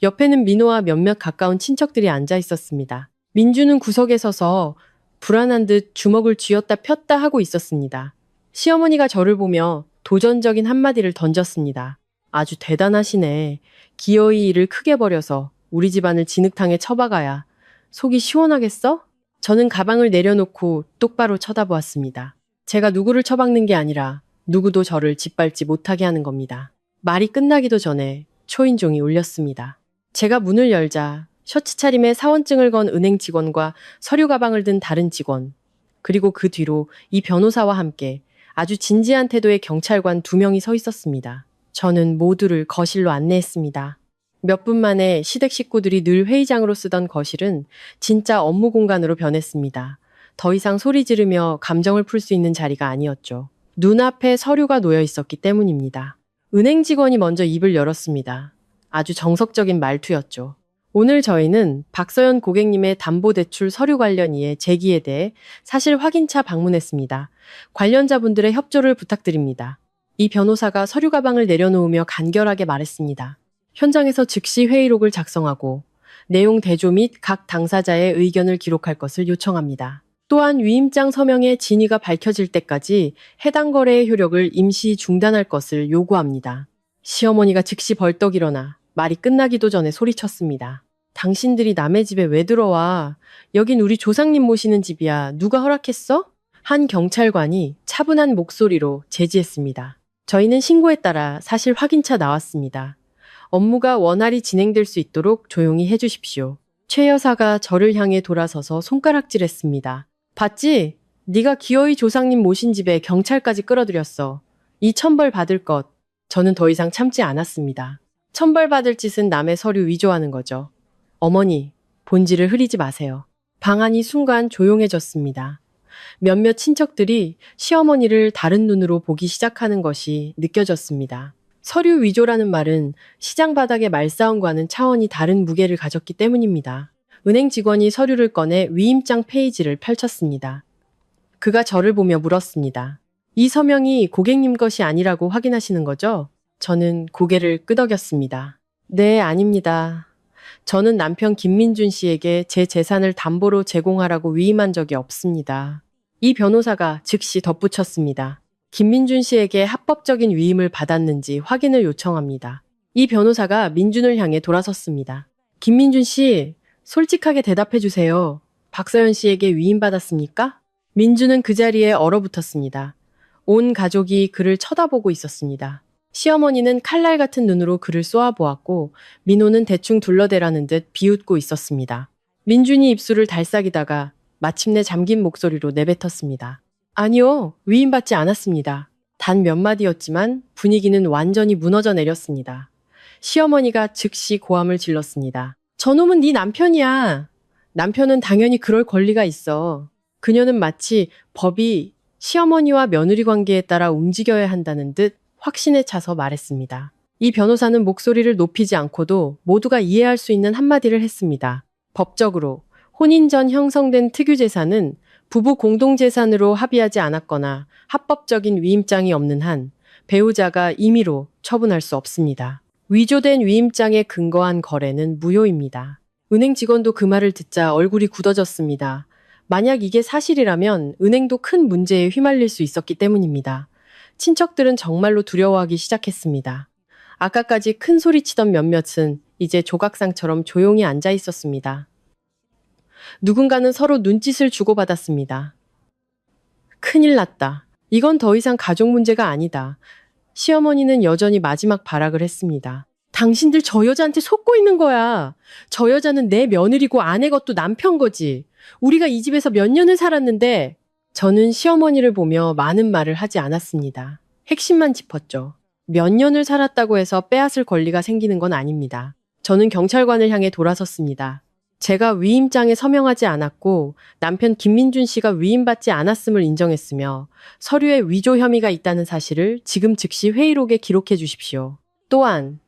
옆에는 민호와 몇몇 가까운 친척들이 앉아 있었습니다. 민주는 구석에 서서 불안한 듯 주먹을 쥐었다 폈다 하고 있었습니다. 시어머니가 저를 보며 도전적인 한마디를 던졌습니다. 아주 대단하시네. 기어이 일을 크게 벌여서 우리 집안을 진흙탕에 처박아야 속이 시원하겠어? 저는 가방을 내려놓고 똑바로 쳐다보았습니다. 제가 누구를 처박는 게 아니라 누구도 저를 짓밟지 못하게 하는 겁니다. 말이 끝나기도 전에 초인종이 울렸습니다. 제가 문을 열자 셔츠 차림에 사원증을 건 은행 직원과 서류 가방을 든 다른 직원, 그리고 그 뒤로 이 변호사와 함께 아주 진지한 태도의 경찰관 2명이 서 있었습니다. 저는 모두를 거실로 안내했습니다. 몇 분 만에 시댁 식구들이 늘 회의장으로 쓰던 거실은 진짜 업무 공간으로 변했습니다. 더 이상 소리 지르며 감정을 풀 수 있는 자리가 아니었죠. 눈앞에 서류가 놓여 있었기 때문입니다. 은행 직원이 먼저 입을 열었습니다. 아주 정석적인 말투였죠. 오늘 저희는 박서연 고객님의 담보대출 서류 관련 이해 제기에 대해 사실 확인차 방문했습니다. 관련자분들의 협조를 부탁드립니다. 이 변호사가 서류 가방을 내려놓으며 간결하게 말했습니다. 현장에서 즉시 회의록을 작성하고 내용 대조 및 각 당사자의 의견을 기록할 것을 요청합니다. 또한 위임장 서명의 진위가 밝혀질 때까지 해당 거래의 효력을 임시 중단할 것을 요구합니다. 시어머니가 즉시 벌떡 일어나 말이 끝나기도 전에 소리쳤습니다. 당신들이 남의 집에 왜 들어와? 여긴 우리 조상님 모시는 집이야. 누가 허락했어? 한 경찰관이 차분한 목소리로 제지했습니다. 저희는 신고에 따라 사실 확인차 나왔습니다. 업무가 원활히 진행될 수 있도록 조용히 해주십시오. 최 여사가 저를 향해 돌아서서 손가락질했습니다. 봤지? 네가 기어이 조상님 모신 집에 경찰까지 끌어들였어. 이 천벌 받을 것. 저는 더 이상 참지 않았습니다. 천벌 받을 짓은 남의 서류 위조하는 거죠. 어머니, 본질을 흐리지 마세요. 방안이 순간 조용해졌습니다. 몇몇 친척들이 시어머니를 다른 눈으로 보기 시작하는 것이 느껴졌습니다. 서류 위조라는 말은 시장 바닥의 말싸움과는 차원이 다른 무게를 가졌기 때문입니다. 은행 직원이 서류를 꺼내 위임장 페이지를 펼쳤습니다. 그가 저를 보며 물었습니다. 이 서명이 고객님 것이 아니라고 확인하시는 거죠? 저는 고개를 끄덕였습니다. 네, 아닙니다. 저는 남편 김민준 씨에게 제 재산을 담보로 제공하라고 위임한 적이 없습니다. 이 변호사가 즉시 덧붙였습니다. 김민준 씨에게 합법적인 위임을 받았는지 확인을 요청합니다. 이 변호사가 민준을 향해 돌아섰습니다. 김민준 씨, 솔직하게 대답해 주세요. 박서연 씨에게 위임받았습니까? 민준은 그 자리에 얼어붙었습니다. 온 가족이 그를 쳐다보고 있었습니다. 시어머니는 칼날 같은 눈으로 그를 쏘아보았고 민호는 대충 둘러대라는 듯 비웃고 있었습니다. 민준이 입술을 달싹이다가 마침내 잠긴 목소리로 내뱉었습니다. 아니요, 위임받지 않았습니다. 단 몇 마디였지만 분위기는 완전히 무너져 내렸습니다. 시어머니가 즉시 고함을 질렀습니다. 저놈은 네 남편이야. 남편은 당연히 그럴 권리가 있어. 그녀는 마치 법이 시어머니와 며느리 관계에 따라 움직여야 한다는 듯 확신에 차서 말했습니다. 이 변호사는 목소리를 높이지 않고도 모두가 이해할 수 있는 한마디를 했습니다. 법적으로 혼인 전 형성된 특유재산은 부부 공동재산으로 합의하지 않았거나 합법적인 위임장이 없는 한 배우자가 임의로 처분할 수 없습니다. 위조된 위임장에 근거한 거래는 무효입니다. 은행 직원도 그 말을 듣자 얼굴이 굳어졌습니다. 만약 이게 사실이라면 은행도 큰 문제에 휘말릴 수 있었기 때문입니다. 친척들은 정말로 두려워하기 시작했습니다. 아까까지 큰 소리치던 몇몇은 이제 조각상처럼 조용히 앉아 있었습니다. 누군가는 서로 눈짓을 주고받았습니다. 큰일 났다. 이건 더 이상 가족 문제가 아니다. 시어머니는 여전히 마지막 발악을 했습니다. 당신들 저 여자한테 속고 있는 거야. 저 여자는 내 며느리고 아내 것도 남편 거지. 우리가 이 집에서 몇 년을 살았는데. 저는 시어머니를 보며 많은 말을 하지 않았습니다. 핵심만 짚었죠. 몇 년을 살았다고 해서 빼앗을 권리가 생기는 건 아닙니다. 저는 경찰관을 향해 돌아섰습니다. 제가 위임장에 서명하지 않았고 남편 김민준 씨가 위임받지 않았음을 인정했으며 서류에 위조 혐의가 있다는 사실을 지금 즉시 회의록에 기록해 주십시오. 또한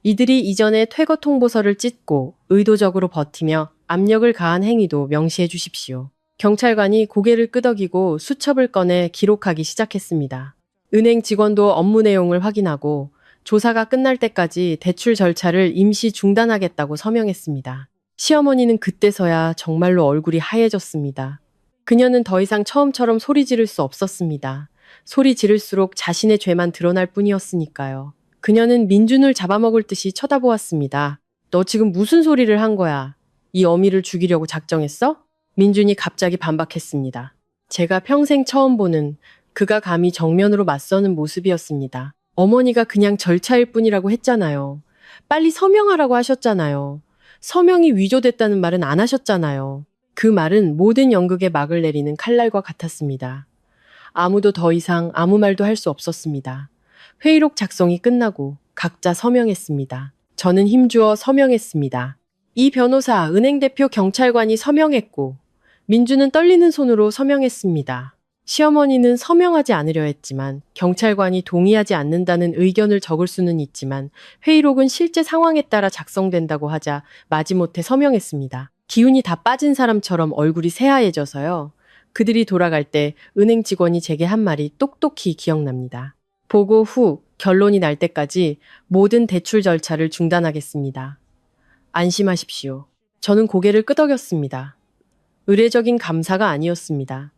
이들이 이전에 퇴거 통보서를 찢고 의도적으로 버티며 압력을 가한 행위도 명시해 주십시오. 경찰관이 고개를 끄덕이고 수첩을 꺼내 기록하기 시작했습니다. 은행 직원도 업무 내용을 확인하고 조사가 끝날 때까지 대출 절차를 임시 중단하겠다고 서명했습니다. 시어머니는 그때서야 정말로 얼굴이 하얘졌습니다. 그녀는 더 이상 처음처럼 소리 지를 수 없었습니다. 소리 지를수록 자신의 죄만 드러날 뿐이었으니까요. 그녀는 민준을 잡아먹을 듯이 쳐다보았습니다. 너 지금 무슨 소리를 한 거야? 이 어미를 죽이려고 작정했어? 민준이 갑자기 반박했습니다. 제가 평생 처음 보는 그가 감히 정면으로 맞서는 모습이었습니다. 어머니가 그냥 절차일 뿐이라고 했잖아요. 빨리 서명하라고 하셨잖아요. 서명이 위조됐다는 말은 안 하셨잖아요. 그 말은 모든 연극에 막을 내리는 칼날과 같았습니다. 아무도 더 이상 아무 말도 할 수 없었습니다. 회의록 작성이 끝나고 각자 서명했습니다. 저는 힘주어 서명했습니다. 이 변호사, 은행 대표, 경찰관이 서명했고 민주는 떨리는 손으로 서명했습니다. 시어머니는 서명하지 않으려 했지만 경찰관이 동의하지 않는다는 의견을 적을 수는 있지만 회의록은 실제 상황에 따라 작성된다고 하자 마지못해 서명했습니다. 기운이 다 빠진 사람처럼 얼굴이 새하얘져서요. 그들이 돌아갈 때 은행 직원이 제게 한 말이 똑똑히 기억납니다. 보고 후 결론이 날 때까지 모든 대출 절차를 중단하겠습니다. 안심하십시오. 저는 고개를 끄덕였습니다. 의례적인 감사가 아니었습니다.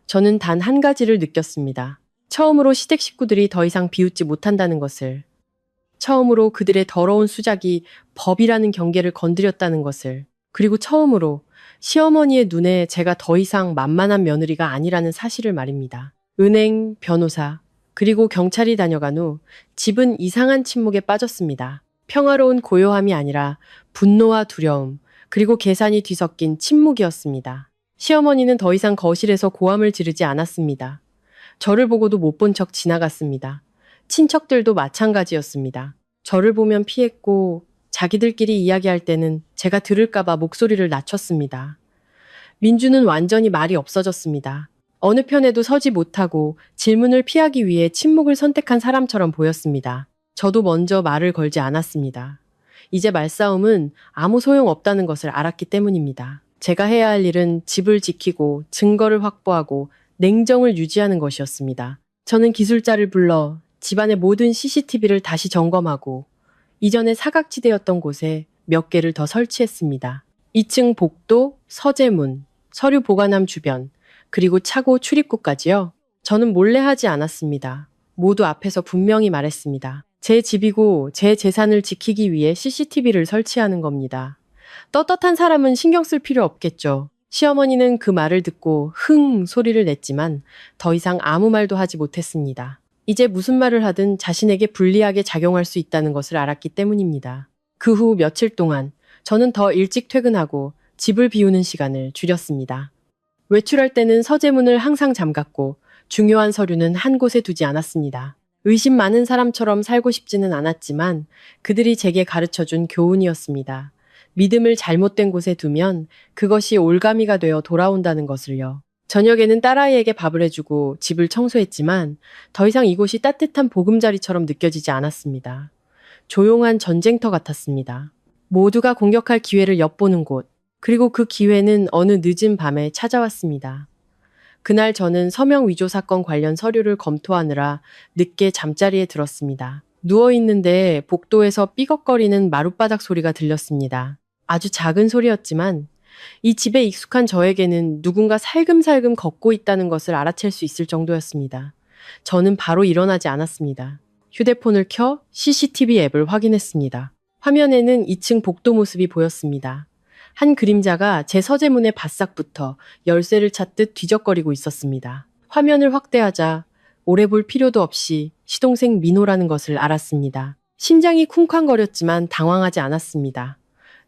저는 단 한 가지를 느꼈습니다. 처음으로 시댁 식구들이 더 이상 비웃지 못한다는 것을. 처음으로 그들의 더러운 수작이 법이라는 경계를 건드렸다는 것을. 그리고 처음으로 시어머니의 눈에 제가 더 이상 만만한 며느리가 아니라는 사실을 말입니다. 은행, 변호사, 그리고 경찰이 다녀간 후 집은 이상한 침묵에 빠졌습니다. 평화로운 고요함이 아니라 분노와 두려움, 그리고 계산이 뒤섞인 침묵이었습니다. 시어머니는 더 이상 거실에서 고함을 지르지 않았습니다. 저를 보고도 못 본 척 지나갔습니다. 친척들도 마찬가지였습니다. 저를 보면 피했고 자기들끼리 이야기할 때는 제가 들을까봐 목소리를 낮췄습니다. 민주는 완전히 말이 없어졌습니다. 어느 편에도 서지 못하고 질문을 피하기 위해 침묵을 선택한 사람처럼 보였습니다. 저도 먼저 말을 걸지 않았습니다. 이제 말싸움은 아무 소용없다는 것을 알았기 때문입니다. 제가 해야 할 일은 집을 지키고 증거를 확보하고 냉정을 유지하는 것이었습니다. 저는 기술자를 불러 집안의 모든 CCTV를 다시 점검하고 이전에 사각지대였던 곳에 몇 개를 더 설치했습니다. 2층 복도, 서재문, 서류 보관함 주변, 그리고 차고 출입구까지요. 저는 몰래 하지 않았습니다. 모두 앞에서 분명히 말했습니다. 제 집이고 제 재산을 지키기 위해 CCTV를 설치하는 겁니다. 떳떳한 사람은 신경 쓸 필요 없겠죠. 시어머니는 그 말을 듣고 흥 소리를 냈지만 더 이상 아무 말도 하지 못했습니다. 이제 무슨 말을 하든 자신에게 불리하게 작용할 수 있다는 것을 알았기 때문입니다. 그 후 며칠 동안 저는 더 일찍 퇴근하고 집을 비우는 시간을 줄였습니다. 외출할 때는 서재문을 항상 잠갔고 중요한 서류는 한 곳에 두지 않았습니다. 의심 많은 사람처럼 살고 싶지는 않았지만 그들이 제게 가르쳐준 교훈이었습니다. 믿음을 잘못된 곳에 두면 그것이 올가미가 되어 돌아온다는 것을요. 저녁에는 딸아이에게 밥을 해주고 집을 청소했지만 더 이상 이곳이 따뜻한 보금자리처럼 느껴지지 않았습니다. 조용한 전쟁터 같았습니다. 모두가 공격할 기회를 엿보는 곳, 그리고 그 기회는 어느 늦은 밤에 찾아왔습니다. 그날 저는 서명 위조 사건 관련 서류를 검토하느라 늦게 잠자리에 들었습니다. 누워있는데 복도에서 삐걱거리는 마룻바닥 소리가 들렸습니다. 아주 작은 소리였지만 이 집에 익숙한 저에게는 누군가 살금살금 걷고 있다는 것을 알아챌 수 있을 정도였습니다. 저는 바로 일어나지 않았습니다. 휴대폰을 켜 CCTV 앱을 확인했습니다. 화면에는 2층 복도 모습이 보였습니다. 한 그림자가 제 서재문에 바싹 붙어 열쇠를 찾듯 뒤적거리고 있었습니다. 화면을 확대하자 오래 볼 필요도 없이 시동생 민호라는 것을 알았습니다. 심장이 쿵쾅거렸지만 당황하지 않았습니다.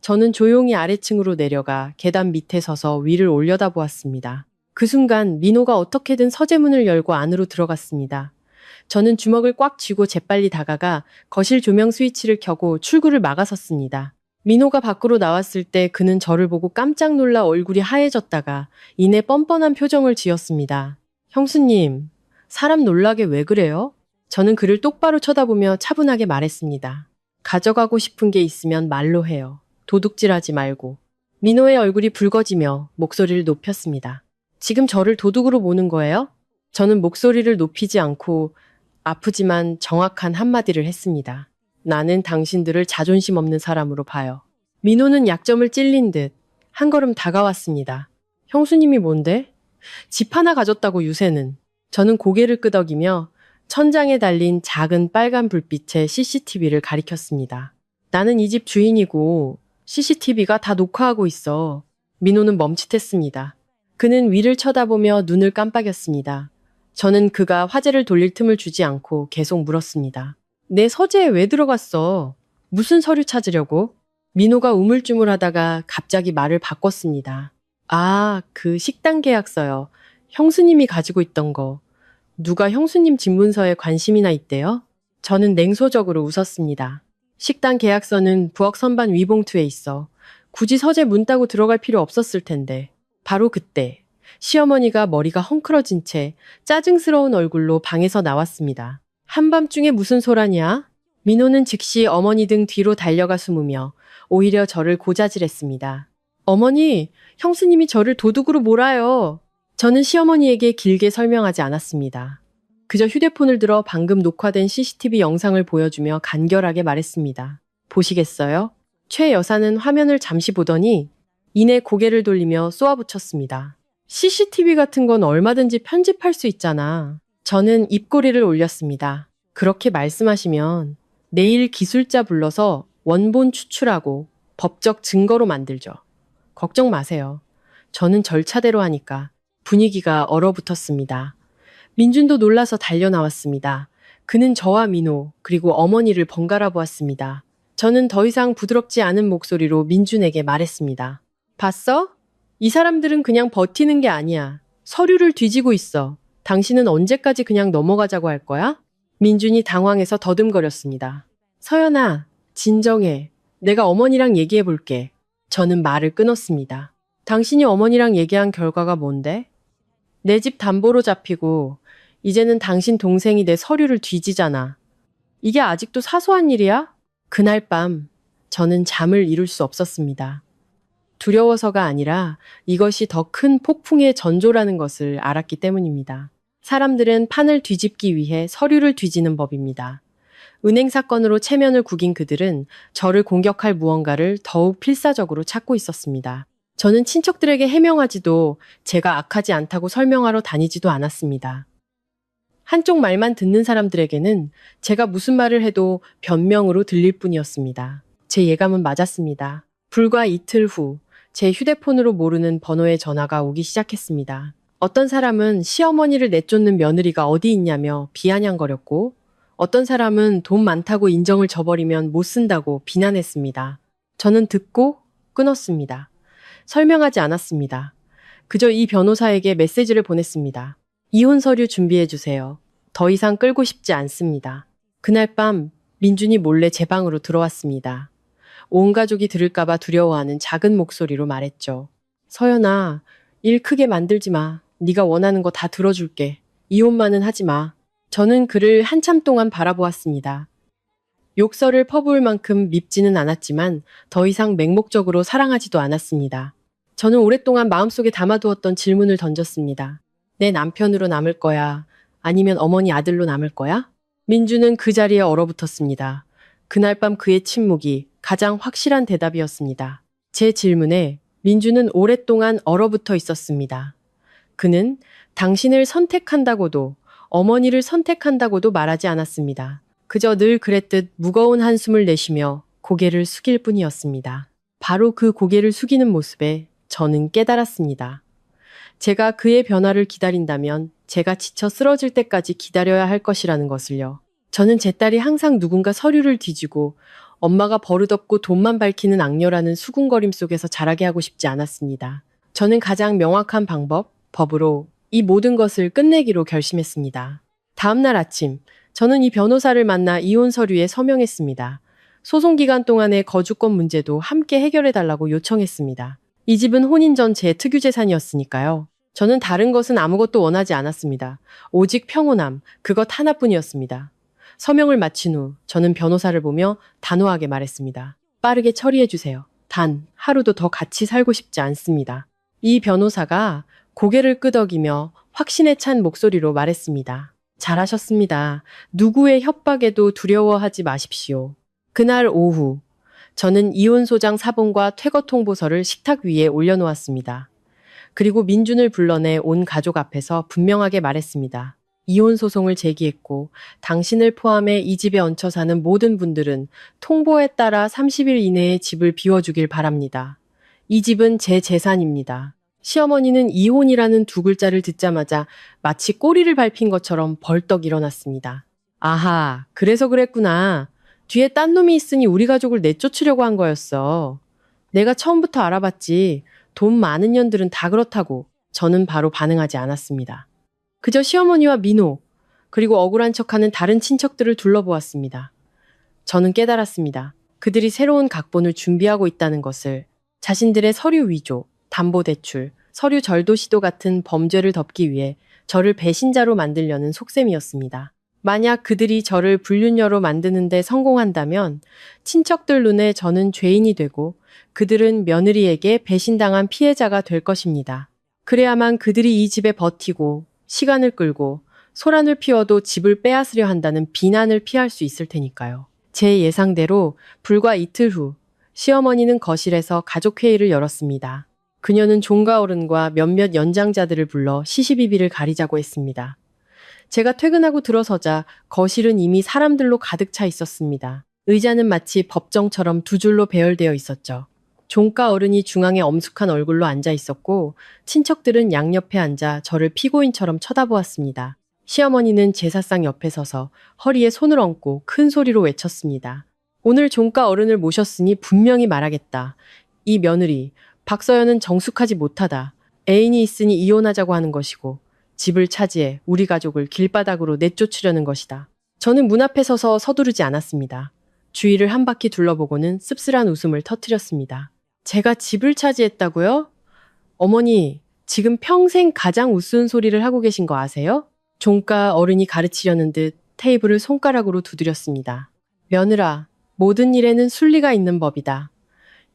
저는 조용히 아래층으로 내려가 계단 밑에 서서 위를 올려다보았습니다. 그 순간 민호가 어떻게든 서재문을 열고 안으로 들어갔습니다. 저는 주먹을 꽉 쥐고 재빨리 다가가 거실 조명 스위치를 켜고 출구를 막아섰습니다. 민호가 밖으로 나왔을 때 그는 저를 보고 깜짝 놀라 얼굴이 하얘졌다가 이내 뻔뻔한 표정을 지었습니다. 형수님, 사람 놀라게 왜 그래요? 저는 그를 똑바로 쳐다보며 차분하게 말했습니다. 가져가고 싶은 게 있으면 말로 해요. 도둑질하지 말고. 민호의 얼굴이 붉어지며 목소리를 높였습니다. 지금 저를 도둑으로 보는 거예요? 저는 목소리를 높이지 않고 아프지만 정확한 한마디를 했습니다. 나는 당신들을 자존심 없는 사람으로 봐요. 민호는 약점을 찔린 듯 한 걸음 다가왔습니다. 형수님이 뭔데? 집 하나 가졌다고 유세는. 저는 고개를 끄덕이며 천장에 달린 작은 빨간 불빛에 CCTV를 가리켰습니다. 나는 이 집 주인이고 CCTV가 다 녹화하고 있어. 민호는 멈칫했습니다. 그는 위를 쳐다보며 눈을 깜빡였습니다. 저는 그가 화제를 돌릴 틈을 주지 않고 계속 물었습니다. 내 서재에 왜 들어갔어? 무슨 서류 찾으려고? 민호가 우물쭈물하다가 갑자기 말을 바꿨습니다. 아, 그 식당 계약서요. 형수님이 가지고 있던 거. 누가 형수님 집 문서에 관심이나 있대요? 저는 냉소적으로 웃었습니다. 식당 계약서는 부엌 선반 위봉투에 있어. 굳이 서재 문 따고 들어갈 필요 없었을 텐데. 바로 그때 시어머니가 머리가 헝클어진 채 짜증스러운 얼굴로 방에서 나왔습니다. 한밤중에 무슨 소란이야? 민호는 즉시 어머니 등 뒤로 달려가 숨으며 오히려 저를 고자질했습니다. 어머니, 형수님이 저를 도둑으로 몰아요. 저는 시어머니에게 길게 설명하지 않았습니다. 그저 휴대폰을 들어 방금 녹화된 CCTV 영상을 보여주며 간결하게 말했습니다. 보시겠어요? 최 여사는 화면을 잠시 보더니 이내 고개를 돌리며 쏘아붙였습니다. CCTV 같은 건 얼마든지 편집할 수 있잖아. 저는 입꼬리를 올렸습니다. 그렇게 말씀하시면 내일 기술자 불러서 원본 추출하고 법적 증거로 만들죠. 걱정 마세요. 저는 절차대로 하니까. 분위기가 얼어붙었습니다. 민준도 놀라서 달려나왔습니다. 그는 저와 민호 그리고 어머니를 번갈아 보았습니다. 저는 더 이상 부드럽지 않은 목소리로 민준에게 말했습니다. 봤어? 이 사람들은 그냥 버티는 게 아니야. 서류를 뒤지고 있어. 당신은 언제까지 그냥 넘어가자고 할 거야? 민준이 당황해서 더듬거렸습니다. 서연아, 진정해. 내가 어머니랑 얘기해 볼게. 저는 말을 끊었습니다. 당신이 어머니랑 얘기한 결과가 뭔데? 내 집 담보로 잡히고 이제는 당신 동생이 내 서류를 뒤지잖아. 이게 아직도 사소한 일이야? 그날 밤 저는 잠을 이룰 수 없었습니다. 두려워서가 아니라 이것이 더 큰 폭풍의 전조라는 것을 알았기 때문입니다. 사람들은 판을 뒤집기 위해 서류를 뒤지는 법입니다. 은행 사건으로 체면을 구긴 그들은 저를 공격할 무언가를 더욱 필사적으로 찾고 있었습니다. 저는 친척들에게 해명하지도 제가 악하지 않다고 설명하러 다니지도 않았습니다. 한쪽 말만 듣는 사람들에게는 제가 무슨 말을 해도 변명으로 들릴 뿐이었습니다. 제 예감은 맞았습니다. 불과 이틀 후 제 휴대폰으로 모르는 번호의 전화가 오기 시작했습니다. 어떤 사람은 시어머니를 내쫓는 며느리가 어디 있냐며 비아냥거렸고 어떤 사람은 돈 많다고 인정을 저버리면 못 쓴다고 비난했습니다. 저는 듣고 끊었습니다. 설명하지 않았습니다. 그저 이 변호사에게 메시지를 보냈습니다. 이혼 서류 준비해 주세요. 더 이상 끌고 싶지 않습니다. 그날 밤 민준이 몰래 제 방으로 들어왔습니다. 온 가족이 들을까봐 두려워하는 작은 목소리로 말했죠. 서연아, 일 크게 만들지 마. 네가 원하는 거 다 들어줄게. 이혼만은 하지 마. 저는 그를 한참 동안 바라보았습니다. 욕설을 퍼부을 만큼 밉지는 않았지만 더 이상 맹목적으로 사랑하지도 않았습니다. 저는 오랫동안 마음속에 담아두었던 질문을 던졌습니다. 내 남편으로 남을 거야? 아니면 어머니 아들로 남을 거야? 민주는 그 자리에 얼어붙었습니다. 그날 밤 그의 침묵이 가장 확실한 대답이었습니다. 제 질문에 민주는 오랫동안 얼어붙어 있었습니다. 그는 당신을 선택한다고도 어머니를 선택한다고도 말하지 않았습니다. 그저 늘 그랬듯 무거운 한숨을 내쉬며 고개를 숙일 뿐이었습니다. 바로 그 고개를 숙이는 모습에 저는 깨달았습니다. 제가 그의 변화를 기다린다면 제가 지쳐 쓰러질 때까지 기다려야 할 것이라는 것을요. 저는 제 딸이 항상 누군가 서류를 뒤지고 엄마가 버릇없고 돈만 밝히는 악녀라는 수군거림 속에서 자라게 하고 싶지 않았습니다. 저는 가장 명확한 방법, 법으로 이 모든 것을 끝내기로 결심했습니다. 다음 날 아침, 저는 이 변호사를 만나 이혼 서류에 서명했습니다. 소송 기간 동안의 거주권 문제도 함께 해결해달라고 요청했습니다. 이 집은 혼인 전 제 특유 재산이었으니까요. 저는 다른 것은 아무것도 원하지 않았습니다. 오직 평온함, 그것 하나뿐이었습니다. 서명을 마친 후 저는 변호사를 보며 단호하게 말했습니다. 빠르게 처리해주세요. 단 하루도 더 같이 살고 싶지 않습니다. 이 변호사가 고개를 끄덕이며 확신에 찬 목소리로 말했습니다. 잘하셨습니다. 누구의 협박에도 두려워하지 마십시오. 그날 오후 저는 이혼소장 사본과 퇴거 통보서를 식탁 위에 올려놓았습니다. 그리고 민준을 불러내 온 가족 앞에서 분명하게 말했습니다. 이혼 소송을 제기했고 당신을 포함해 이 집에 얹혀 사는 모든 분들은 통보에 따라 30일 이내에 집을 비워주길 바랍니다. 이 집은 제 재산입니다. 시어머니는 이혼이라는 두 글자를 듣자마자 마치 꼬리를 밟힌 것처럼 벌떡 일어났습니다. 아하, 그래서 그랬구나. 뒤에 딴 놈이 있으니 우리 가족을 내쫓으려고 한 거였어. 내가 처음부터 알아봤지. 돈 많은 년들은 다 그렇다고. 저는 바로 반응하지 않았습니다. 그저 시어머니와 민호, 그리고 억울한 척하는 다른 친척들을 둘러보았습니다. 저는 깨달았습니다. 그들이 새로운 각본을 준비하고 있다는 것을. 자신들의 서류 위조, 담보대출, 서류 절도 시도 같은 범죄를 덮기 위해 저를 배신자로 만들려는 속셈이었습니다. 만약 그들이 저를 불륜녀로 만드는 데 성공한다면 친척들 눈에 저는 죄인이 되고 그들은 며느리에게 배신당한 피해자가 될 것입니다. 그래야만 그들이 이 집에 버티고 시간을 끌고 소란을 피워도 집을 빼앗으려 한다는 비난을 피할 수 있을 테니까요. 제 예상대로 불과 이틀 후 시어머니는 거실에서 가족회의를 열었습니다. 그녀는 종가 어른과 몇몇 연장자들을 불러 시시비비를 가리자고 했습니다. 제가 퇴근하고 들어서자 거실은 이미 사람들로 가득 차 있었습니다. 의자는 마치 법정처럼 두 줄로 배열되어 있었죠. 종가 어른이 중앙에 엄숙한 얼굴로 앉아 있었고 친척들은 양옆에 앉아 저를 피고인처럼 쳐다보았습니다. 시어머니는 제사상 옆에 서서 허리에 손을 얹고 큰 소리로 외쳤습니다. 오늘 종가 어른을 모셨으니 분명히 말하겠다. 이 며느리 박서연은 정숙하지 못하다. 애인이 있으니 이혼하자고 하는 것이고 집을 차지해 우리 가족을 길바닥으로 내쫓으려는 것이다. 저는 문 앞에 서서 서두르지 않았습니다. 주위를 한 바퀴 둘러보고는 씁쓸한 웃음을 터뜨렸습니다. 제가 집을 차지했다고요? 어머니, 지금 평생 가장 우스운 소리를 하고 계신 거 아세요? 종가 어른이 가르치려는 듯 테이블을 손가락으로 두드렸습니다. 며느라, 모든 일에는 순리가 있는 법이다.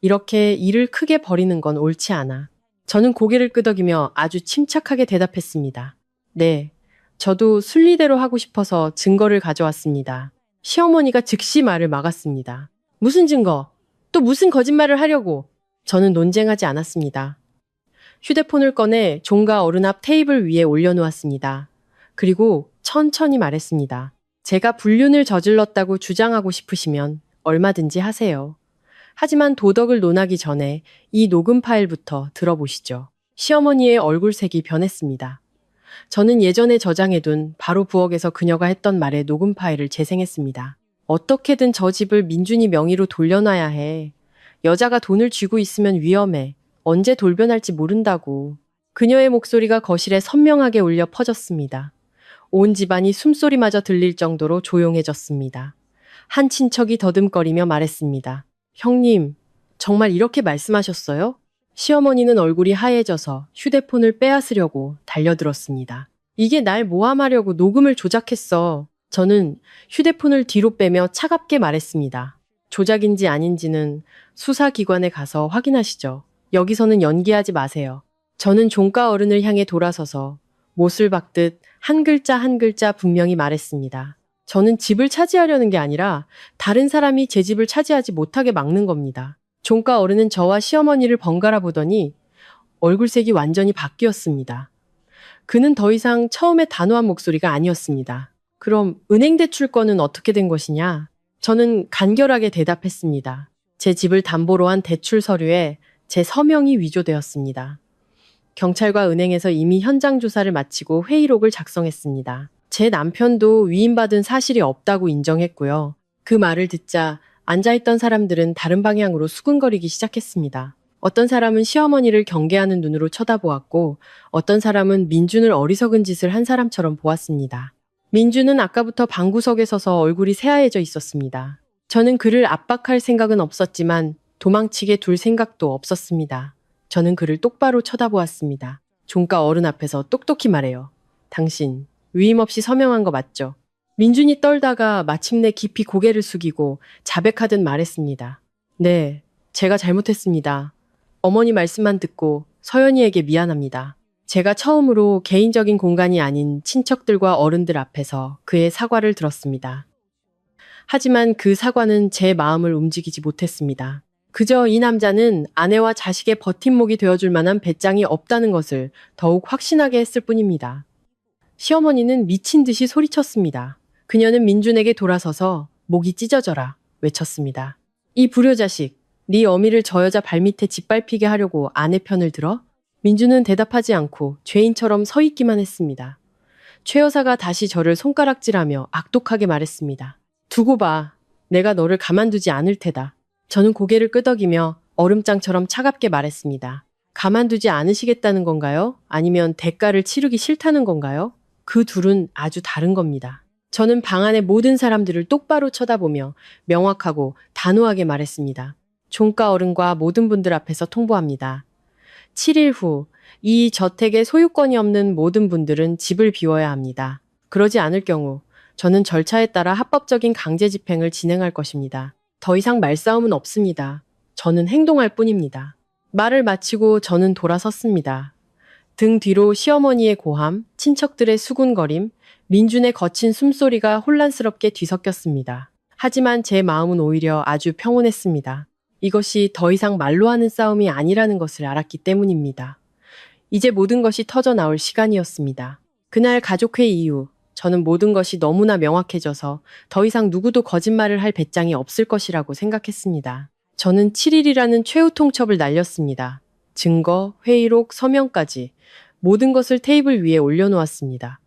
이렇게 일을 크게 벌이는 건 옳지 않아. 저는 고개를 끄덕이며 아주 침착하게 대답했습니다. 네, 저도 순리대로 하고 싶어서 증거를 가져왔습니다. 시어머니가 즉시 말을 막았습니다. 무슨 증거? 또 무슨 거짓말을 하려고? 저는 논쟁하지 않았습니다. 휴대폰을 꺼내 종가 어른 앞 테이블 위에 올려놓았습니다. 그리고 천천히 말했습니다. 제가 불륜을 저질렀다고 주장하고 싶으시면 얼마든지 하세요. 하지만 도덕을 논하기 전에 이 녹음 파일부터 들어보시죠. 시어머니의 얼굴색이 변했습니다. 저는 예전에 저장해둔 바로 부엌에서 그녀가 했던 말의 녹음 파일을 재생했습니다. 어떻게든 저 집을 민준이 명의로 돌려놔야 해. 여자가 돈을 쥐고 있으면 위험해. 언제 돌변할지 모른다고. 그녀의 목소리가 거실에 선명하게 울려 퍼졌습니다. 온 집안이 숨소리마저 들릴 정도로 조용해졌습니다. 한 친척이 더듬거리며 말했습니다. 형님, 정말 이렇게 말씀하셨어요? 시어머니는 얼굴이 하얘져서 휴대폰을 빼앗으려고 달려들었습니다. 이게 날 모함하려고 녹음을 조작했어. 저는 휴대폰을 뒤로 빼며 차갑게 말했습니다. 조작인지 아닌지는 수사기관에 가서 확인하시죠. 여기서는 연기하지 마세요. 저는 종가 어른을 향해 돌아서서 못을 박듯 한 글자 한 글자 분명히 말했습니다. 저는 집을 차지하려는 게 아니라 다른 사람이 제 집을 차지하지 못하게 막는 겁니다. 종가 어른은 저와 시어머니를 번갈아 보더니 얼굴색이 완전히 바뀌었습니다. 그는 더 이상 처음에 단호한 목소리가 아니었습니다. 그럼 은행 대출 건은 어떻게 된 것이냐? 저는 간결하게 대답했습니다. 제 집을 담보로 한 대출 서류에 제 서명이 위조되었습니다. 경찰과 은행에서 이미 현장 조사를 마치고 회의록을 작성했습니다. 제 남편도 위임받은 사실이 없다고 인정했고요. 그 말을 듣자 앉아있던 사람들은 다른 방향으로 수근거리기 시작했습니다. 어떤 사람은 시어머니를 경계하는 눈으로 쳐다보았고 어떤 사람은 민준을 어리석은 짓을 한 사람처럼 보았습니다. 민준은 아까부터 방구석에 서서 얼굴이 새하얘져 있었습니다. 저는 그를 압박할 생각은 없었지만 도망치게 둘 생각도 없었습니다. 저는 그를 똑바로 쳐다보았습니다. 종가 어른 앞에서 똑똑히 말해요. 당신 위임 없이 서명한 거 맞죠? 민준이 떨다가 마침내 깊이 고개를 숙이고 자백하듯 말했습니다. 네, 제가 잘못했습니다. 어머니 말씀만 듣고 서연이에게 미안합니다. 제가 처음으로 개인적인 공간이 아닌 친척들과 어른들 앞에서 그의 사과를 들었습니다. 하지만 그 사과는 제 마음을 움직이지 못했습니다. 그저 이 남자는 아내와 자식의 버팀목이 되어줄 만한 배짱이 없다는 것을 더욱 확신하게 했을 뿐입니다. 시어머니는 미친 듯이 소리쳤습니다. 그녀는 민준에게 돌아서서 목이 찢어져라 외쳤습니다. 이 불효자식, 네 어미를 저 여자 발밑에 짓밟히게 하려고 아내 편을 들어? 민준은 대답하지 않고 죄인처럼 서 있기만 했습니다. 최 여사가 다시 저를 손가락질하며 악독하게 말했습니다. 두고 봐. 내가 너를 가만두지 않을 테다. 저는 고개를 끄덕이며 얼음장처럼 차갑게 말했습니다. 가만두지 않으시겠다는 건가요? 아니면 대가를 치르기 싫다는 건가요? 그 둘은 아주 다른 겁니다. 저는 방 안의 모든 사람들을 똑바로 쳐다보며 명확하고 단호하게 말했습니다. 종가 어른과 모든 분들 앞에서 통보합니다. 7일 후 이 저택의 소유권이 없는 모든 분들은 집을 비워야 합니다. 그러지 않을 경우 저는 절차에 따라 합법적인 강제 집행을 진행할 것입니다. 더 이상 말싸움은 없습니다. 저는 행동할 뿐입니다. 말을 마치고 저는 돌아섰습니다. 등 뒤로 시어머니의 고함, 친척들의 수군거림, 민준의 거친 숨소리가 혼란스럽게 뒤섞였습니다. 하지만 제 마음은 오히려 아주 평온했습니다. 이것이 더 이상 말로 하는 싸움이 아니라는 것을 알았기 때문입니다. 이제 모든 것이 터져 나올 시간이었습니다. 그날 가족회의 이후 저는 모든 것이 너무나 명확해져서 더 이상 누구도 거짓말을 할 배짱이 없을 것이라고 생각했습니다. 저는 7일이라는 최후 통첩을 날렸습니다. 증거, 회의록, 서명까지 모든 것을 테이블 위에 올려놓았습니다.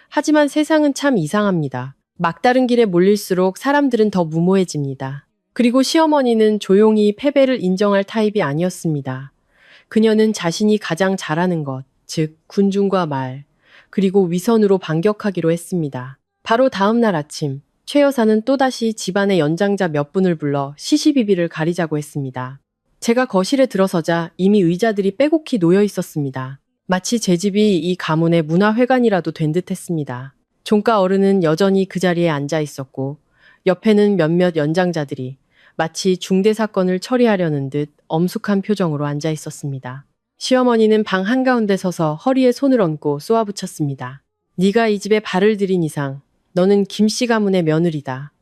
하지만 세상은 참 이상합니다. 막다른 길에 몰릴수록 사람들은 더 무모해집니다. 그리고 시어머니는 조용히 패배를 인정할 타입이 아니었습니다. 그녀는 자신이 가장 잘하는 것, 즉 군중과 말, 그리고 위선으로 반격하기로 했습니다. 바로 다음 날 아침, 최 여사는 또다시 집안의 연장자 몇 분을 불러 시시비비를 가리자고 했습니다. 제가 거실에 들어서자 이미 의자들이 빼곡히 놓여 있었습니다. 마치 제 집이 이 가문의 문화회관이라도 된 듯했습니다. 종가 어른은 여전히 그 자리에 앉아 있었고 옆에는 몇몇 연장자들이 마치 중대 사건을 처리하려는 듯 엄숙한 표정으로 앉아 있었습니다. 시어머니는 방 한가운데 서서 허리에 손을 얹고 쏘아붙였습니다. 네가 이 집에 발을 들인 이상 너는 김씨 가문의 며느리다.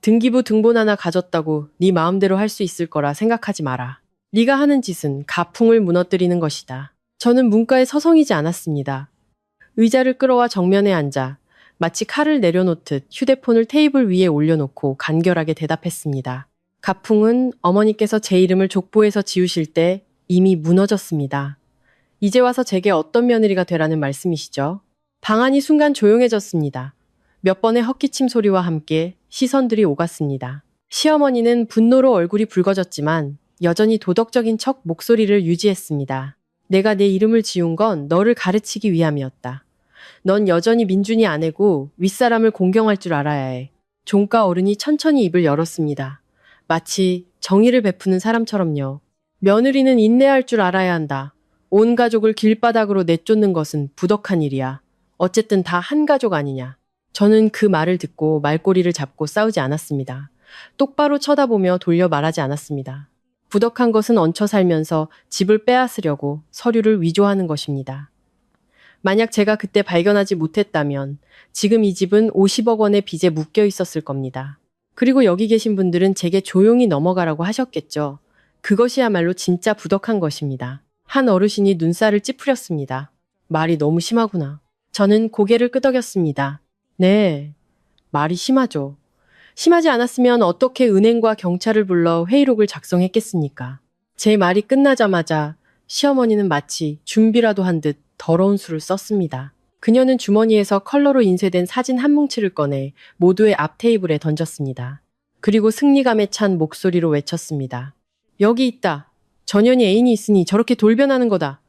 등기부 등본 하나 가졌다고 네 마음대로 할 수 있을 거라 생각하지 마라. 네가 하는 짓은 가풍을 무너뜨리는 것이다. 저는 문가에 서성이지 않았습니다. 의자를 끌어와 정면에 앉아 마치 칼을 내려놓듯 휴대폰을 테이블 위에 올려놓고 간결하게 대답했습니다. 가풍은 어머니께서 제 이름을 족보에서 지우실 때 이미 무너졌습니다. 이제 와서 제게 어떤 며느리가 되라는 말씀이시죠? 방안이 순간 조용해졌습니다. 몇 번의 헛기침 소리와 함께 시선들이 오갔습니다. 시어머니는 분노로 얼굴이 붉어졌지만 여전히 도덕적인 척 목소리를 유지했습니다. 내가 내 이름을 지운 건 너를 가르치기 위함이었다. 넌 여전히 민준이 아내고 윗사람을 공경할 줄 알아야 해. 종가 어른이 천천히 입을 열었습니다. 마치 정의를 베푸는 사람처럼요. 며느리는 인내할 줄 알아야 한다. 온 가족을 길바닥으로 내쫓는 것은 부덕한 일이야. 어쨌든 다 한 가족 아니냐. 저는 그 말을 듣고 말꼬리를 잡고 싸우지 않았습니다. 똑바로 쳐다보며 돌려 말하지 않았습니다. 부덕한 것은 얹혀 살면서 집을 빼앗으려고 서류를 위조하는 것입니다. 만약 제가 그때 발견하지 못했다면 지금 이 집은 50억 원의 빚에 묶여 있었을 겁니다. 그리고 여기 계신 분들은 제게 조용히 넘어가라고 하셨겠죠. 그것이야말로 진짜 부덕한 것입니다. 한 어르신이 눈살을 찌푸렸습니다. 말이 너무 심하구나. 저는 고개를 끄덕였습니다. 네, 말이 심하죠. 심하지 않았으면 어떻게 은행과 경찰을 불러 회의록을 작성했겠습니까? 제 말이 끝나자마자 시어머니는 마치 준비라도 한 듯 더러운 수를 썼습니다. 그녀는 주머니에서 컬러로 인쇄된 사진 한 뭉치를 꺼내 모두의 앞 테이블에 던졌습니다. 그리고 승리감에 찬 목소리로 외쳤습니다. 여기 있다. 전현이 애인이 있으니 저렇게 돌변하는 거다.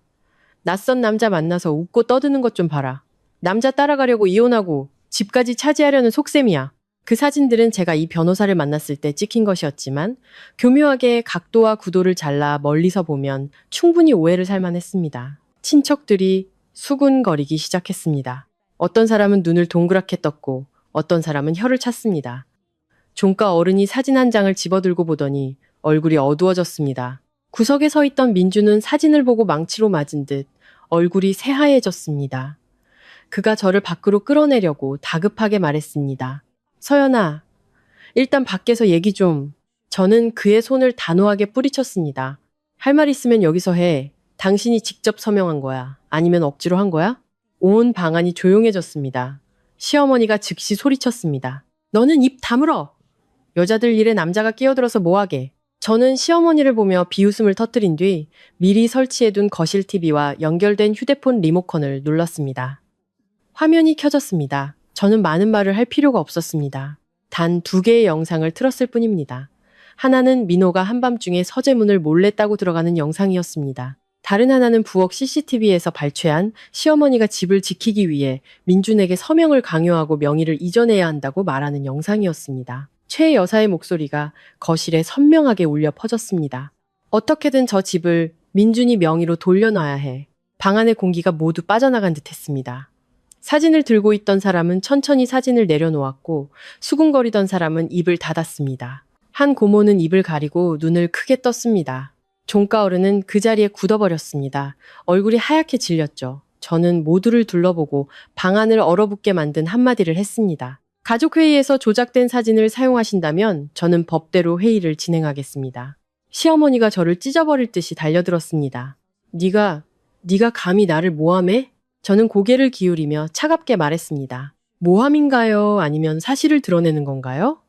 낯선 남자 만나서 웃고 떠드는 것 좀 봐라. 남자 따라가려고 이혼하고 집까지 차지하려는 속셈이야. 그 사진들은 제가 이 변호사를 만났을 때 찍힌 것이었지만 교묘하게 각도와 구도를 잘라 멀리서 보면 충분히 오해를 살 만했습니다. 친척들이 수군거리기 시작했습니다. 어떤 사람은 눈을 동그랗게 떴고 어떤 사람은 혀를 찼습니다. 종가 어른이 사진 한 장을 집어들고 보더니 얼굴이 어두워졌습니다. 구석에 서 있던 민주는 사진을 보고 망치로 맞은 듯 얼굴이 새하얘졌습니다. 그가 저를 밖으로 끌어내려고 다급하게 말했습니다. 서연아, 일단 밖에서 얘기 좀. 저는 그의 손을 단호하게 뿌리쳤습니다. 할 말 있으면 여기서 해. 당신이 직접 서명한 거야. 아니면 억지로 한 거야? 온 방안이 조용해졌습니다. 시어머니가 즉시 소리쳤습니다. 너는 입 다물어! 여자들 일에 남자가 끼어들어서 뭐하게. 저는 시어머니를 보며 비웃음을 터뜨린 뒤 미리 설치해둔 거실 TV와 연결된 휴대폰 리모컨을 눌렀습니다. 화면이 켜졌습니다. 저는 많은 말을 할 필요가 없었습니다. 단 2개의 영상을 틀었을 뿐입니다. 하나는 민호가 한밤중에 서재문을 몰래 따고 들어가는 영상이었습니다. 다른 하나는 부엌 CCTV에서 발췌한 시어머니가 집을 지키기 위해 민준에게 서명을 강요하고 명의를 이전해야 한다고 말하는 영상이었습니다. 최 여사의 목소리가 거실에 선명하게 울려 퍼졌습니다. 어떻게든 저 집을 민준이 명의로 돌려놔야 해. 방 안의 공기가 모두 빠져나간 듯 했습니다. 사진을 들고 있던 사람은 천천히 사진을 내려놓았고 수군거리던 사람은 입을 닫았습니다. 한 고모는 입을 가리고 눈을 크게 떴습니다. 종가 어른은 그 자리에 굳어버렸습니다. 얼굴이 하얗게 질렸죠. 저는 모두를 둘러보고 방안을 얼어붙게 만든 한마디를 했습니다. 가족회의에서 조작된 사진을 사용하신다면 저는 법대로 회의를 진행하겠습니다. 시어머니가 저를 찢어버릴 듯이 달려들었습니다. 네가 감히 나를 모함해? 저는 고개를 기울이며 차갑게 말했습니다. 모함인가요? 아니면 사실을 드러내는 건가요?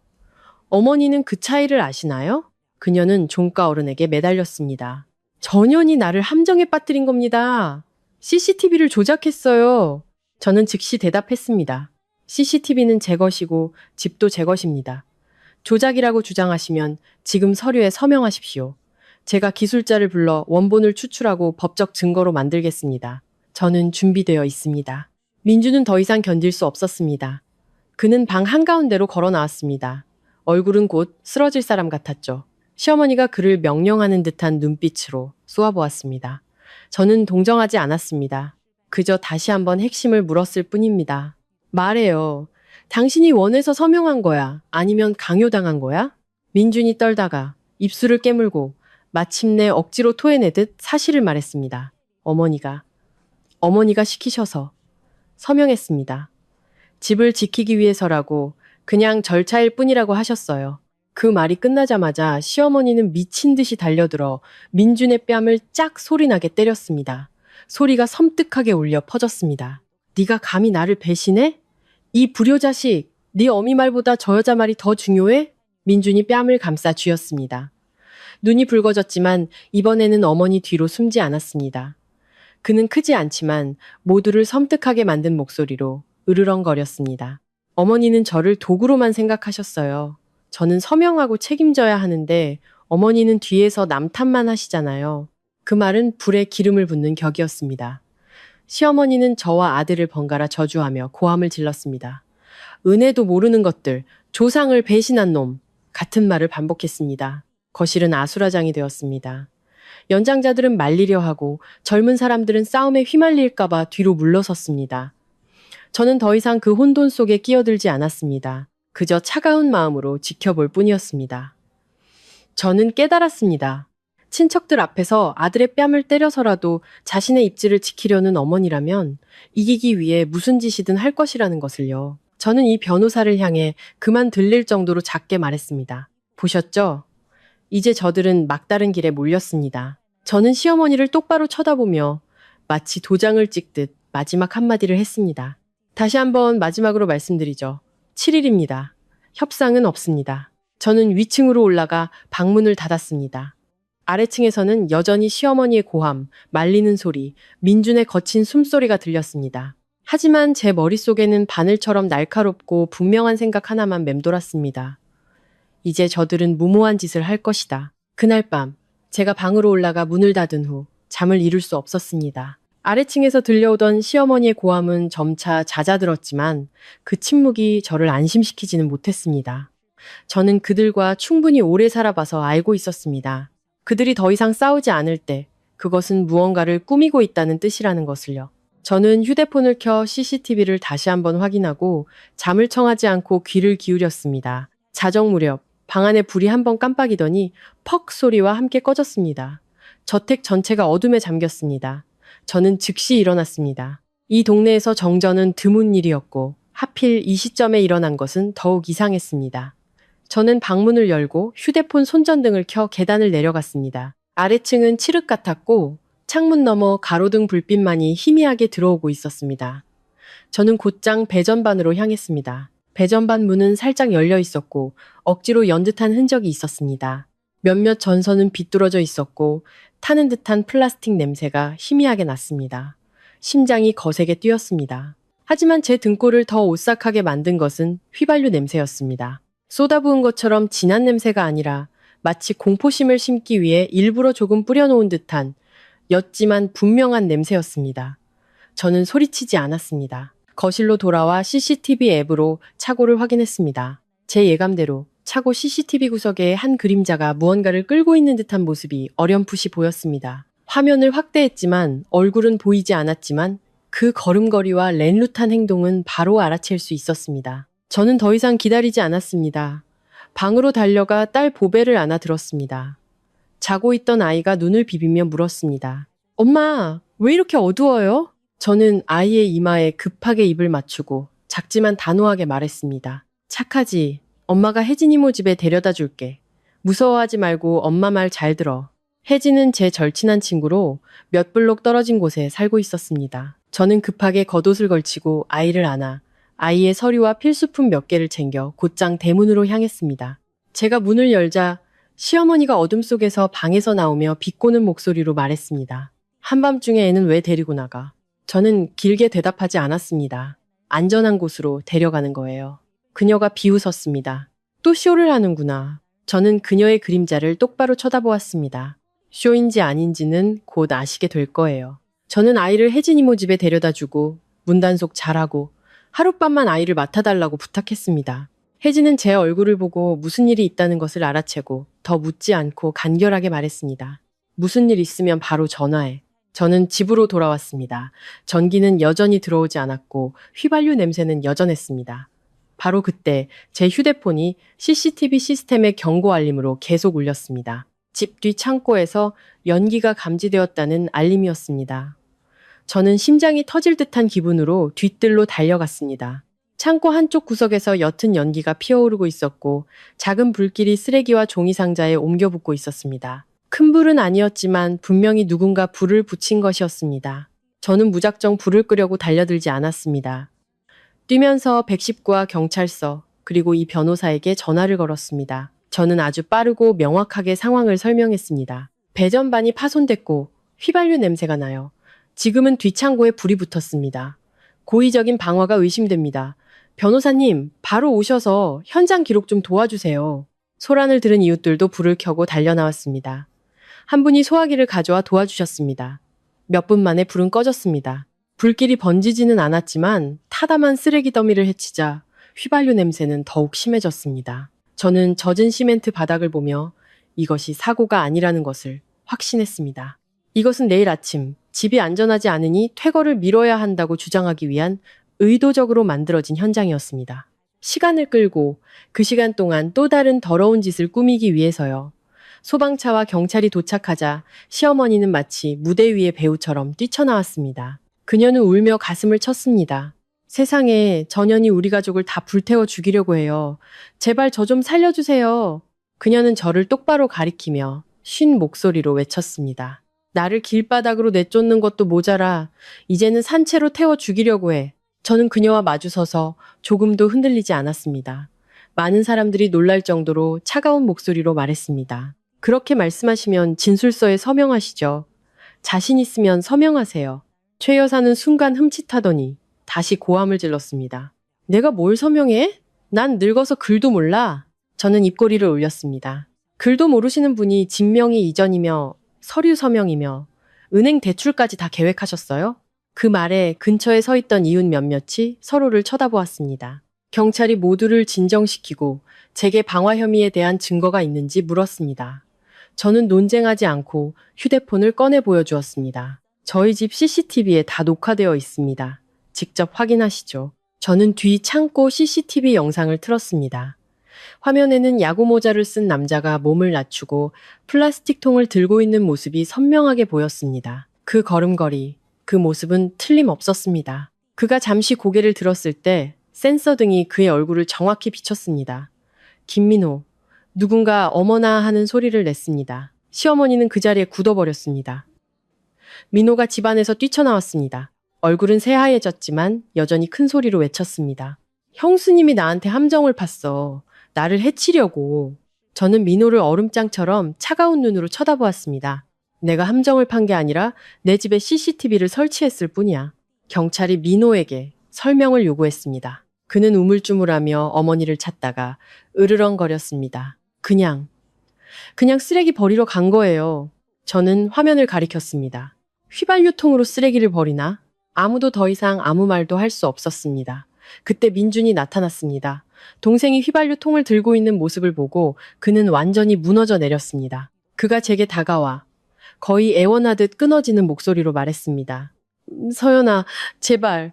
어머니는 그 차이를 아시나요? 그녀는 종가 어른에게 매달렸습니다. 전현이 나를 함정에 빠뜨린 겁니다. CCTV를 조작했어요. 저는 즉시 대답했습니다. CCTV는 제 것이고 집도 제 것입니다. 조작이라고 주장하시면 지금 서류에 서명하십시오. 제가 기술자를 불러 원본을 추출하고 법적 증거로 만들겠습니다. 저는 준비되어 있습니다. 민주는 더 이상 견딜 수 없었습니다. 그는 방 한가운데로 걸어 나왔습니다. 얼굴은 곧 쓰러질 사람 같았죠. 시어머니가 그를 명령하는 듯한 눈빛으로 쏘아보았습니다. 저는 동정하지 않았습니다. 그저 다시 한번 핵심을 물었을 뿐입니다. 말해요. 당신이 원해서 서명한 거야? 아니면 강요당한 거야? 민준이 떨다가 입술을 깨물고 마침내 억지로 토해내듯 사실을 말했습니다. 어머니가 시키셔서 서명했습니다. 집을 지키기 위해서라고 그냥 절차일 뿐이라고 하셨어요. 그 말이 끝나자마자 시어머니는 미친 듯이 달려들어 민준의 뺨을 짝 소리나게 때렸습니다. 소리가 섬뜩하게 울려 퍼졌습니다. 네가 감히 나를 배신해? 이 불효자식, 네 어미 말보다 저 여자 말이 더 중요해? 민준이 뺨을 감싸 쥐었습니다. 눈이 붉어졌지만 이번에는 어머니 뒤로 숨지 않았습니다. 그는 크지 않지만 모두를 섬뜩하게 만든 목소리로 으르렁거렸습니다. 어머니는 저를 도구로만 생각하셨어요. 저는 서명하고 책임져야 하는데 어머니는 뒤에서 남탓만 하시잖아요. 그 말은 불에 기름을 붓는 격이었습니다. 시어머니는 저와 아들을 번갈아 저주하며 고함을 질렀습니다. 은혜도 모르는 것들, 조상을 배신한 놈, 같은 말을 반복했습니다. 거실은 아수라장이 되었습니다. 연장자들은 말리려 하고 젊은 사람들은 싸움에 휘말릴까봐 뒤로 물러섰습니다. 저는 더 이상 그 혼돈 속에 끼어들지 않았습니다. 그저 차가운 마음으로 지켜볼 뿐이었습니다. 저는 깨달았습니다. 친척들 앞에서 아들의 뺨을 때려서라도 자신의 입지를 지키려는 어머니라면 이기기 위해 무슨 짓이든 할 것이라는 것을요. 저는 이 변호사를 향해 그만 들릴 정도로 작게 말했습니다. 보셨죠? 이제 저들은 막다른 길에 몰렸습니다. 저는 시어머니를 똑바로 쳐다보며 마치 도장을 찍듯 마지막 한마디를 했습니다. 다시 한번 마지막으로 말씀드리죠. 7일입니다. 협상은 없습니다. 저는 위층으로 올라가 방문을 닫았습니다. 아래층에서는 여전히 시어머니의 고함, 말리는 소리, 민준의 거친 숨소리가 들렸습니다. 하지만 제 머릿속에는 바늘처럼 날카롭고 분명한 생각 하나만 맴돌았습니다. 이제 저들은 무모한 짓을 할 것이다. 그날 밤 제가 방으로 올라가 문을 닫은 후 잠을 이룰 수 없었습니다. 아래층에서 들려오던 시어머니의 고함은 점차 잦아들었지만 그 침묵이 저를 안심시키지는 못했습니다. 저는 그들과 충분히 오래 살아봐서 알고 있었습니다. 그들이 더 이상 싸우지 않을 때 그것은 무언가를 꾸미고 있다는 뜻이라는 것을요. 저는 휴대폰을 켜 CCTV를 다시 한번 확인하고 잠을 청하지 않고 귀를 기울였습니다. 자정 무렵 방 안에 불이 한번 깜빡이더니 퍽 소리와 함께 꺼졌습니다. 저택 전체가 어둠에 잠겼습니다. 저는 즉시 일어났습니다. 이 동네에서 정전은 드문 일이었고 하필 이 시점에 일어난 것은 더욱 이상했습니다. 저는 방문을 열고 휴대폰 손전등을 켜 계단을 내려갔습니다. 아래층은 칠흑 같았고 창문 너머 가로등 불빛만이 희미하게 들어오고 있었습니다. 저는 곧장 배전반으로 향했습니다. 배전반 문은 살짝 열려 있었고 억지로 연 듯한 흔적이 있었습니다. 몇몇 전선은 비뚤어져 있었고 타는 듯한 플라스틱 냄새가 희미하게 났습니다. 심장이 거세게 뛰었습니다. 하지만 제 등골을 더 오싹하게 만든 것은 휘발유 냄새였습니다. 쏟아부은 것처럼 진한 냄새가 아니라 마치 공포심을 심기 위해 일부러 조금 뿌려놓은 듯한 옅지만 분명한 냄새였습니다. 저는 소리치지 않았습니다. 거실로 돌아와 CCTV 앱으로 차고를 확인했습니다. 제 예감대로 차고 CCTV 구석에 한 그림자가 무언가를 끌고 있는 듯한 모습이 어렴풋이 보였습니다. 화면을 확대했지만 얼굴은 보이지 않았지만 그 걸음걸이와 렌룻한 행동은 바로 알아챌 수 있었습니다. 저는 더 이상 기다리지 않았습니다. 방으로 달려가 딸 보배를 안아 들었습니다. 자고 있던 아이가 눈을 비비며 물었습니다. 엄마, 왜 이렇게 어두워요? 저는 아이의 이마에 급하게 입을 맞추고 작지만 단호하게 말했습니다. 착하지. 엄마가 혜진 이모 집에 데려다 줄게. 무서워하지 말고 엄마 말 잘 들어. 혜진은 제 절친한 친구로 몇 블록 떨어진 곳에 살고 있었습니다. 저는 급하게 겉옷을 걸치고 아이를 안아 아이의 서류와 필수품 몇 개를 챙겨 곧장 대문으로 향했습니다. 제가 문을 열자 시어머니가 어둠 속에서 방에서 나오며 비꼬는 목소리로 말했습니다. 한밤중에 애는 왜 데리고 나가? 저는 길게 대답하지 않았습니다. 안전한 곳으로 데려가는 거예요. 그녀가 비웃었습니다. 또 쇼를 하는구나. 저는 그녀의 그림자를 똑바로 쳐다보았습니다. 쇼인지 아닌지는 곧 아시게 될 거예요. 저는 아이를 혜진 이모 집에 데려다 주고 문단속 잘하고 하룻밤만 아이를 맡아달라고 부탁했습니다. 혜진은 제 얼굴을 보고 무슨 일이 있다는 것을 알아채고 더 묻지 않고 간결하게 말했습니다. 무슨 일 있으면 바로 전화해. 저는 집으로 돌아왔습니다. 전기는 여전히 들어오지 않았고 휘발유 냄새는 여전했습니다. 바로 그때 제 휴대폰이 CCTV 시스템의 경고 알림으로 계속 울렸습니다. 집 뒤 창고에서 연기가 감지되었다는 알림이었습니다. 저는 심장이 터질 듯한 기분으로 뒤뜰로 달려갔습니다. 창고 한쪽 구석에서 옅은 연기가 피어오르고 있었고 작은 불길이 쓰레기와 종이 상자에 옮겨 붙고 있었습니다. 큰 불은 아니었지만 분명히 누군가 불을 붙인 것이었습니다. 저는 무작정 불을 끄려고 달려들지 않았습니다. 뛰면서 119와 경찰서 그리고 이 변호사에게 전화를 걸었습니다. 저는 아주 빠르고 명확하게 상황을 설명했습니다. 배전반이 파손됐고 휘발유 냄새가 나요. 지금은 뒷창고에 불이 붙었습니다. 고의적인 방화가 의심됩니다. 변호사님, 바로 오셔서 현장 기록 좀 도와주세요. 소란을 들은 이웃들도 불을 켜고 달려나왔습니다. 한 분이 소화기를 가져와 도와주셨습니다. 몇 분 만에 불은 꺼졌습니다. 불길이 번지지는 않았지만 타담한 쓰레기 더미를 헤치자 휘발유 냄새는 더욱 심해졌습니다. 저는 젖은 시멘트 바닥을 보며 이것이 사고가 아니라는 것을 확신했습니다. 이것은 내일 아침 집이 안전하지 않으니 퇴거를 미뤄야 한다고 주장하기 위한 의도적으로 만들어진 현장이었습니다. 시간을 끌고 그 시간 동안 또 다른 더러운 짓을 꾸미기 위해서요. 소방차와 경찰이 도착하자 시어머니는 마치 무대 위의 배우처럼 뛰쳐나왔습니다. 그녀는 울며 가슴을 쳤습니다. 세상에 전현이 우리 가족을 다 불태워 죽이려고 해요. 제발 저 좀 살려주세요. 그녀는 저를 똑바로 가리키며 쉰 목소리로 외쳤습니다. 나를 길바닥으로 내쫓는 것도 모자라 이제는 산채로 태워 죽이려고 해. 저는 그녀와 마주서서 조금도 흔들리지 않았습니다. 많은 사람들이 놀랄 정도로 차가운 목소리로 말했습니다. 그렇게 말씀하시면 진술서에 서명하시죠. 자신 있으면 서명하세요. 최 여사는 순간 흠칫하더니 다시 고함을 질렀습니다. 내가 뭘 서명해? 난 늙어서 글도 몰라. 저는 입꼬리를 올렸습니다. 글도 모르시는 분이 진명이 이전이며 서류 서명이며 은행 대출까지 다 계획하셨어요? 그 말에 근처에 서 있던 이웃 몇몇이 서로를 쳐다보았습니다. 경찰이 모두를 진정시키고 제게 방화 혐의에 대한 증거가 있는지 물었습니다. 저는 논쟁하지 않고 휴대폰을 꺼내 보여주었습니다. 저희 집 CCTV에 다 녹화되어 있습니다. 직접 확인하시죠. 저는 뒤 창고 CCTV 영상을 틀었습니다. 화면에는 야구 모자를 쓴 남자가 몸을 낮추고 플라스틱 통을 들고 있는 모습이 선명하게 보였습니다. 그 걸음걸이, 그 모습은 틀림없었습니다. 그가 잠시 고개를 들었을 때 센서 등이 그의 얼굴을 정확히 비췄습니다. 김민호, 누군가 어머나 하는 소리를 냈습니다. 시어머니는 그 자리에 굳어버렸습니다. 민호가 집안에서 뛰쳐나왔습니다. 얼굴은 새하얘졌지만 여전히 큰 소리로 외쳤습니다. 형수님이 나한테 함정을 팠어. 나를 해치려고. 저는 민호를 얼음장처럼 차가운 눈으로 쳐다보았습니다. 내가 함정을 판 게 아니라 내 집에 CCTV를 설치했을 뿐이야. 경찰이 민호에게 설명을 요구했습니다. 그는 우물쭈물하며 어머니를 찾다가 으르렁거렸습니다. 그냥 쓰레기 버리러 간 거예요. 저는 화면을 가리켰습니다. 휘발유통으로 쓰레기를 버리나? 아무도 더 이상 아무 말도 할 수 없었습니다. 그때 민준이 나타났습니다. 동생이 휘발유통을 들고 있는 모습을 보고 그는 완전히 무너져 내렸습니다. 그가 제게 다가와 거의 애원하듯 끊어지는 목소리로 말했습니다. 서연아, 제발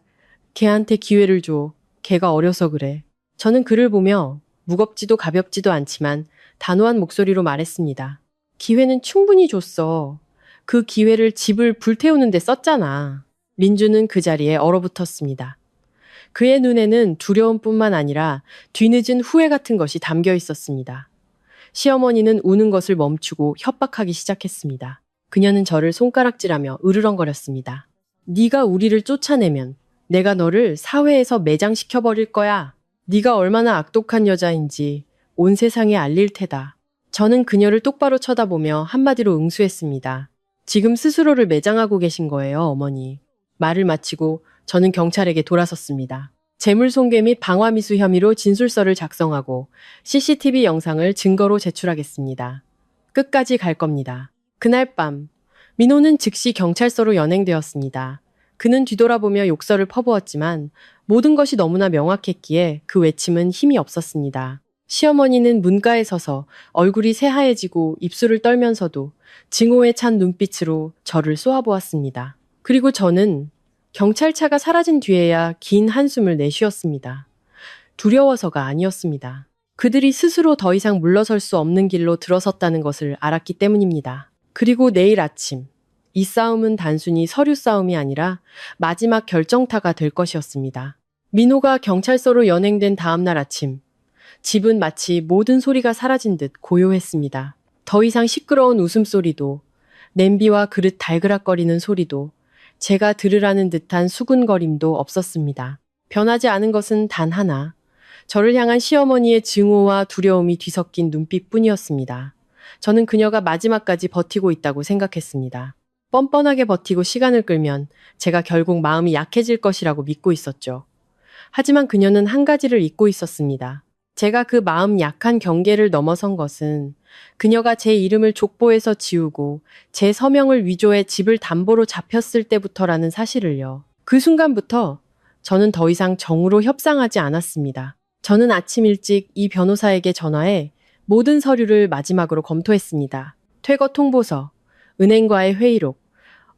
걔한테 기회를 줘. 걔가 어려서 그래. 저는 그를 보며 무겁지도 가볍지도 않지만 단호한 목소리로 말했습니다. 기회는 충분히 줬어. 그 기회를 집을 불태우는 데 썼잖아. 민주는 그 자리에 얼어붙었습니다. 그의 눈에는 두려움뿐만 아니라 뒤늦은 후회 같은 것이 담겨 있었습니다. 시어머니는 우는 것을 멈추고 협박하기 시작했습니다. 그녀는 저를 손가락질하며 으르렁거렸습니다. 네가 우리를 쫓아내면 내가 너를 사회에서 매장시켜버릴 거야. 네가 얼마나 악독한 여자인지 온 세상에 알릴 테다. 저는 그녀를 똑바로 쳐다보며 한마디로 응수했습니다. 지금 스스로를 매장하고 계신 거예요, 어머니. 말을 마치고 저는 경찰에게 돌아섰습니다. 재물손괴 및 방화미수 혐의로 진술서를 작성하고 CCTV 영상을 증거로 제출하겠습니다. 끝까지 갈 겁니다. 그날 밤, 민호는 즉시 경찰서로 연행되었습니다. 그는 뒤돌아보며 욕설을 퍼부었지만 모든 것이 너무나 명확했기에 그 외침은 힘이 없었습니다. 시어머니는 문가에 서서 얼굴이 새하얘지고 입술을 떨면서도 증오에 찬 눈빛으로 저를 쏘아보았습니다. 그리고 저는 경찰차가 사라진 뒤에야 긴 한숨을 내쉬었습니다. 두려워서가 아니었습니다. 그들이 스스로 더 이상 물러설 수 없는 길로 들어섰다는 것을 알았기 때문입니다. 그리고 내일 아침, 이 싸움은 단순히 서류 싸움이 아니라 마지막 결정타가 될 것이었습니다. 민호가 경찰서로 연행된 다음 날 아침, 집은 마치 모든 소리가 사라진 듯 고요했습니다. 더 이상 시끄러운 웃음소리도, 냄비와 그릇 달그락거리는 소리도, 제가 들으라는 듯한 수군거림도 없었습니다. 변하지 않은 것은 단 하나, 저를 향한 시어머니의 증오와 두려움이 뒤섞인 눈빛뿐이었습니다. 저는 그녀가 마지막까지 버티고 있다고 생각했습니다. 뻔뻔하게 버티고 시간을 끌면 제가 결국 마음이 약해질 것이라고 믿고 있었죠. 하지만 그녀는 한 가지를 잊고 있었습니다. 제가 그 마음 약한 경계를 넘어선 것은 그녀가 제 이름을 족보에서 지우고 제 서명을 위조해 집을 담보로 잡혔을 때부터라는 사실을요. 그 순간부터 저는 더 이상 정으로 협상하지 않았습니다. 저는 아침 일찍 이 변호사에게 전화해 모든 서류를 마지막으로 검토했습니다. 퇴거 통보서, 은행과의 회의록,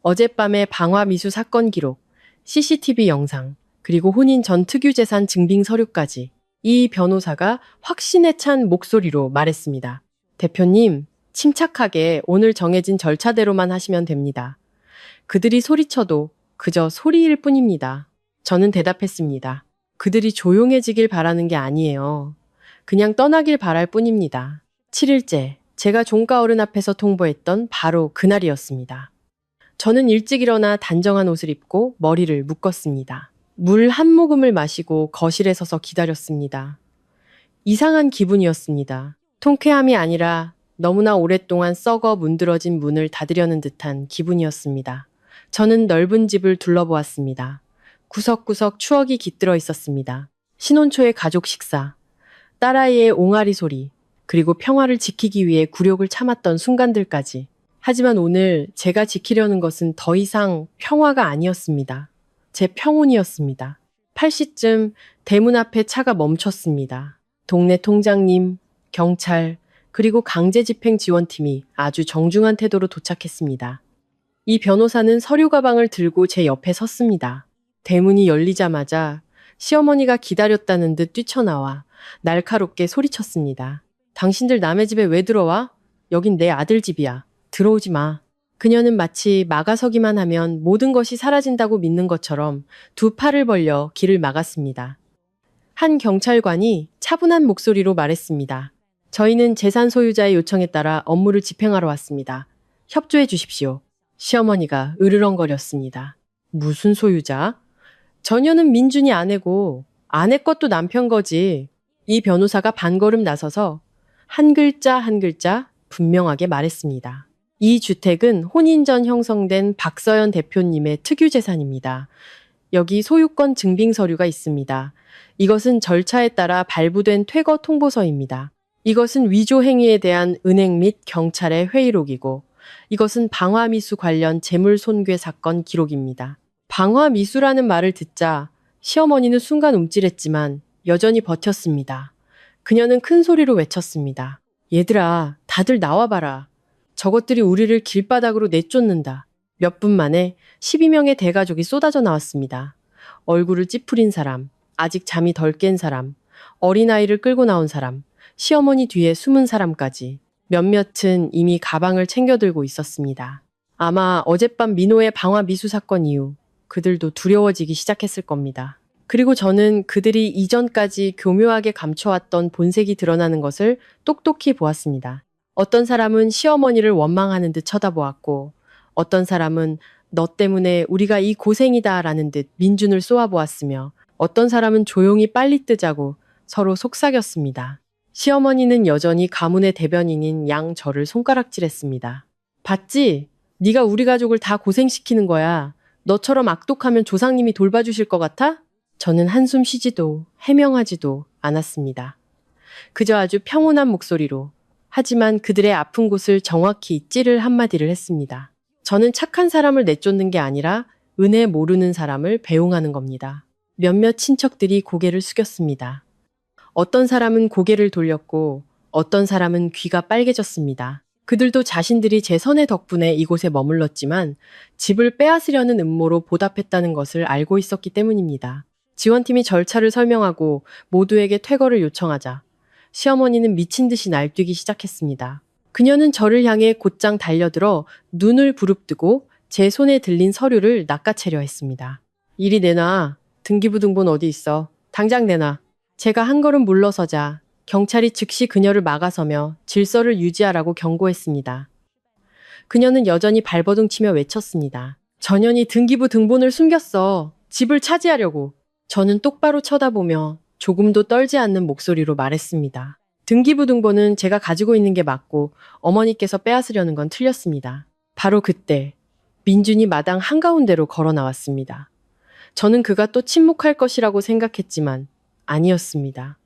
어젯밤의 방화미수 사건 기록, CCTV 영상, 그리고 혼인 전 특유재산 증빙 서류까지. 이 변호사가 확신에 찬 목소리로 말했습니다. 대표님, 침착하게 오늘 정해진 절차대로만 하시면 됩니다. 그들이 소리쳐도 그저 소리일 뿐입니다. 저는 대답했습니다. 그들이 조용해지길 바라는 게 아니에요. 그냥 떠나길 바랄 뿐입니다. 7일째, 제가 종가 어른 앞에서 통보했던 바로 그날이었습니다. 저는 일찍 일어나 단정한 옷을 입고 머리를 묶었습니다. 물 한 모금을 마시고 거실에 서서 기다렸습니다. 이상한 기분이었습니다. 통쾌함이 아니라 너무나 오랫동안 썩어 문드러진 문을 닫으려는 듯한 기분이었습니다. 저는 넓은 집을 둘러보았습니다. 구석구석 추억이 깃들어 있었습니다. 신혼초의 가족 식사, 딸아이의 옹알이 소리, 그리고 평화를 지키기 위해 굴욕을 참았던 순간들까지. 하지만 오늘 제가 지키려는 것은 더 이상 평화가 아니었습니다. 제 평온이었습니다. 8시쯤 대문 앞에 차가 멈췄습니다. 동네 통장님, 경찰, 그리고 강제집행지원팀이 아주 정중한 태도로 도착했습니다. 이 변호사는 서류 가방을 들고 제 옆에 섰습니다. 대문이 열리자마자 시어머니가 기다렸다는 듯 뛰쳐나와 날카롭게 소리쳤습니다. 당신들 남의 집에 왜 들어와? 여긴 내 아들 집이야. 들어오지 마. 그녀는 마치 막아서기만 하면 모든 것이 사라진다고 믿는 것처럼 두 팔을 벌려 길을 막았습니다. 한 경찰관이 차분한 목소리로 말했습니다. 저희는 재산 소유자의 요청에 따라 업무를 집행하러 왔습니다. 협조해 주십시오. 시어머니가 으르렁거렸습니다. 무슨 소유자? 전혀는 민준이 아내고 아내 것도 남편 거지. 이 변호사가 반걸음 나서서 한 글자 한 글자 분명하게 말했습니다. 이 주택은 혼인 전 형성된 박서연 대표님의 특유재산입니다. 여기 소유권 증빙 서류가 있습니다. 이것은 절차에 따라 발부된 퇴거 통보서입니다. 이것은 위조 행위에 대한 은행 및 경찰의 회의록이고 이것은 방화미수 관련 재물 손괴 사건 기록입니다. 방화미수라는 말을 듣자 시어머니는 순간 움찔했지만 여전히 버텼습니다. 그녀는 큰 소리로 외쳤습니다. 얘들아, 다들 나와봐라. 저것들이 우리를 길바닥으로 내쫓는다. 몇 분 만에 12명의 대가족이 쏟아져 나왔습니다. 얼굴을 찌푸린 사람, 아직 잠이 덜 깬 사람, 어린아이를 끌고 나온 사람, 시어머니 뒤에 숨은 사람까지 몇몇은 이미 가방을 챙겨들고 있었습니다. 아마 어젯밤 민호의 방화 미수 사건 이후 그들도 두려워지기 시작했을 겁니다. 그리고 저는 그들이 이전까지 교묘하게 감춰왔던 본색이 드러나는 것을 똑똑히 보았습니다. 어떤 사람은 시어머니를 원망하는 듯 쳐다보았고, 어떤 사람은 너 때문에 우리가 이 고생이다 라는 듯 민준을 쏘아보았으며, 어떤 사람은 조용히 빨리 뜨자고 서로 속삭였습니다. 시어머니는 여전히 가문의 대변인인 양 저를 손가락질했습니다. 봤지? 네가 우리 가족을 다 고생시키는 거야. 너처럼 악독하면 조상님이 돌봐주실 것 같아? 저는 한숨 쉬지도 해명하지도 않았습니다. 그저 아주 평온한 목소리로, 하지만 그들의 아픈 곳을 정확히 찌를 한마디를 했습니다. 저는 착한 사람을 내쫓는 게 아니라 은혜 모르는 사람을 배웅하는 겁니다. 몇몇 친척들이 고개를 숙였습니다. 어떤 사람은 고개를 돌렸고 어떤 사람은 귀가 빨개졌습니다. 그들도 자신들이 제 선의 덕분에 이곳에 머물렀지만 집을 빼앗으려는 음모로 보답했다는 것을 알고 있었기 때문입니다. 지원팀이 절차를 설명하고 모두에게 퇴거를 요청하자 시어머니는 미친 듯이 날뛰기 시작했습니다. 그녀는 저를 향해 곧장 달려들어 눈을 부릅뜨고 제 손에 들린 서류를 낚아채려 했습니다. 이리 내놔. 등기부등본 어디 있어? 당장 내놔. 제가 한 걸음 물러서자 경찰이 즉시 그녀를 막아서며 질서를 유지하라고 경고했습니다. 그녀는 여전히 발버둥치며 외쳤습니다. 전현이 등기부등본을 숨겼어. 집을 차지하려고. 저는 똑바로 쳐다보며 조금도 떨지 않는 목소리로 말했습니다. 등기부등본은 제가 가지고 있는 게 맞고 어머니께서 빼앗으려는 건 틀렸습니다. 바로 그때 민준이 마당 한가운데로 걸어 나왔습니다. 저는 그가 또 침묵할 것이라고 생각했지만 아니었습니다.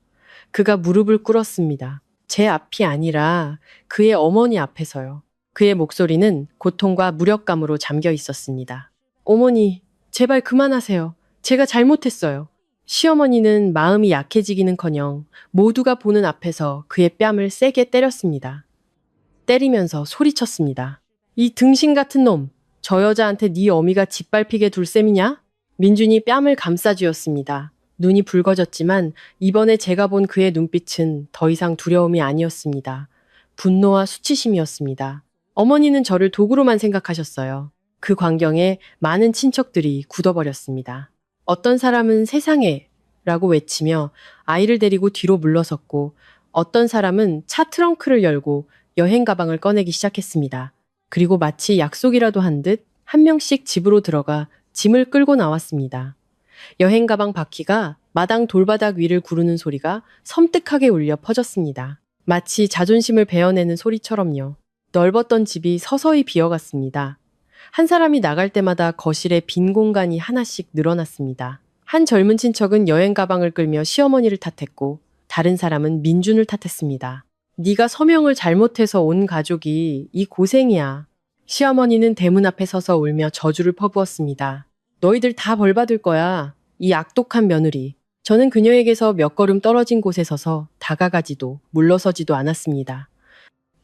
그가 무릎을 꿇었습니다. 제 앞이 아니라 그의 어머니 앞에서요. 그의 목소리는 고통과 무력감으로 잠겨 있었습니다. 어머니, 제발 그만하세요. 제가 잘못했어요. 시어머니는 마음이 약해지기는커녕 모두가 보는 앞에서 그의 뺨을 세게 때렸습니다. 때리면서 소리쳤습니다. 이 등신 같은 놈, 저 여자한테 네 어미가 짓밟히게 둘 셈이냐? 민준이 뺨을 감싸쥐었습니다. 눈이 붉어졌지만 이번에 제가 본 그의 눈빛은 더 이상 두려움이 아니었습니다. 분노와 수치심이었습니다. 어머니는 저를 도구로만 생각하셨어요. 그 광경에 많은 친척들이 굳어버렸습니다. 어떤 사람은 세상에 라고 외치며 아이를 데리고 뒤로 물러섰고 어떤 사람은 차 트렁크를 열고 여행 가방을 꺼내기 시작했습니다. 그리고 마치 약속이라도 한 듯 한 명씩 집으로 들어가 짐을 끌고 나왔습니다. 여행 가방 바퀴가 마당 돌바닥 위를 구르는 소리가 섬뜩하게 울려 퍼졌습니다. 마치 자존심을 베어내는 소리처럼요. 넓었던 집이 서서히 비어갔습니다. 한 사람이 나갈 때마다 거실에 빈 공간이 하나씩 늘어났습니다. 한 젊은 친척은 여행 가방을 끌며 시어머니를 탓했고 다른 사람은 민준을 탓했습니다. 네가 서명을 잘못해서 온 가족이 이 고생이야. 시어머니는 대문 앞에 서서 울며 저주를 퍼부었습니다. 너희들 다 벌 받을 거야. 이 악독한 며느리. 저는 그녀에게서 몇 걸음 떨어진 곳에 서서 다가가지도 물러서지도 않았습니다.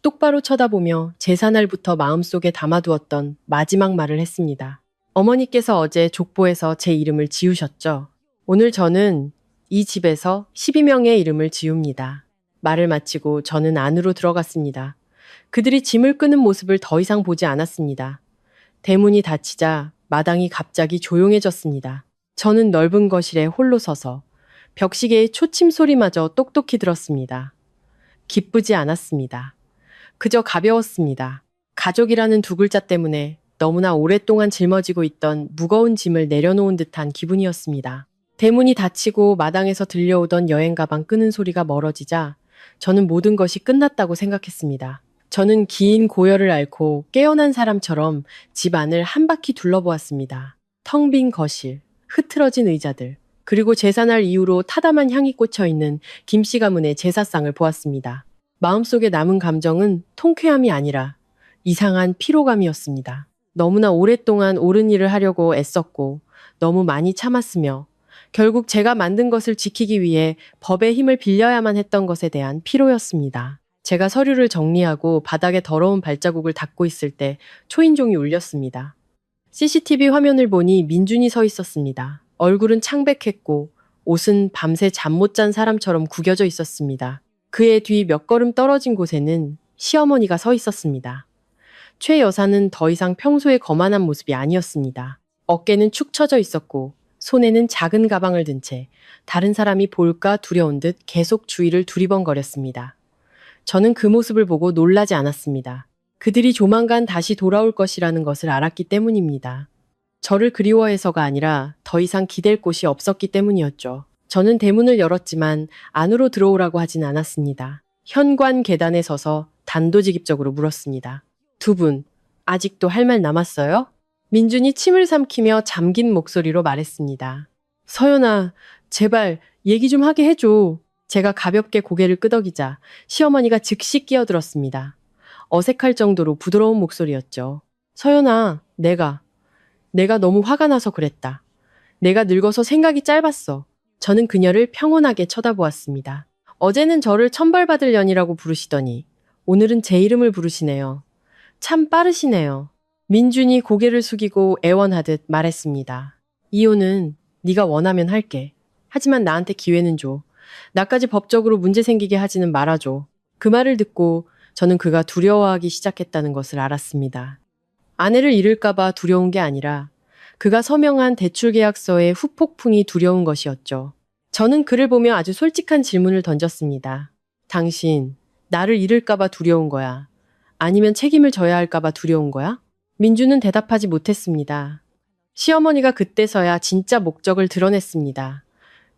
똑바로 쳐다보며 제사날부터 마음속에 담아두었던 마지막 말을 했습니다. 어머니께서 어제 족보에서 제 이름을 지우셨죠. 오늘 저는 이 집에서 12명의 이름을 지웁니다. 말을 마치고 저는 안으로 들어갔습니다. 그들이 짐을 끄는 모습을 더 이상 보지 않았습니다. 대문이 닫히자 마당이 갑자기 조용해졌습니다. 저는 넓은 거실에 홀로 서서 벽시계의 초침 소리마저 똑똑히 들었습니다. 기쁘지 않았습니다. 그저 가벼웠습니다. 가족이라는 두 글자 때문에 너무나 오랫동안 짊어지고 있던 무거운 짐을 내려놓은 듯한 기분이었습니다. 대문이 닫히고 마당에서 들려오던 여행 가방 끄는 소리가 멀어지자 저는 모든 것이 끝났다고 생각했습니다. 저는 긴 고열을 앓고 깨어난 사람처럼 집 안을 한 바퀴 둘러보았습니다. 텅 빈 거실, 흐트러진 의자들, 그리고 제사날 이후로 타담한 향이 꽂혀있는 김씨 가문의 제사상을 보았습니다. 마음속에 남은 감정은 통쾌함이 아니라 이상한 피로감이었습니다. 너무나 오랫동안 옳은 일을 하려고 애썼고 너무 많이 참았으며 결국 제가 만든 것을 지키기 위해 법의 힘을 빌려야만 했던 것에 대한 피로였습니다. 제가 서류를 정리하고 바닥에 더러운 발자국을 닦고 있을 때 초인종이 울렸습니다. CCTV 화면을 보니 민준이 서 있었습니다. 얼굴은 창백했고 옷은 밤새 잠 못 잔 사람처럼 구겨져 있었습니다. 그의 뒤 몇 걸음 떨어진 곳에는 시어머니가 서 있었습니다. 최 여사는 더 이상 평소의 거만한 모습이 아니었습니다. 어깨는 축 처져 있었고 손에는 작은 가방을 든 채 다른 사람이 볼까 두려운 듯 계속 주위를 두리번거렸습니다. 저는 그 모습을 보고 놀라지 않았습니다. 그들이 조만간 다시 돌아올 것이라는 것을 알았기 때문입니다. 저를 그리워해서가 아니라 더 이상 기댈 곳이 없었기 때문이었죠. 저는 대문을 열었지만 안으로 들어오라고 하진 않았습니다. 현관 계단에 서서 단도직입적으로 물었습니다. 두 분, 아직도 할 말 남았어요? 민준이 침을 삼키며 잠긴 목소리로 말했습니다. 서연아, 제발 얘기 좀 하게 해줘. 제가 가볍게 고개를 끄덕이자 시어머니가 즉시 끼어들었습니다. 어색할 정도로 부드러운 목소리였죠. 서연아, 내가 너무 화가 나서 그랬다. 내가 늙어서 생각이 짧았어. 저는 그녀를 평온하게 쳐다보았습니다. 어제는 저를 천벌받을 년이라고 부르시더니 오늘은 제 이름을 부르시네요. 참 빠르시네요. 민준이 고개를 숙이고 애원하듯 말했습니다. 이혼은 네가 원하면 할게. 하지만 나한테 기회는 줘. 나까지 법적으로 문제 생기게 하지는 말아줘. 그 말을 듣고 저는 그가 두려워하기 시작했다는 것을 알았습니다. 아내를 잃을까봐 두려운 게 아니라 그가 서명한 대출계약서의 후폭풍이 두려운 것이었죠. 저는 그를 보며 아주 솔직한 질문을 던졌습니다. 당신, 나를 잃을까봐 두려운 거야? 아니면 책임을 져야 할까봐 두려운 거야? 민주는 대답하지 못했습니다. 시어머니가 그때서야 진짜 목적을 드러냈습니다.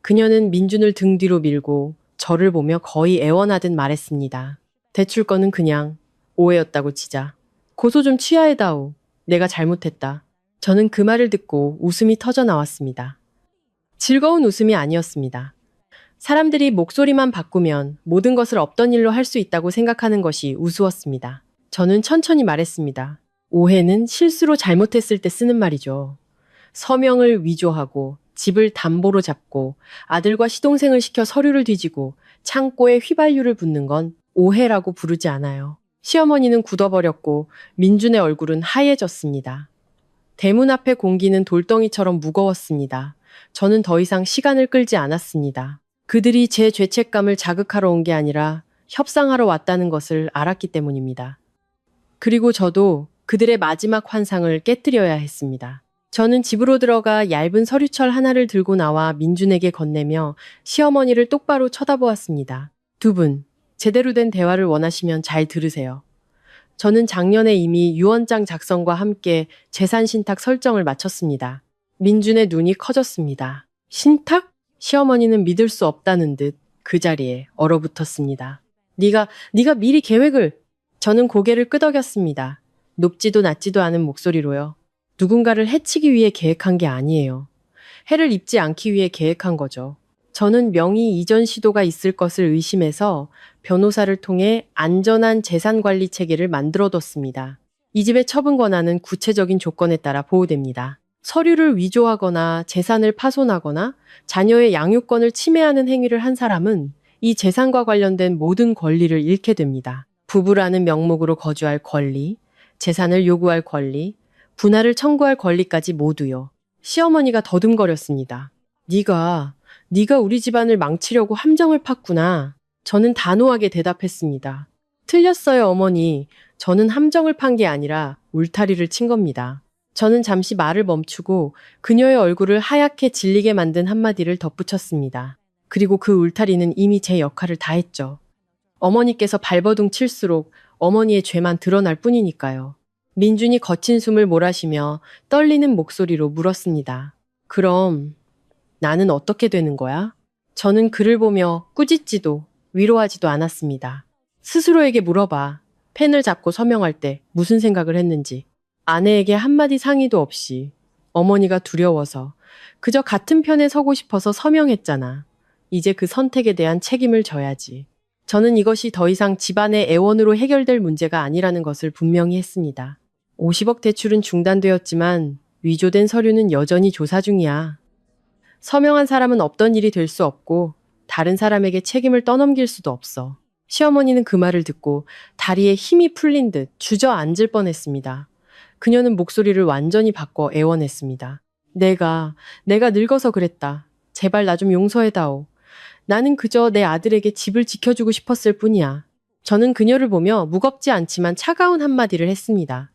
그녀는 민준을 등 뒤로 밀고 저를 보며 거의 애원하듯 말했습니다. 대출건은 그냥 오해였다고 치자. 고소 좀 취하해다오. 내가 잘못했다. 저는 그 말을 듣고 웃음이 터져 나왔습니다. 즐거운 웃음이 아니었습니다. 사람들이 목소리만 바꾸면 모든 것을 없던 일로 할 수 있다고 생각하는 것이 우스웠습니다. 저는 천천히 말했습니다. 오해는 실수로 잘못했을 때 쓰는 말이죠. 서명을 위조하고 집을 담보로 잡고 아들과 시동생을 시켜 서류를 뒤지고 창고에 휘발유를 붓는 건 오해라고 부르지 않아요. 시어머니는 굳어버렸고 민준의 얼굴은 하얘졌습니다. 대문 앞의 공기는 돌덩이처럼 무거웠습니다. 저는 더 이상 시간을 끌지 않았습니다. 그들이 제 죄책감을 자극하러 온 게 아니라 협상하러 왔다는 것을 알았기 때문입니다. 그리고 저도 그들의 마지막 환상을 깨뜨려야 했습니다. 저는 집으로 들어가 얇은 서류철 하나를 들고 나와 민준에게 건네며 시어머니를 똑바로 쳐다보았습니다. 두 분, 제대로 된 대화를 원하시면 잘 들으세요. 저는 작년에 이미 유언장 작성과 함께 재산 신탁 설정을 마쳤습니다. 민준의 눈이 커졌습니다. 신탁? 시어머니는 믿을 수 없다는 듯 그 자리에 얼어붙었습니다. 네가 미리 계획을... 저는 고개를 끄덕였습니다. 높지도 낮지도 않은 목소리로요. 누군가를 해치기 위해 계획한 게 아니에요. 해를 입지 않기 위해 계획한 거죠. 저는 명의 이전 시도가 있을 것을 의심해서 변호사를 통해 안전한 재산 관리 체계를 만들어뒀습니다. 이 집의 처분 권한은 구체적인 조건에 따라 보호됩니다. 서류를 위조하거나 재산을 파손하거나 자녀의 양육권을 침해하는 행위를 한 사람은 이 재산과 관련된 모든 권리를 잃게 됩니다. 부부라는 명목으로 거주할 권리, 재산을 요구할 권리, 분할을 청구할 권리까지 모두요. 시어머니가 더듬거렸습니다. 네가 우리 집안을 망치려고 함정을 팠구나. 저는 단호하게 대답했습니다. 틀렸어요, 어머니. 저는 함정을 판 게 아니라 울타리를 친 겁니다. 저는 잠시 말을 멈추고 그녀의 얼굴을 하얗게 질리게 만든 한마디를 덧붙였습니다. 그리고 그 울타리는 이미 제 역할을 다했죠. 어머니께서 발버둥 칠수록 어머니의 죄만 드러날 뿐이니까요. 민준이 거친 숨을 몰아쉬며 떨리는 목소리로 물었습니다. 그럼 나는 어떻게 되는 거야? 저는 그를 보며 꾸짖지도 위로하지도 않았습니다. 스스로에게 물어봐. 펜을 잡고 서명할 때 무슨 생각을 했는지. 아내에게 한마디 상의도 없이 어머니가 두려워서 그저 같은 편에 서고 싶어서 서명했잖아. 이제 그 선택에 대한 책임을 져야지. 저는 이것이 더 이상 집안의 애원으로 해결될 문제가 아니라는 것을 분명히 했습니다. 50억 대출은 중단되었지만 위조된 서류는 여전히 조사 중이야. 서명한 사람은 없던 일이 될 수 없고 다른 사람에게 책임을 떠넘길 수도 없어. 시어머니는 그 말을 듣고 다리에 힘이 풀린 듯 주저앉을 뻔했습니다. 그녀는 목소리를 완전히 바꿔 애원했습니다. 내가 늙어서 그랬다. 제발 나 좀 용서해다오. 나는 그저 내 아들에게 집을 지켜주고 싶었을 뿐이야. 저는 그녀를 보며 무겁지 않지만 차가운 한마디를 했습니다.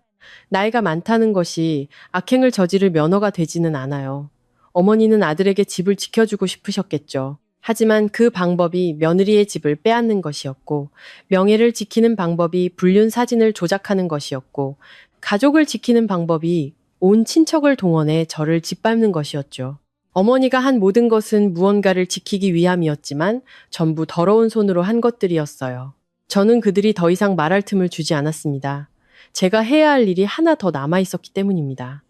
나이가 많다는 것이 악행을 저지를 면허가 되지는 않아요. 어머니는 아들에게 집을 지켜주고 싶으셨겠죠. 하지만 그 방법이 며느리의 집을 빼앗는 것이었고, 명예를 지키는 방법이 불륜 사진을 조작하는 것이었고, 가족을 지키는 방법이 온 친척을 동원해 저를 짓밟는 것이었죠. 어머니가 한 모든 것은 무언가를 지키기 위함이었지만 전부 더러운 손으로 한 것들이었어요. 저는 그들이 더 이상 말할 틈을 주지 않았습니다. 제가 해야 할 일이 하나 더 남아 있었기 때문입니다.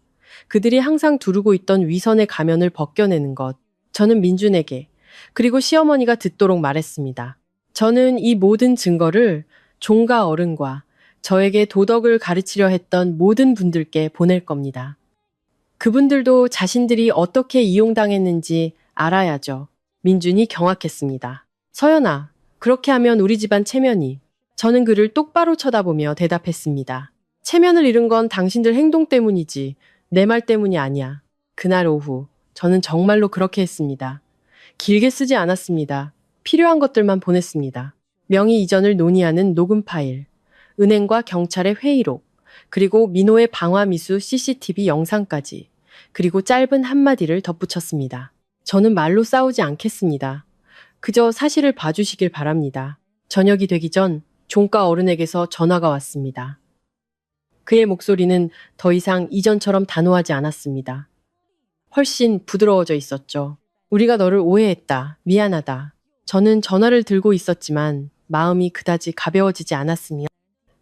그들이 항상 두르고 있던 위선의 가면을 벗겨내는 것. 저는 민준에게, 그리고 시어머니가 듣도록 말했습니다. 저는 이 모든 증거를 종가 어른과 저에게 도덕을 가르치려 했던 모든 분들께 보낼 겁니다. 그분들도 자신들이 어떻게 이용당했는지 알아야죠. 민준이 경악했습니다. 서연아, 그렇게 하면 우리 집안 체면이. 저는 그를 똑바로 쳐다보며 대답했습니다. 체면을 잃은 건 당신들 행동 때문이지 내 말 때문이 아니야. 그날 오후 저는 정말로 그렇게 했습니다. 길게 쓰지 않았습니다. 필요한 것들만 보냈습니다. 명의 이전을 논의하는 녹음 파일, 은행과 경찰의 회의록, 그리고 민호의 방화미수 CCTV 영상까지, 그리고 짧은 한마디를 덧붙였습니다. 저는 말로 싸우지 않겠습니다. 그저 사실을 봐주시길 바랍니다. 저녁이 되기 전 종가 어른에게서 전화가 왔습니다. 그의 목소리는 더 이상 이전처럼 단호하지 않았습니다. 훨씬 부드러워져 있었죠. 우리가 너를 오해했다. 미안하다. 저는 전화를 들고 있었지만 마음이 그다지 가벼워지지 않았으며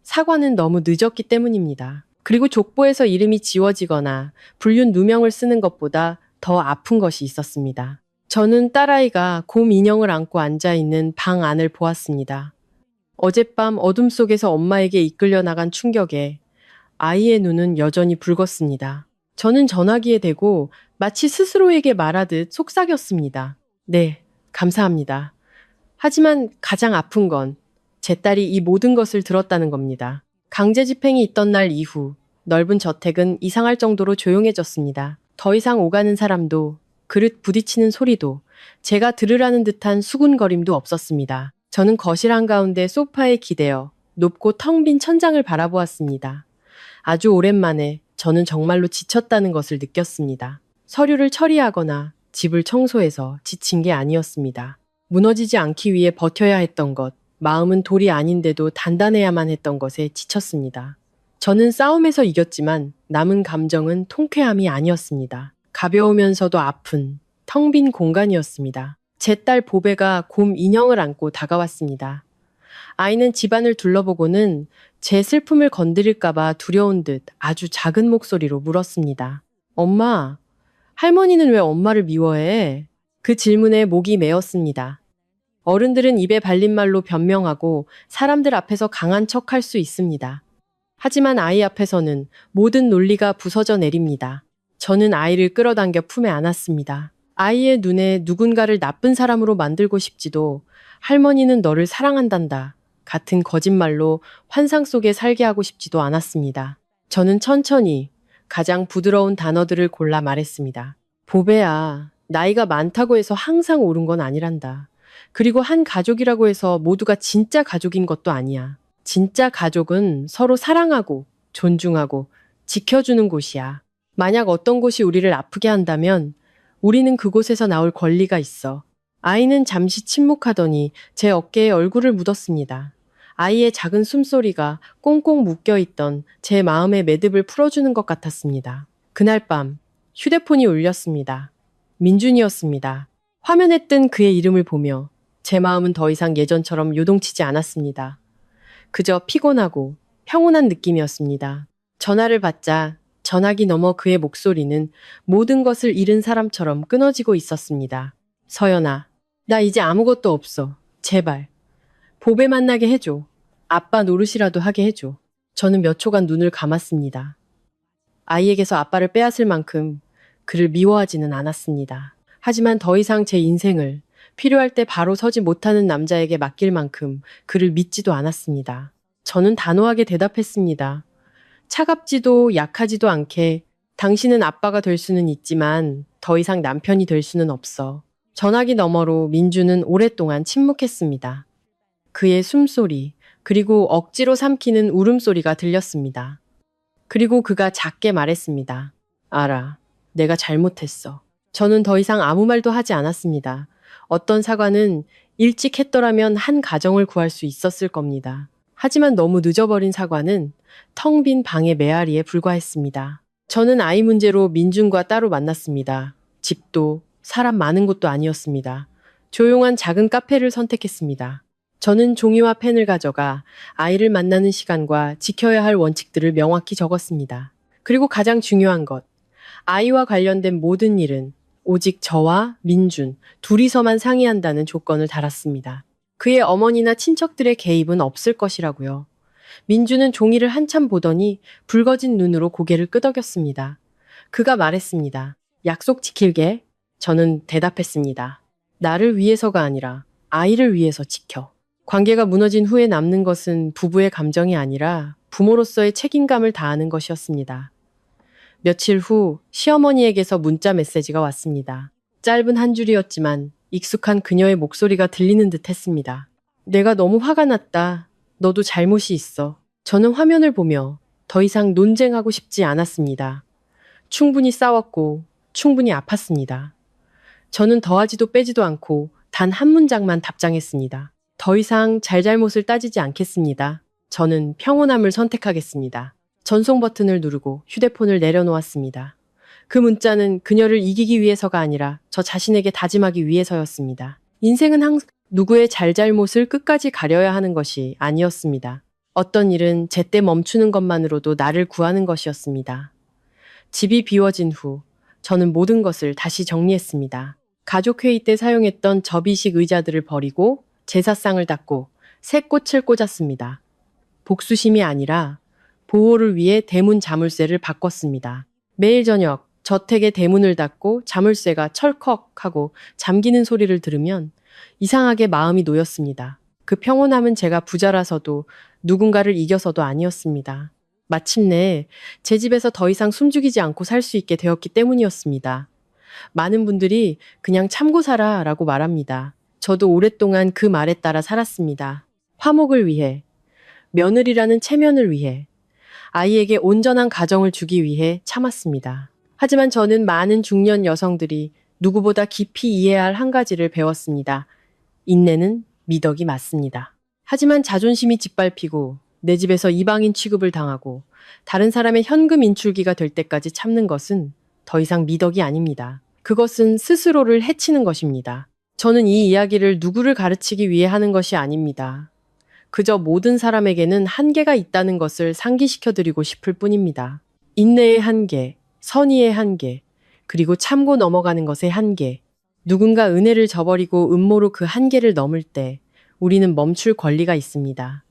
사과는 너무 늦었기 때문입니다. 그리고 족보에서 이름이 지워지거나 불륜 누명을 쓰는 것보다 더 아픈 것이 있었습니다. 저는 딸아이가 곰 인형을 안고 앉아있는 방 안을 보았습니다. 어젯밤 어둠 속에서 엄마에게 이끌려 나간 충격에 아이의 눈은 여전히 붉었습니다. 저는 전화기에 대고 마치 스스로에게 말하듯 속삭였습니다. 네, 감사합니다. 하지만 가장 아픈 건 제 딸이 이 모든 것을 들었다는 겁니다. 강제 집행이 있던 날 이후 넓은 저택은 이상할 정도로 조용해졌습니다. 더 이상 오가는 사람도 그릇 부딪히는 소리도 제가 들으라는 듯한 수군거림도 없었습니다. 저는 거실 한가운데 소파에 기대어 높고 텅 빈 천장을 바라보았습니다. 아주 오랜만에 저는 정말로 지쳤다는 것을 느꼈습니다. 서류를 처리하거나 집을 청소해서 지친 게 아니었습니다. 무너지지 않기 위해 버텨야 했던 것, 마음은 돌이 아닌데도 단단해야만 했던 것에 지쳤습니다. 저는 싸움에서 이겼지만 남은 감정은 통쾌함이 아니었습니다. 가벼우면서도 아픈 텅 빈 공간이었습니다. 제 딸 보배가 곰 인형을 안고 다가왔습니다. 아이는 집안을 둘러보고는 제 슬픔을 건드릴까봐 두려운 듯 아주 작은 목소리로 물었습니다. 엄마, 할머니는 왜 엄마를 미워해? 그 질문에 목이 메었습니다. 어른들은 입에 발린 말로 변명하고 사람들 앞에서 강한 척할 수 있습니다. 하지만 아이 앞에서는 모든 논리가 부서져 내립니다. 저는 아이를 끌어당겨 품에 안았습니다. 아이의 눈에 누군가를 나쁜 사람으로 만들고 싶지도 할머니는 너를 사랑한단다 같은 거짓말로 환상 속에 살게 하고 싶지도 않았습니다. 저는 천천히 가장 부드러운 단어들을 골라 말했습니다. 보배야, 나이가 많다고 해서 항상 옳은 건 아니란다. 그리고 한 가족이라고 해서 모두가 진짜 가족인 것도 아니야. 진짜 가족은 서로 사랑하고 존중하고 지켜주는 곳이야. 만약 어떤 곳이 우리를 아프게 한다면 우리는 그곳에서 나올 권리가 있어. 아이는 잠시 침묵하더니 제 어깨에 얼굴을 묻었습니다. 아이의 작은 숨소리가 꽁꽁 묶여있던 제 마음의 매듭을 풀어주는 것 같았습니다. 그날 밤 휴대폰이 울렸습니다. 민준이었습니다. 화면에 뜬 그의 이름을 보며 제 마음은 더 이상 예전처럼 요동치지 않았습니다. 그저 피곤하고 평온한 느낌이었습니다. 전화를 받자 전화기 너머 그의 목소리는 모든 것을 잃은 사람처럼 끊어지고 있었습니다. 서연아, 나 이제 아무것도 없어. 제발. 보배 만나게 해줘. 아빠 노릇이라도 하게 해줘. 저는 몇 초간 눈을 감았습니다. 아이에게서 아빠를 빼앗을 만큼 그를 미워하지는 않았습니다. 하지만 더 이상 제 인생을 필요할 때 바로 서지 못하는 남자에게 맡길 만큼 그를 믿지도 않았습니다. 저는 단호하게 대답했습니다. 차갑지도 약하지도 않게 당신은 아빠가 될 수는 있지만 더 이상 남편이 될 수는 없어. 전화기 너머로 민주는 오랫동안 침묵했습니다. 그의 숨소리, 그리고 억지로 삼키는 울음소리가 들렸습니다. 그리고 그가 작게 말했습니다. 알아, 내가 잘못했어. 저는 더 이상 아무 말도 하지 않았습니다. 어떤 사과는 일찍 했더라면 한 가정을 구할 수 있었을 겁니다. 하지만 너무 늦어버린 사과는 텅 빈 방의 메아리에 불과했습니다. 저는 아이 문제로 민준과 따로 만났습니다. 집도 사람 많은 곳도 아니었습니다. 조용한 작은 카페를 선택했습니다. 저는 종이와 펜을 가져가 아이를 만나는 시간과 지켜야 할 원칙들을 명확히 적었습니다. 그리고 가장 중요한 것, 아이와 관련된 모든 일은 오직 저와 민준 둘이서만 상의한다는 조건을 달았습니다. 그의 어머니나 친척들의 개입은 없을 것이라고요. 민준은 종이를 한참 보더니 붉어진 눈으로 고개를 끄덕였습니다. 그가 말했습니다. 약속 지킬게. 저는 대답했습니다. 나를 위해서가 아니라 아이를 위해서 지켜. 관계가 무너진 후에 남는 것은 부부의 감정이 아니라 부모로서의 책임감을 다하는 것이었습니다. 며칠 후 시어머니에게서 문자 메시지가 왔습니다. 짧은 한 줄이었지만 익숙한 그녀의 목소리가 들리는 듯 했습니다. 내가 너무 화가 났다. 너도 잘못이 있어. 저는 화면을 보며 더 이상 논쟁하고 싶지 않았습니다. 충분히 싸웠고 충분히 아팠습니다. 저는 더하지도 빼지도 않고 단 한 문장만 답장했습니다. 더 이상 잘잘못을 따지지 않겠습니다. 저는 평온함을 선택하겠습니다. 전송 버튼을 누르고 휴대폰을 내려놓았습니다. 그 문자는 그녀를 이기기 위해서가 아니라 저 자신에게 다짐하기 위해서였습니다. 인생은 항상 누구의 잘잘못을 끝까지 가려야 하는 것이 아니었습니다. 어떤 일은 제때 멈추는 것만으로도 나를 구하는 것이었습니다. 집이 비워진 후 저는 모든 것을 다시 정리했습니다. 가족회의 때 사용했던 접이식 의자들을 버리고 제사상을 닦고 새 꽃을 꽂았습니다. 복수심이 아니라 보호를 위해 대문 자물쇠를 바꿨습니다. 매일 저녁 저택의 대문을 닫고 자물쇠가 철컥하고 잠기는 소리를 들으면 이상하게 마음이 놓였습니다. 그 평온함은 제가 부자라서도 누군가를 이겨서도 아니었습니다. 마침내 제 집에서 더 이상 숨죽이지 않고 살 수 있게 되었기 때문이었습니다. 많은 분들이 그냥 참고 살아 라고 말합니다. 저도 오랫동안 그 말에 따라 살았습니다. 화목을 위해, 며느리라는 체면을 위해, 아이에게 온전한 가정을 주기 위해 참았습니다. 하지만 저는 많은 중년 여성들이 누구보다 깊이 이해해야 할 한 가지를 배웠습니다. 인내는 미덕이 맞습니다. 하지만 자존심이 짓밟히고 내 집에서 이방인 취급을 당하고 다른 사람의 현금 인출기가 될 때까지 참는 것은 더 이상 미덕이 아닙니다. 그것은 스스로를 해치는 것입니다. 저는 이 이야기를 누구를 가르치기 위해 하는 것이 아닙니다. 그저 모든 사람에게는 한계가 있다는 것을 상기시켜드리고 싶을 뿐입니다. 인내의 한계, 선의의 한계, 그리고 참고 넘어가는 것의 한계. 누군가 은혜를 저버리고 음모로 그 한계를 넘을 때 우리는 멈출 권리가 있습니다.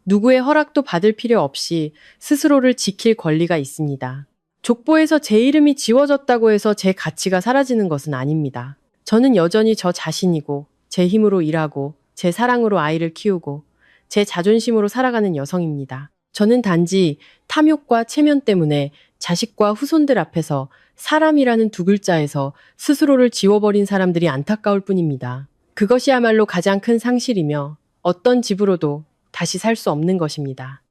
누구의 허락도 받을 필요 없이 스스로를 지킬 권리가 있습니다. 족보에서 제 이름이 지워졌다고 해서 제 가치가 사라지는 것은 아닙니다. 저는 여전히 저 자신이고 제 힘으로 일하고 제 사랑으로 아이를 키우고 제 자존심으로 살아가는 여성입니다. 저는 단지 탐욕과 체면 때문에 자식과 후손들 앞에서 사람이라는 두 글자에서 스스로를 지워버린 사람들이 안타까울 뿐입니다. 그것이야말로 가장 큰 상실이며 어떤 집으로도 다시 살 수 없는 것입니다.